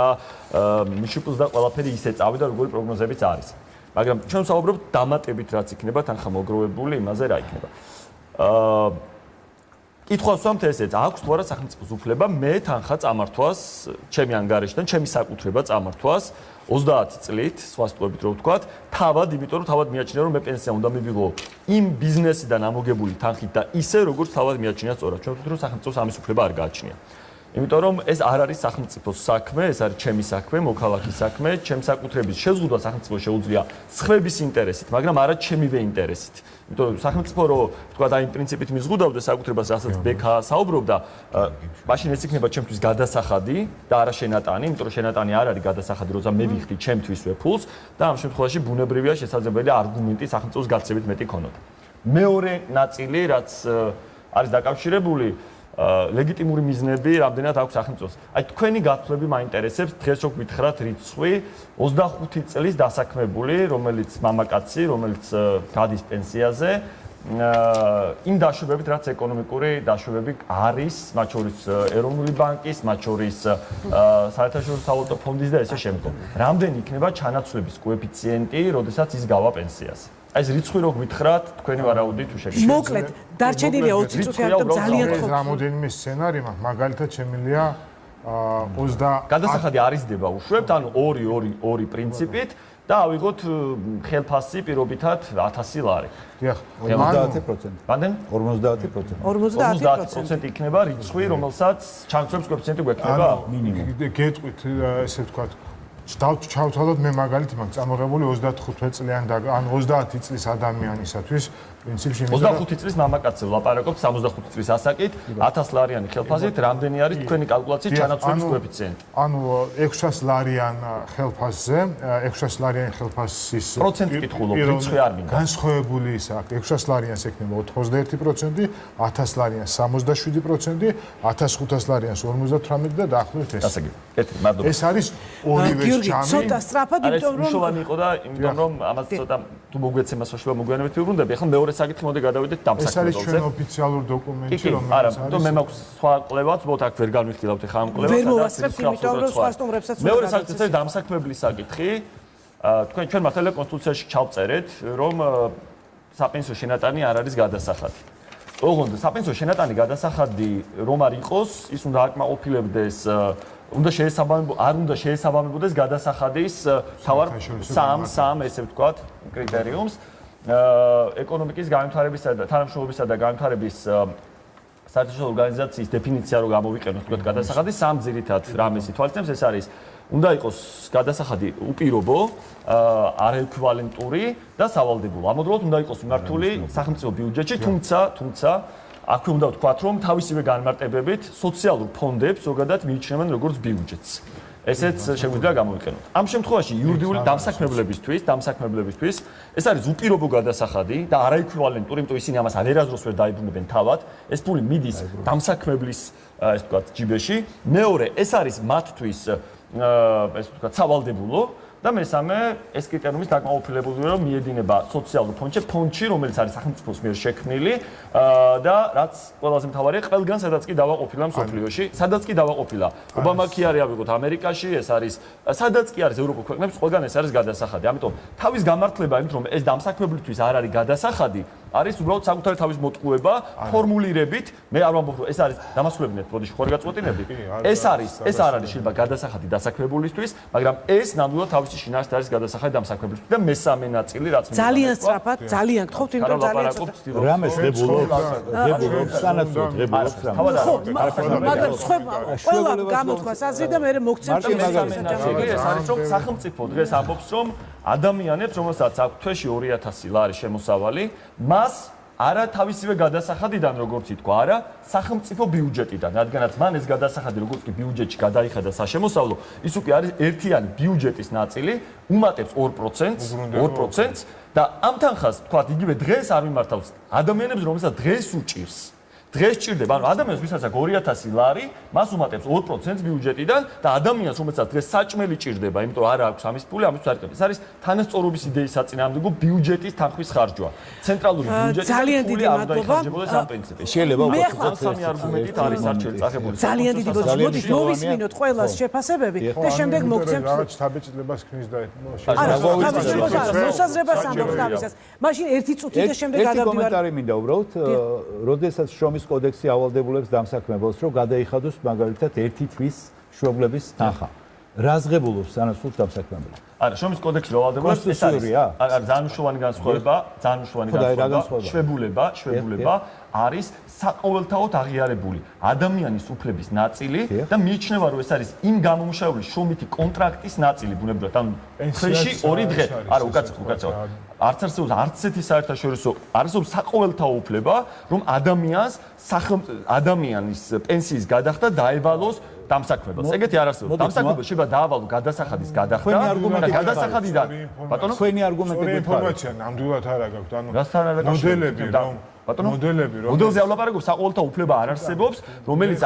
მიშუპლს და ყველაფერი ისე წავიდა, როგორი პროგნოზებიც არის. მაგრამ ჩვენ ვსაუბრობთ დამატებით, რაც იქნება თანხა მოგროვებული, იმაზე რა იქნება. კითხვას ვამთ ესეც, აქვს თუ არა სახელმწიფოს უფლება მე თანხა წამართვას, ჩემი ანგარიშიდან, ჩემი საკუთრება წამართვას 30 წლით, სხვა სტუებით რო ვთქვათ, თავად, იმიტომ რომ თავად მიაჩნია რომ მე პენსია უნდა მივიღო იმ ბიზნესიდან ამოგებული თანხით და ისე როგორც თავად მიაჩნია სწორად. ჩვენ ვთქვით რომ სახელმწიფოს ამის უფლება არ გააჩნია. იმიტომ რომ ეს არ არის სახელმწიფოს საქმე, ეს არის ჩემი საქმე, მოქალაქის საქმე, ჩემს საკუთრების შეზღუდვა სახელმწიფოს შეუძლია სხვების ინტერესით, მაგრამ არა ჩემივე ინტერესით. იმიტომ რომ სახელმწიფო რო ვთქვათ აი პრინციპით მიზღუდავდა საკუთრებას, რასაც ბექა საუბრობდა, მაშინ ეს იქნება ჩემთვის გადასახადი და არა შენატანი, იმიტომ რომ შენატანი არ არის გადასახადი, როცა მე ვიხდი ჩემთვისვე ფულს და ამ შემთხვევაში ბუნებრივია შესაძლებელი არგუმენტი სახელმწიფოს გაცებით მეტი ქონოდა. მეორე ნაწილი, რაც არის დაკავშირებული ლეგიტიმური მიზნები რამდენად აქვს სახელმწიფოს. აი თქვენი გათვლები მაინტერესებს, დღეს რო გითხრათ რიცხვი 25 წლის დასაქმებული, რომელიც მამაკაცი, რომელიც გადის პენსიაზე, იმ დაშვებებით, რაც ეკონომიკური დაშვებები არის, მათ შორის ეროვნული ბანკის, მათ შორის საერთაშორისო სავალუტო ფონდის და ესე შემდგომ. რამდენი იქნება ჩანაცვლების კოეფიციენტი, როდესაც ის გავა პენსიაზე? აი ეს რიცხვი რო გითხრათ, თქვენი ვარაუდით თუ შეგიძლიათ. მოკლედ, დარჩენილია 20 წუთი და ძალიან ხო. რამოდენიმე სცენარი მაქვს, მაგალითად შემილია 20 გადასახადი არიზდება უშვებთ, ანუ 2-2-2 პრინციპით და ავიღოთ ხელფასი პირობითად 1000 ლარი. დიახ, 50%. რამდენ? 50%. 50% იქნება რიცხვი, რომელსაც ჩანაცვლების კოეფიციენტი გვექნება მინიმუმ. გეტყვით, ესე ვთქვათ, ჩავთვალოთ მე მაგალითი მაქვს წამოღებული 35 წლიანი და ან 30 წლის ადამიანისათვის პრინციპში 25 წლის მამაკაცზე ვლაპარაკობ 65 წლის ასაკით 1000 ლარიანი ხელფასით რამდენი არის თქვენი კალკულაციით ჩანაცვლების კოეფიციენტი? ანუ 600 ლარიან ხელფასზე 600 ლარიანი ხელფასის პროცენტი კითხულობ, რიცხვი არ მინდა. განსხვავებული ის აქვს 600 ლარიანს ექნება 91%, 1000 ლარიანს 67%, 1500 ლარიანს 58% და დაახლოებით ეს. ასე კი. კეთილი, მადლობა. ეს არის ორივე გიორგი, ცოტა სწრაფად, იმიტომ რომ მნიშვნელოვანი იყო და იმიტომ რომ ამას ცოტა თუ მოგვეცემა საშუალება მოგვიანებით ვიბრუნდები. ახლა მეორე საკითხი მოდი გადავიდეთ დამსაქმებელზე. ეს არის ჩვენ ოფიციალურ დოკუმენტში, რომელიც არა, თუმცა მე მაქვს სხვა კვლევაც, მოთ აქ ვერ განვიხილავთ ახლა ამ კვლევას. ვერ მოვასწრებთ, იმიტომ რომ სხვა სტუმრებსაც უნდა მეორე საკითხი არის დამსაქმებლის საკითხი. თქვენ მართალია კონსტიტუციაში ჩავწერეთ, რომ საპენსიო შენატანი არ არის გადასახადი. ოღონდ საპენსიო შენატანი გადასახადი რომ არ იყოს, ის უნდა აკმაყოფილებდეს უნდა შეესაბამებოდეს გადასახადის თავარ სამ ესე ვთქვათ კრიტერიუმს ეკონომიკის განვითარებისა და თანამშრომლობისა და განვითარების საერთაშორისო ორგანიზაციის დეფინიცია რო გამოვიყენოთ ვთქვათ გადასახადის სამ ძირითად რამეს ითვალისწინებს ეს არის უნდა იყოს გადასახადი უპირობო, არაექვივალენტური და სავალდებულო. ამავდროულად უნდა იყოს მიმართული სახელმწიფო ბიუჯეტში, თუმცა აქვე უნდა ვთქვათ, რომ თავისივე განმარტებებით სოციალურ ფონდებს ზოგადად მიიჩნევენ როგორც ბიუჯეტს. ესეც შეგვიძლია გამოვიყენოთ. ამ შემთხვევაში იურიდიული დამსაქმებლებისთვის ეს არის უპირობო გადასახადი და არაექვივალენტური, იმიტომ ისინი ამას არასდროს ვერ დაიბრუნებენ თავად. ეს ფული მიდის დამსაქმებლის, ესე ვთქვათ, ჯიბეში. მეორე, ეს არის მათთვის ესე ვთქვათ, სავალდებულო და მესამე, ეს კრიტერიუმის დაკმაყოფილებელია, რომ მიედინება სოციალურ ფონდში, რომელიც არის სახელმწიფოს მიერ შექმნილი და რაც ყველაზე მთავარია, ყველგან სადაც კი დავაყოფილა მსოფლიოში, სადაც კი დავაყოფილა. ობამაკიარი ავიღოთ ამერიკაში, ეს არის სადაც კი არის ევროპულ ქვეყნებში, ყველგან ეს არის გადასახადი. ამიტომ თავის გამართლება იმით, რომ ეს დამსაქმებლისთვის არ არის გადასახადი, არის უბრალოდ საკუთარი თავის მოტყუება ფორმულირებით. მე არ ვამბობ, რომ ეს არის დამასრულებინეთ, ბოდიში ხوار გაწყვეტინებდი. ეს არ არის შეიძლება გადასახადი დასაქმებულისთვის, მაგრამ ეს ნამდვილად თავისი შინაარსით არის გადასახადი დამსაქმებულისთვის და მესამე ნაწილი რაც მე ძალიან სწრაფად, ძალიან გთხოვთ, იმიტომ რომ ძალიან რამეს ღებულობს, სანაცვლოდ ღებულობს რამეს. მაგრამ ყველა გამოთქვას აზრი და მე მოგცემ ეს არის რომ სახელმწიფო დღეს ამბობს რომ ადამიანებს რომელსაც აქვს თვეში 2000 ლარი შემოსავალი მას არა თავისივე გადასახადიდან როგორც ითქვა არა სახელმწიფო ბიუჯეტიდან რადგანაც მან ეს გადასახადი როგორც კი ბიუჯეტში გადაიხადა საშემოსავლო ის უკვე არის ერთიანი ბიუჯეტის ნაწილი უმატებს 2% და ამ თანხას თქვა იგივე დღეს არ მიმართავს ადამიანებს რომელსაც დღეს უჭირს დღეს ჭირდება, ანუ ადამიანს ვისაც აქვს 2000 ლარი, მას უმატებს 2% ბიუჯეტიდან და ადამიანს რომელსაც დღეს საჭმელი ჭირდება, იმიტომ რომ არ აქვს ამის ფული, ამისთვის არ იკეთებს. ეს არის თანასწორობის იდეის საწინააღმდეგო ბიუჯეტის თანხმის ხარჯვა. ცენტრალური ბიუჯეტიდან ფული არ უნდა იხარჯებოდეს ამ პენსიებში. შეიძლება უბრალოდ სამი არგუმენტით არის არჩეული წახებული. ძალიან დიდი მოდით მოვისმინოთ ყველას შეფასებები და შემდეგ მოგცემთ რაღაც თაბეჭდებას ქნის და მოსაზრებას ამბობს თავისას. მაშინ ერთი წუთი და შემდეგ ერთი გადავდივარ. კომენტარი მინდა უბრალოდ, როდესაც შრომის კოდექსი ავალდებულებს დამსაქმებელს, რომ გადაიხადოს მაგალითად ერთი თვის მშობლების თანხა. რაზღებულობს სანაცვლოდ დამსაქმებელს? არა, შრომის კოდექსი რო ავალდებულებს, ეს არის ძალიან მნიშვნელოვანი განსხვავება, შვებულება არის საყოველთაოდ აღიარებული ადამიანის უფლების ნაწილი და მიიჩნევა, რომ ეს არის იმ გამომუშავებული შრომითი კონტრაქტის ნაწილი, ბუნებრივად, ანუ თვეში 2 დღე. არა, უკაცრავად. არც არსებობს არც ესეთი საერთაშორისო არსებობს საყოველთაო უფლება, რომ ადამიანის პენსიის გადახდა დაევალოს დამსაქმებელს. ეგეთი არ არსებობს. დამსაქმებელს შეიძლება დაავალო გადასახადის გადახდა და გადასახადიდან ბატონო თქვენი არგუმენტები ინფორმაცია ნამდვილად არ აქვს. ანუ მოდელები რომ მოდელზე ავლაპარაკობ საყოველთაო უფლება არ არსებობს, რომელიც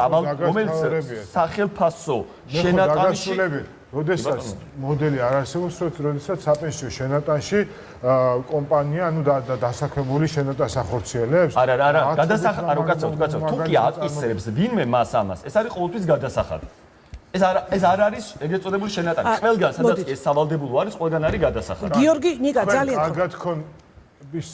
სახელფასო შენატანში როდესაც მოდელი არ არსებობს, როდესაც საპენსიო შენატანში კომპანია, ანუ დასაქმებული შენატანს ახორციელებს. არა, უკაცრავად. თუ კი აკისრებს ვინმე მას ამას, ეს არის ყოველთვის გადასახადი. ეს არ არის ეგრეთ წოდებული შენატანი. ყველგან სადაც ეს სავალდებულო არის, ყველგან არის გადასახადი. გიორგი, ნიკა, ძალიან კარგად ხონ ის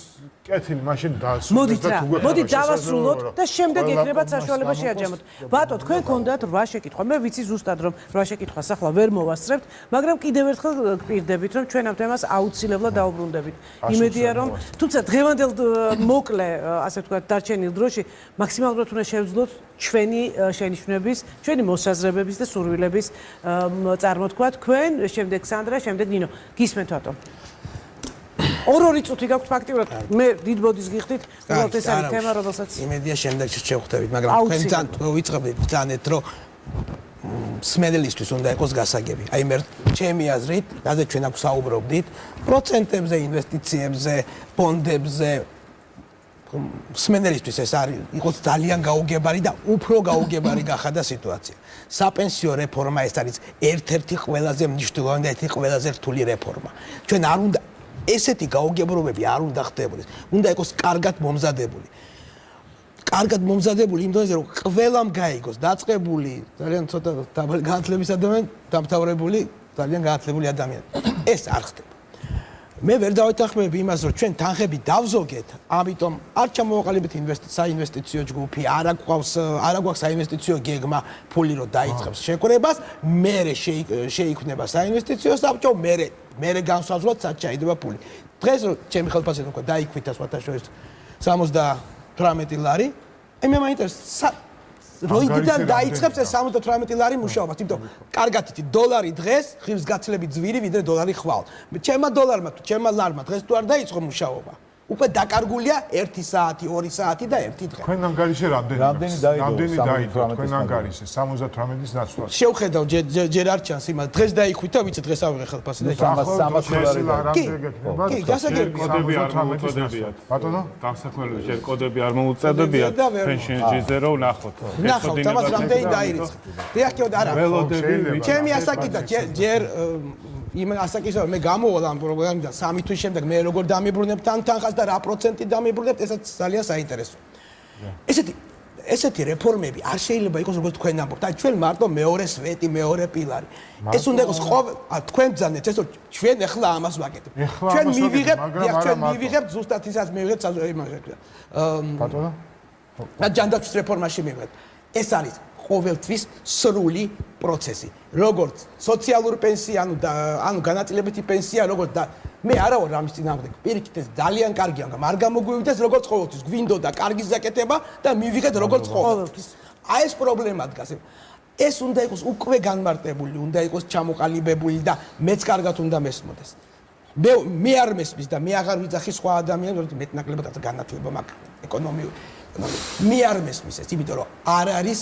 კეთილი მაშინ მოდით დავასრულოთ და შემდეგ ეკნებათ საშუალება შეაჯამოთ. ბატო, თქვენ გქონდათ 8 შეკითხვა. მე ვიცი ზუსტად რომ 8 შეკითხვას ახლა ვერ მოვასწრებთ, მაგრამ კიდევ ერთხელ გპირდებით რომ ჩვენ ამ თემას აუცილებლად დაუბრუნდებით. იმედია რომ თუმცა დღევანდელ მოკლე, ასე ვთქვათ, დარჩენილ დროში მაქსიმალურად უნდა შევძლოთ ჩვენი შენიშვნების, ჩვენი მოსაზრებების და სურვილების წარმოთქვა. თქვენ, შემდეგ სანდრა, შემდეგ ნინო. გისმენთ ბატო. 2 წუთი გაქვთ ფაქტიურად. მე დიდ ბოდის გიხდით, უბრალოდ ეს არის თემა, რომელსაც იმედია შემდეგში შევხვდებით, მაგრამ თქვენ ძალიან ვიწყებდით ბრძანეთ, რომ სმენელისთვის უნდა იყოს გასაგები. აი მე ჩემი აზრით, რადგან ჩვენ აქ საუბრობდით პროცენტებზე, ინვესტიციებზე, ბონდებზე, სმენელისთვის ეს არის იყოს ძალიან გაუგებარი და უფრო გაუგებარი გახადა სიტუაცია. საპენსიო რეფორმა ეს არის ერთ-ერთი ყველაზე მნიშვნელოვანი და ერთ-ერთი ყველაზე რთული რეფორმა. ჩვენ არ უნდა ესეთი გაუგებრობები არ უნდა ხდებოდეს. უნდა იყოს კარგად მომზადებული. კარგად მომზადებული იმ დონეზე, რომ ყველამ გაიგოს, დაწყებული ძალიან ცოტა დაბალი განათლების ადამიანი, დამთავრებული ძალიან განათლებული ადამიანი. ეს არ ხდება. მე ვერ დავეთანხმები იმას, რომ ჩვენ თანხები დავზოგეთ, ამიტომ არ ჩამოვაყალიბეთ საინვესტიციო ჯგუფი, არ აქვს საინვესტიციო გეგმა, ფული რო დაიწყებს შეკრებას, მერე შეიქმნება საინვესტიციო საბჭო, მერე განსაზღვროთ სად ჩაიდება ფული. დღეს რო ჩემი ხელფასით უკვე დაიქმნა სხვათაშორის 78 ლარი, აი მე მაინტერესებს როიდიდან დაიწყებს ეს 78 ლარი მუშაობას, იმიტომ კარგად იცით დოლარი დღეს ღირს გაცილებით ძვირი ვიდრე დოლარი ხვალ. ჩემმა დოლარმა თუ ჩემმა ლარმა დღეს თუ არ დაიწყო მუშაობა, უკვე დაკარგულია 1 საათი, 2 საათი და 1 დღე. თქვენ ანგარიშე რამდენი დაიდო თქვენ ანგარიშე 78-ის ნაცვლად. შევხედავ ჯერ არ ჩანს იმას დღეს დაიხვითა, ვიცი დღეს ავიღე ხელფასი და 300 ლარი. კი, გასაგები კოდები არ მოუწოდებიათ. ბატონო, დამსაქმებელი ჯერ კოდები არ მოუწოდებიათ. პენსიაზე რო ვნახოთ. ნახავთ, ამას რამდენი დაირიცხეთ. დიახ, არა. ჩემი ასაკითა ჯერ იმ ასაკის მე გამოვალ ამ პროგრამიდან 3 თვის შემდეგ მე როგორ დამიბრუნებ თანხას და რა პროცენტი დამიბრუნებ, ესაც ძალიან საინტერესოა. ესეთი ესეთი რეფორმები არ შეიძლება იყოს როგორც თქვენ ამბობთ. აი ჩვენ მარტო მეორე სვეტი, მეორე პილარი. ეს უნდა იყოს თქვენ ბძანეთ ეს ჩვენ ახლა ამას ვაკეთებთ. ჩვენ მივიღებთ ზუსტად ისაც მივიღებთ ბატონო? ჯანდაცვის რეფორმაში მივიღებთ. ეს არის ყოველთვის სრული პროცესი. როგორც სოციალური პენსია, ანუ განაწილებითი პენსია, როგორც და მე არა ვარ ამის წინააღმდეგ. პირიქით ეს ძალიან კარგია, მაგრამ არ გამოგვივიდეს როგორც ყოველთვის. გვინდოდა კარგი ზაკეთება და მივიღეთ როგორც ყოველთვის. აი ეს პრობლემა დგას. ეს უნდა იყოს უკვე განმარტებული, უნდა იყოს ჩამოყალიბებული და მეც კარგად უნდა მესმოდეს. მე არ მესმის და მე აღარ ვიძახი სხვა ადამიანებს, რომ მეტნაკლებად განათლება მაქვს ეკონომიური. მე არ მესმის ეს, იმიტომ რომ არ არის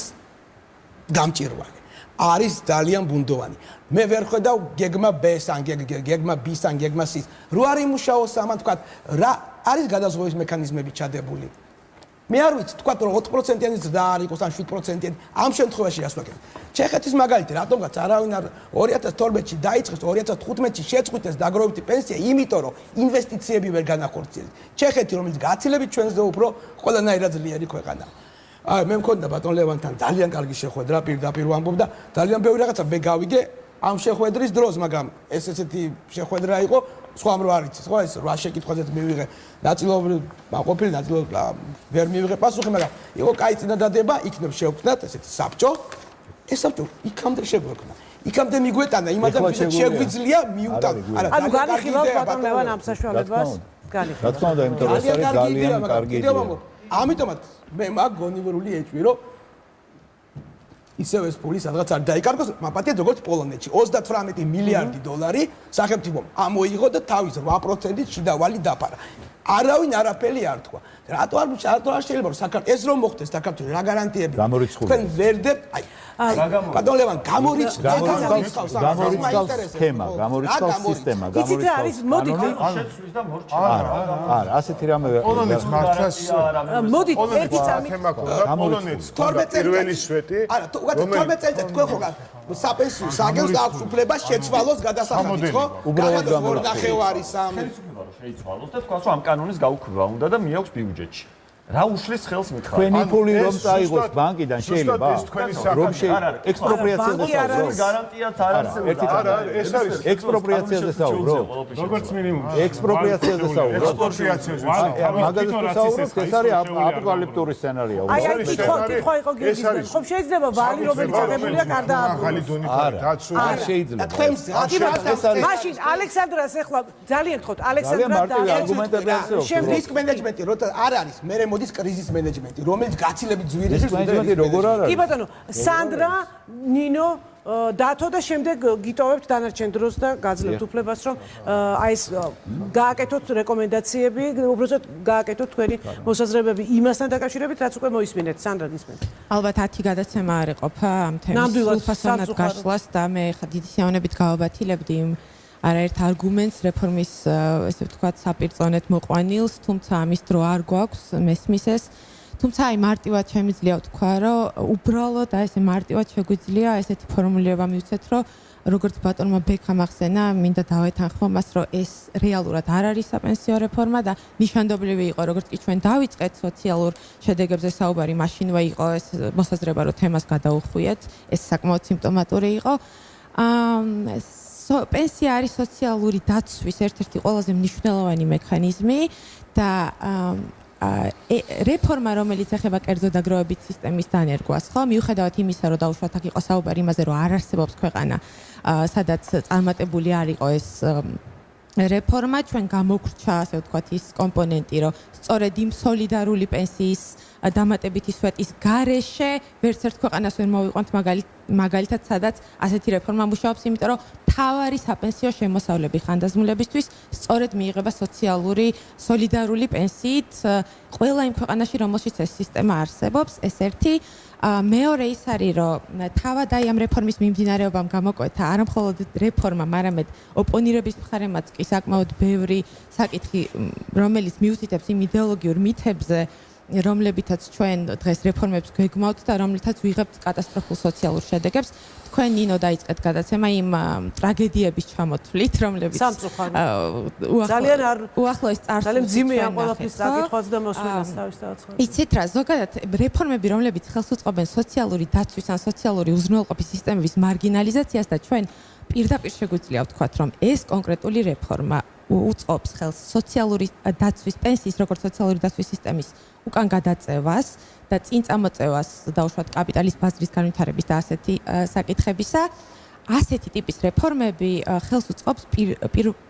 გამჭვირვალე. არის ძალიან ბუნდოვანი. მე ვერ ხედავ გეგმა B-ს ან გეგმა B-ს ან გეგმა C-ს. რო არ იმუშაოს ამან თქვა რა არის გადაზღვის მექანიზმები ჩადებული. მე არ ვიცი თქვა რომ 4%-იანი ზრდა არ იყოს ან 7%-იანი ამ შემთხვევაში რას ვაკეთებ. ჩეხეთის მაგალითი რატომღაც არავინ არ 2012-ში დაიწყეს 2015-ში შეწყვიტეს დაგროვებითი პენსია, იმიტომ რომ ინვესტიციები ვერ განახორციელეს. ჩეხეთი რომელიც გაცილებით ჩვენზე უფრო ყველანაირად ძლიერი ქვეყანაა. აი მე მქონდა ბატონ ლევანთან ძალიან კარგი შეხვედრა პირდაპირ ვამბობ და ძალიან ბევრი რაღაცა მე გავიგე ამ შეხვედრის დროს, მაგრამ ეს ესეთი შეხვედრა იყო, სხვა ამ რო არ იცის, ხო ეს 8 შეკითხვაზეც მივიღე ნაწილობრივ მაყოფილი, ნაწილობრივ ვერ მივიღე პასუხი, მაგრამ იყო კაი წინადადება, იქნებ შევქმნათ ესეთი საბჭო. ეს საბჭო იქამდე შეგვექმნა. იქამდე მიგვეტანა იმ ადამიანებს შეგვიძლია მიუტან. ანუ განიხილავთ ბატონ ლევან ამ საშუალებას? განიხილავთ. რა თქმა უნდა, იმიტომ რომ ეს არის ძალიან კარგი იდეა. ამიტომაც მე მაგ გონივრული ეჭვი რომ ისევ ეს ფული სადღაც არ დაიკარგოს, მაპატიეთ როგორც პოლონეთში 38 მილიარდი დოლარი სახელმწიფომ ამოიღო და თავის 8%-ით შიდავალი დაფარა. არავინ არაფერი არ თქვა. რატო არ შეიძლება რომ საქართველოს ეს რომ მოხდეს საქართველოს რა გარანტიები? თქვენ ვერდებთ, აი ბატონ ლევან გამორიცხავს სქემა, გამორიცხავს სისტემა, იცით რა არის მოდით შეცვლის და მორჩა. არა, ასეთი რამე პოლონეთს მართლაც მოდით ერთი წამი პოლონეთს პირველი სვეტი არა 12 წელიწად თქვენ ხო საპენსიო საგელს აქვს უფლება შეცვალოს გადასახადით, ხო? უბრალოდ გამორიცხავს სამი შეიცვალოს და თქვას რომ ამ კანონის გაუქმება უნდა და მიაქვს ბიუჯეტში. რა უშლის ხელს მითხარ? თქვენი ფული რომ წაიღოს ბანკიდან შეიძლება რომ ექსპროპრიაციაზე საუბრობ. გარანტიაც არ არსებობს. არა, ეს არის ექსპროპრიაციაზე საუბრობ. როგორც მინიმუმ. ექსპროპრიაციაზე საუბრობ. ექსპროპრიაციაზე. მაგალითად საუბრობ, ეს არის აპოკალიფტური სცენარია. აი კითხვა იყო გიორგისგან. ხომ შეიძლება ვალი რომელიც აღებულია გარდა ახალი დონით დაცული. არ შეიძლება. მაშინ ალექსანდრას ეხლა ძალიან გთხოვთ ალექსანდრა და რისკ მენეჯმენტი როცა არ არის მე მოდის კრიზის მენეჯმენტი, რომელიც გაცილებით ძვირი მენეჯმენტი როგორ არის? კი ბატონო, სანდრა, ნინო, დათო და შემდეგ გიტოვებთ დანარჩენ დროს და გაძლევთ უფლებას, რომ აი ეს გააკეთოთ რეკომენდაციები, უბრალოდ გააკეთოთ თქვენი მოსაზრებები იმასთან დაკავშირებით, რაც უკვე მოისმინეთ, სანდრა გისმენთ. ალბათ 10 გადაცემა არ ეყოფა ამ თემის სრულფასოვნად გაშლას და მე ხა დიდი სიამოვნებით გავაბათილებდი იმ არაერთ არგუმენტს რეფორმის ესე ვთქვათ საპირწონეთ მოყვანილს, თუმცა ამის დრო არ გვაქვს, მესმის ეს. თუმცა აი მარტივად შემიძლია ვთქვა, რომ უბრალოდ აი ესე მარტივად შეგვიძლია ესეთი ფორმულირება მივცეთ, რომ როგორც ბატონმა ბექამ ახსენა, მინდა დავეთანხმო მას, რომ ეს რეალურად არ არის საპენსიო რეფორმა და ნიშანდობლივი იყო, როგორც კი ჩვენ დავიწყეთ სოციალურ შედეგებზე საუბარი, მაშინვე იყო ეს მოსაზრება, რომ თემას გადაუხვიეთ, ეს საკმაოდ სიმპტომატური იყო. პენსია არის სოციალური დაცვის ერთ-ერთი ყველაზე მნიშვნელოვანი მექანიზმი და რეფორმა, რომელიც ეხება კერძო დაგროვებით სისტემის დანერგვას, ხო, მიუხედავად იმისა, რომ დაუშვათ აქ იყო საუბარი იმაზე, რომ არ არსებობს ქვეყანა, სადაც წარმატებული არ იყო ეს რეფორმა, ჩვენ გამოგვრჩა, ასე ვთქვათ, ის კომპონენტი, რომ სწორედ იმ სოლიდარული პენსიის დამატებითი სვეტის გარეშე ვერც ერთ ქვეყანას ვერ მოვიყვანთ მაგალითად, სადაც ასეთი რეფორმა მუშაობს, იმიტომ რომ თავარი საპენსიო შემოსავლები ხანდაზმულებისთვის სწორედ მიიღება სოციალური სოლიდარული პენსიით ყველა იმ ქვეყანაში, რომელშიც ეს სისტემა არსებობს, ეს ერთი. მეორე ის არის, რომ თავად აი ამ რეფორმის მიმდინარეობამ გამოკვეთა არა მხოლოდ რეფორმა, არამედ ოპონირების მხარემაც კი საკმაოდ ბევრი საკითხი, რომელიც მიუთითებს იმ იდეოლოგიურ მითებზე, რომლებითაც ჩვენ დღეს რეფორმებს გვეგმავთ და რომლითაც ვიღებთ კატასტროფულ სოციალურ შედეგებს. თქვენ ნინო დაიწყეთ გადაცემა იმ ტრაგედიების ჩამოთვლით, რომლებიც უახლოეს წარსულში ძალიან ძიმეა ყველაფრის საკითხიც და მოსმენას თავისთავად. იცით რა, ზოგადად რეფორმები, რომლებიც ხელს უწყობენ სოციალური დაცვის ან სოციალური უზრუნველყოფის სისტემების მარგინალიზაციას და ჩვენ პირდაპირ შეგვიძლია ვთქვათ, რომ ეს კონკრეტული რეფორმა უწყობს ხელს სოციალური დაცვის, პენსიის როგორც სოციალური დაცვის სისტემის უკან გადაწევას და წინ წამოწევას დაუშვათ კაპიტალის ბაზრის განვითარების და ასეთი საკითხებისა. ასეთი ტიპის რეფორმები ხელს უწყობს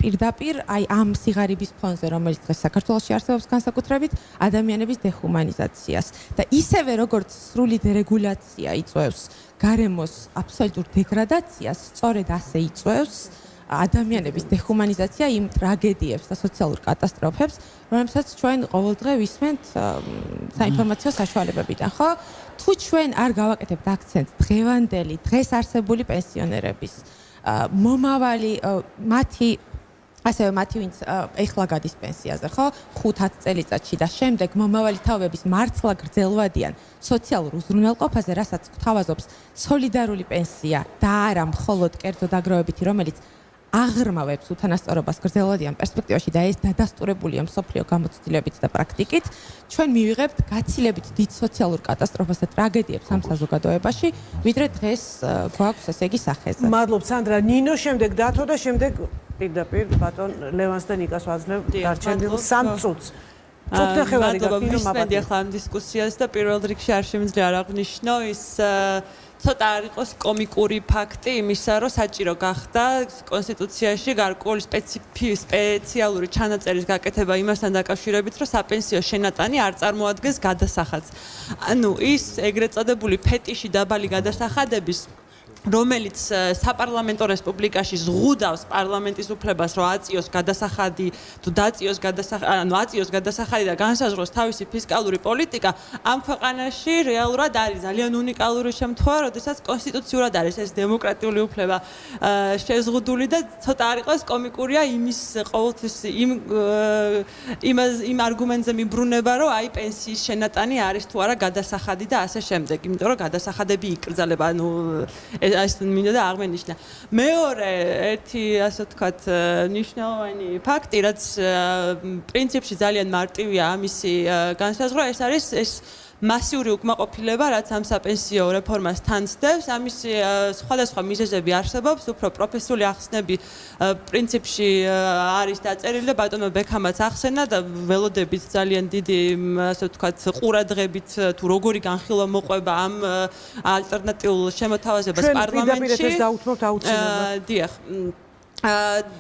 პირდაპირ აი ამ სიღარიბის ფონზე, რომელიც დღეს საქართველოში არსებობს განსაკუთრებით, ადამიანების დეჰუმანიზაციას და ისევე როგორც სრული დერეგულაცია იწვევს გარემოს აბსოლუტურ დეგრადაციას, სწორედ ასე იწვევს ადამიანების დეჰუმანიზაცია იმ ტრაგედიებს და სოციალურ კატასტროფებს, რომლებსაც ჩვენ ყოველდღე ვისმენთ საინფორმაციო საშუალებებიდან, ხო? თუ ჩვენ არ გავაკეთებთ აქცენტს დღევანდელი, დღეს არსებული პენსიონერების მომავალი ასევე მათი ვინც ეხლა გადის პენსიაზე, ხო? 5-10 წელიწადში და შემდეგ მომავალი თაობების მართლა გრძელვადიან სოციალურ უზრუნველყოფაზე, რასაც გვთავაზობს სოლიდარული პენსია და არა მხოლოდ კერძო დაგროვებითი, რომელიც აღრმავებს უთანასწორობას გრძელვადიან პერსპექტივაში და ეს დადასტურებულია მსოფლიო გამოცდილებით და პრაქტიკით, ჩვენ მივიღებთ გაცილებით დიდ სოციალურ კატასტროფას და ტრაგედიებს ამ საზოგადოებაში, ვიდრე დღეს გვაქვს ესე იგი სახეზე. მადლობ სანდრა, ნინო შემდეგ დათო და შემდეგ პირდაპირ ბატონ ლევანს და ნიკას ვაძლევ დარჩენილ 3 წუთს. მადლობა ახლა ამ დისკუსიას და პირველ რიგში არ შემიძლია არ აღვნიშნო ის ცოტა არ იყოს კომიკური ფაქტი იმისა, რომ საჭირო გახდა კონსტიტუციაში გარკვეული სპეციალური ჩანაწერის გაკეთება იმასთან დაკავშირებით, რომ საპენსიო შენატანი არ წარმოადგენს გადასახადს. ანუ ის ეგრეთ წოდებული ფეტიში დაბალი გადასახადების რომელიც საპარლამენტო რესპუბლიკაში ზღუდავს პარლამენტის უფლებას, რომ აწიოს გადასახადი, თუ დაწიოს გადასახადი, ანუ აწიოს გადასახადი და განსაზღვროს თავისი ფისკალური პოლიტიკა, ამ ქვეყანაში რეალურად არის ძალიან უნიკალური შემთხვევა, როდესაც კონსტიტუციურად არის ეს დემოკრატიული უფლება შეზღუდული და ცოტა არ იყოს კომიკურია იმის ყოველთვის იმ არგუმენტზე მიბრუნება, რომ აი პენსიის შენატანი არის თუ არა გადასახადი და ასე შემდეგ, იმიტომ რომ გადასახადები იკრძალება, ანუ ეს მინდა და აღმენიშნა. მეორე ერთი ასე ვთქვათ მნიშვნელოვანი ფაქტი, რაც პრინციპში ძალიან მარტივია ამისი განსაზღვრა, ეს არის ეს მასიური უკმაყოფილება, რაც ამ საპენსიო რეფორმას თან სდევს, ამის სხვადასხვა მიზეზები არსებობს, უფრო პროფესიული ახსნები პრინციპში არის დაწერილი და ბატონო ბექამაც ახსენა და ველოდებით ძალიან დიდი, ასე ვთქვათ, ყურადღებით თუ როგორი განხილვა მოყვება ამ ალტერნატიულ შემოთავაზებას პარლამენტში. დიახ.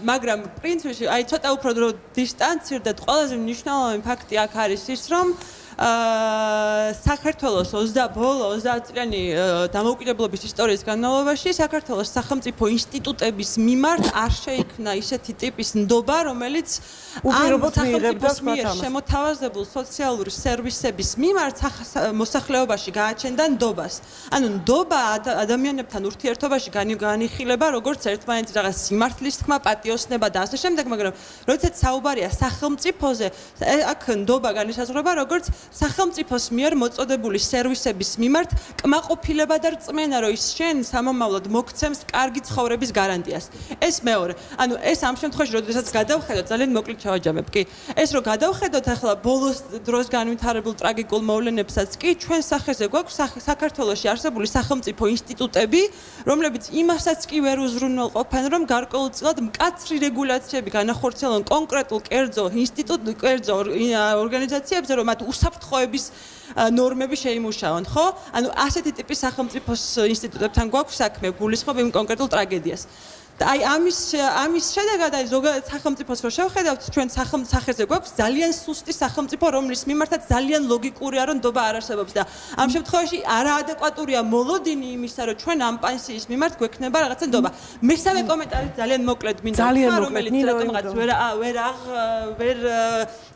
მაგრამ პრინციპში აი ცოტა უფრო დისტანცირდეთ, ყველაზე მნიშვნელოვანი ფაქტი აქ არის ის, რომ საქართველოს 20 წლიანი დამოუკიდებლობის ისტორიის განმავლობაში საქართველოს სახელმწიფო ინსტიტუტების მიმართ არ შეიქმნა ისეთი ტიპის ნდობა, რომელიც უპირობოდ მიიღებდა შემოთავაზებულ სოციალური სერვისების მიმართ მოსახლეობაში გააჩენდა ნდობას. ანუ ნდობა ადამიანებთან ურთიერთობაში განიხილება როგორც ერთმანეთის რაღაც სიმართლის თქმა, პატიოსნება და ასე შემდეგ, მაგრამ როდესაც საუბარია სახელმწიფოზე, აქ ნდობა განისაზღვრება როგორც სახელმწიფოს მიერ მოწოდებული სერვისების მიმართ კმაყოფილება და რწმენა, რომ ის შენ სამომავლოდ მოგცემს კარგი ცხოვრების გარანტიას. ეს მეორე. ანუ ეს ამ შემთხვევაში, როდესაც გადავხედოთ, ძალიან მოკლედ ჩავაჯამებ, კი. ეს რომ გადავხედოთ ახლა ბოლოს დროს განვითარებულ ტრაგიკულ მოვლენებსაც, კი, ჩვენ სახეზე გვაქვს საქართველოში არსებული სახელმწიფო ინსტიტუტები, რომლებიც იმასაც კი ვერ უზრუნველყოფენ, რომ გარკვეულწილად მკაცრი რეგულაციები განახორციელონ კონკრეტულ კერძო ორგანიზაციებზე, რომ მათ უსაფრთხოების ნორმები შეიმუშაონ, ხო? ანუ ასეთი ტიპის სახელმწიფოს ინსტიტუტებთან გვაქვს საქმე, გულისხმობ იმ კონკრეტულ ტრაგედიას. და აი ამის შედეგად აი ზოგადად სახელმწიფოს რო შევხედავთ, ჩვენ სახეზე გვაქვს ძალიან სუსტი სახელმწიფო, რომლის მიმართაც ძალიან ლოგიკურია, რომ ნდობა არ არსებობს და ამ შემთხვევაში არაადეკვატურია მოლოდინი იმისა, რომ ჩვენ ამ პენსიის მიმართ გვექნება რაღაცა ნდობა. მესამე კომენტარი ძალიან მოკლედ მინდა ვთქვა, რომელიც რატომღაც ვერ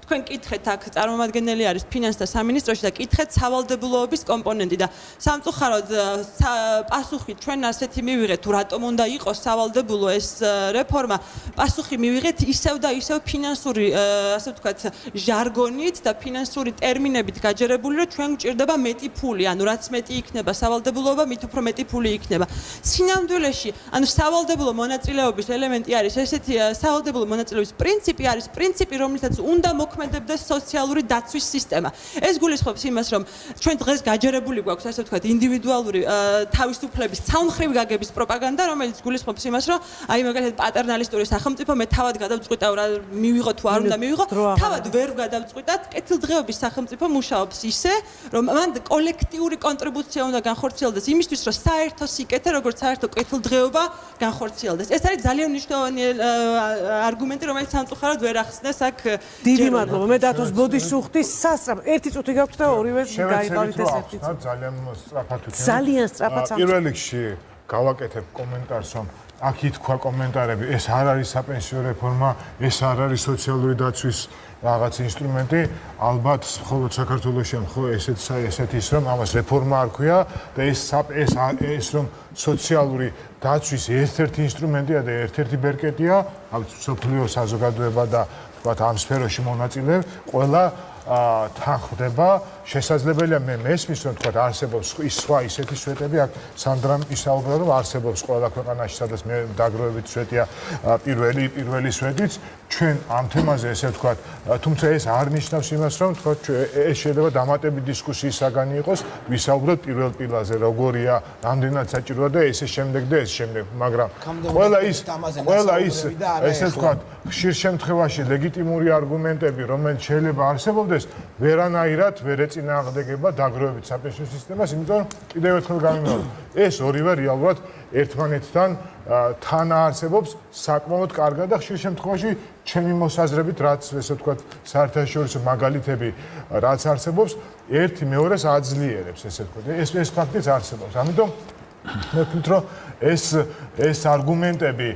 თქვენ კითხეთ აქ წარმომადგენელი არის ფინანსთა სამინისტროში და მიკითხეთ სავალდებულოების კომპონენტი და სამწუხაროდ პასუხი ჩვენ ასეთი მივიღეთ თუ რატომ უნდა იყოს სავალდებულო ეს რეფორმა პასუხი მივიღეთ ისევ და ისევ ფინანსური ასე ვთქვათ ჟარგონით და ფინანსური ტერმინებით გაჯერებული რომ ჩვენ გვჭირდება მეტი ფული ანუ რაც მეტი იქნება სავალდებულოება მით უფრო მეტი ფული იქნება სინამდვილეში ანუ სავალდებულო მონაწილეობის ელემენტი არის ესეთი სავალდებულო მონაწილეობის პრინციპი არის პრინციპი რომელსაც უნდა მოქმედებდეს სოციალური დაცვის სისტემა ეს გულისხმობს იმას რომ ჩვენ დღეს გაჯერებული გვაქვს ასე ვთქვათ ინდივიდუალური თავისუფლების ცალმხრივ გაგების პროპაგანდა რომელიც გულისხმობს იმას რომ აი მაგალითად პატერნალისტური სახელმწიფო მე თავად გადავწყვიტავ რა მივიღო თუ არ უნდა მივიღო თავად ვერ გადავწყვიტათ კეთილდღეობის სახელმწიფო მუშაობს ისე რომ მან კოლექტიური კონტრიბუცია უნდა განხორციელდეს იმისთვის რომ საერთო სიკეთე როგორც საერთო კეთილდღეობა განხორციელდეს ეს არის ძალიან მნიშვნელოვანი არგუმენტი რომელიც სამწუხაროდ ვერ ახსნეს აქ დიდი მადლობა მე დათოს ბოდიშუხტის სასწრაფო ერთი წუთი გაქვთ და ორივე გაიყავით ეს ერთი ძალიან სწრაფად პირველ რიგში გავაკეთებ კომენტარს რომ აქ ითქვა კომენტარები ეს არ არის საპენსიო რეფორმა ეს არ არის სოციალური დაცვის რაღაც ინსტრუმენტი ალბათ მხოლოდ საქართველოსში ხო ესეთ ის რომ ამას რეფორმა არ ქვია და ეს რომ სოციალური დაცვის ერთ-ერთი ინსტრუმენტია და ერთ-ერთი ბერკეტია სოფლიო საზოგადოება და თქვათ ამ სფეროში მონაწილე ყველა თან ხდება შესაძლებელია მე მესმის რომ თქვათ არსებობს სხვა ისეთი სვეტები აქ სანდრამ ისაუბრა რომ არსებობს ყველა ქვეყანაში სადაც მე დაგროვებით სვეტია პირველი სვეტიც ჩვენ ამ თემაზე ესე ვთქვათ თუმცა ეს არ ნიშნავს იმას რომ თქვათ ეს შეიძლება დამატებით დისკუსიის საგანი იყოს ვისაუბროთ პირველ პილაზე როგორია რამდენად საჭიროა და ესე შემდეგ და ეს შემდეგ მაგრამ ყველა ის ესე ვთქვათ ხშირ შემთხვევაში ლეგიტიმური არგუმენტები რომელიც შეიძლება არსებობდეს ვერანაირად ვერ ეწინააღმდეგება დაგროვებით საპენსიო სისტემას იმიტომ რომ კიდევ ერთხელ გამიმეორებ ეს ორივე რეალურად ერთმანეთთან თან არსებობს საკმაოდ კარგად და ხშირ შემთხვევაში ჩემი მოსაზრებით რაც ესე ვთქვათ საერთაშორისო მაგალითები რაც არსებობს ერთი მეორეს აძლიერებს ესე ვთქვათ ეს ფაქტიც არსებობს ამიტომ მე ვფიქრობ რომ ეს არგუმენტები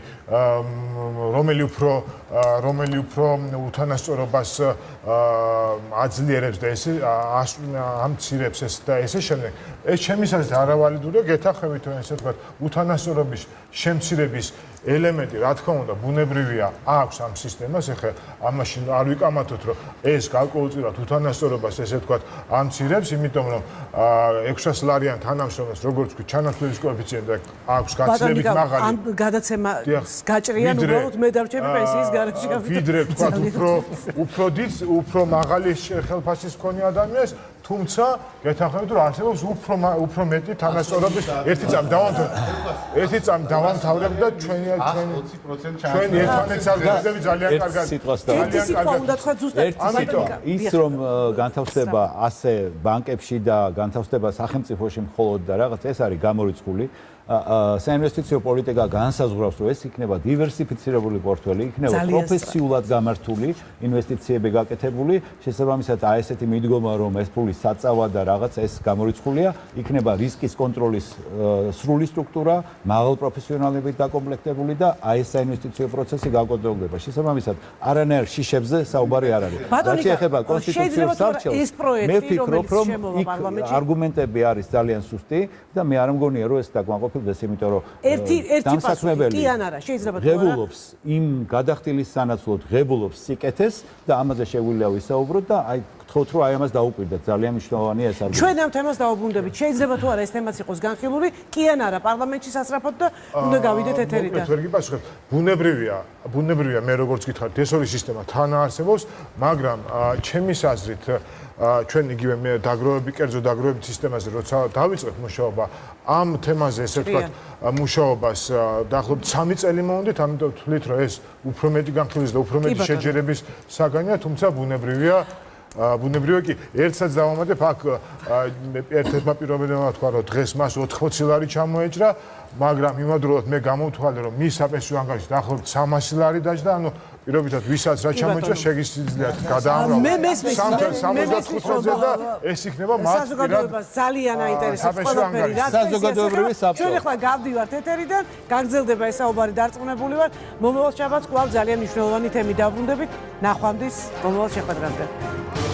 რომელი უფრო უთანასწორობას აძლიერებს და ეს ამცირებს ეს და ესე შემდეგ ეს ჩემის აზრით არავალიდურია გეთანხმებით რომ ესე ვთქვათ უთანასწორობის შემცირების ელემენტი რა თქმა უნდა ბუნებრივია აქვს ამ სისტემას ეხლა ამაში არ ვიკამათოთ რომ ეს გარკვეულწილად უთანასწორობას ესე ვთქვათ ამცირებს იმიტომ რომ 600 ლარიან თანამშრომელს როგორც ვთქვი ჩანაცვლების კოეფიციენტი აქვს გაცილებით მაღალი ამ გადაცემას გაჭრიან უბრალოდ მე დარჩები პენსიის გარეშე ვიდრე ვთქვათ უფრო მაღალი ხელფასის მქონე ადამიანს თუმცა გეთანხმებით რომ არსებობს უფრო მეტი თანასწორობის ერთი წამ დავამთავრებ და ჩვენ ერთმანეთს აღგზები ძალიან კარგად ის რომ განთავსდება ასე ბანკებში და განთავსდება სახელმწიფოში მხოლოდ და რაღაც ეს არის გამორიცხული საინვესტიციო პოლიტიკა განსაზღვრავს რომ ეს იქნება დივერსიფიცირებული პორტფელი იქნება პროფესიულად გამართული ინვესტიციები გაკეთებული შესაბამისად აი ესეთი მიდგომა რომ ეს ფული საწავა და რაღაც ეს გამორიცხულია იქნება რისკის კონტროლის სრული სტრუქტურა მაღალ პროფესიონალებით დაკომპლექტებული და აი ეს საინვესტიციო პროცესი გაკონტროლდება შესაბამისად არანაირ შიშებზე საუბარი არ არის რაც ეხება კონსტიტუციურ სარჩელს მე ვფიქრობ რომ იქ არგუმენტები არის ძალიან სუსტი და მე არ მგონია რომ ეს დაკმაყოფილდეს იმიტომ რომ ერთი პასუხი კი ან არა შეიძლება თუ არა ღებულობს იმ გადახდილის სანაცვლოდ ღებულობს სიკეთეს და ამაზე შეგვიძლია ვისაუბროთ და აი გთხოვთ რომ აი ამას დაუკვირდეთ ძალიან მნიშვნელოვანია ეს არგუმენტი ჩვენ ამ თემას დაუბრუნდებით შეიძლება თუ არა ეს თემაც იყოს განხილული კი ან არა პარლამენტში სასწრაფოდ და უნდა გავიდეთ ეთერიდან ვერ გიპასუხებ ბუნებრივია მე როგორც გითხარით ეს ორი სისტემა თან არსებობს მაგრამ ჩემის აზრით ჩვენ იგივე მე კერძო დაგროვების სისტემაზე როცა დავიწყეთ მუშაობა ამ თემაზე ესე ვთქვათ მუშაობას დაახლოებით 3 წელი მოვდით ამიტომ ვთვლით რომ ეს უფრო მეტი განხილვის და უფრო მეტი შეჯერების საგანია თუმცა ბუნებრივია კი ერთსაც დავამატებ აქ ერთ-ერთმა პირობებმა თქვა რომ დღეს მას 80 ლარი ჩამოეჭრა მაგრამ იმავდროულად მე გამოვთვალე რომ მის საპენსიო ანგარიშში დაახლოებით 300 ლარი დაჯდა ანუ პირობითად ვისაც რა ჩამოეჭრა შეგიძლიათ გადაამრავლოთ 75%-ზე და ეს იქნება მათ საზოგადოებას ძალიან აინტერესებს ყველაფერი რა საზოგადოებრივი საბჭო ჩვენ ახლა გავდივართ ეთერიდან გაგრძელდება ეს საუბარი დარწმუნებული ვარ მომავალ შაბათს კვლავ ძალიან მნიშვნელოვანი თემი დავბრუნდებით ნახვამდის მომავალ შეხვედრამდე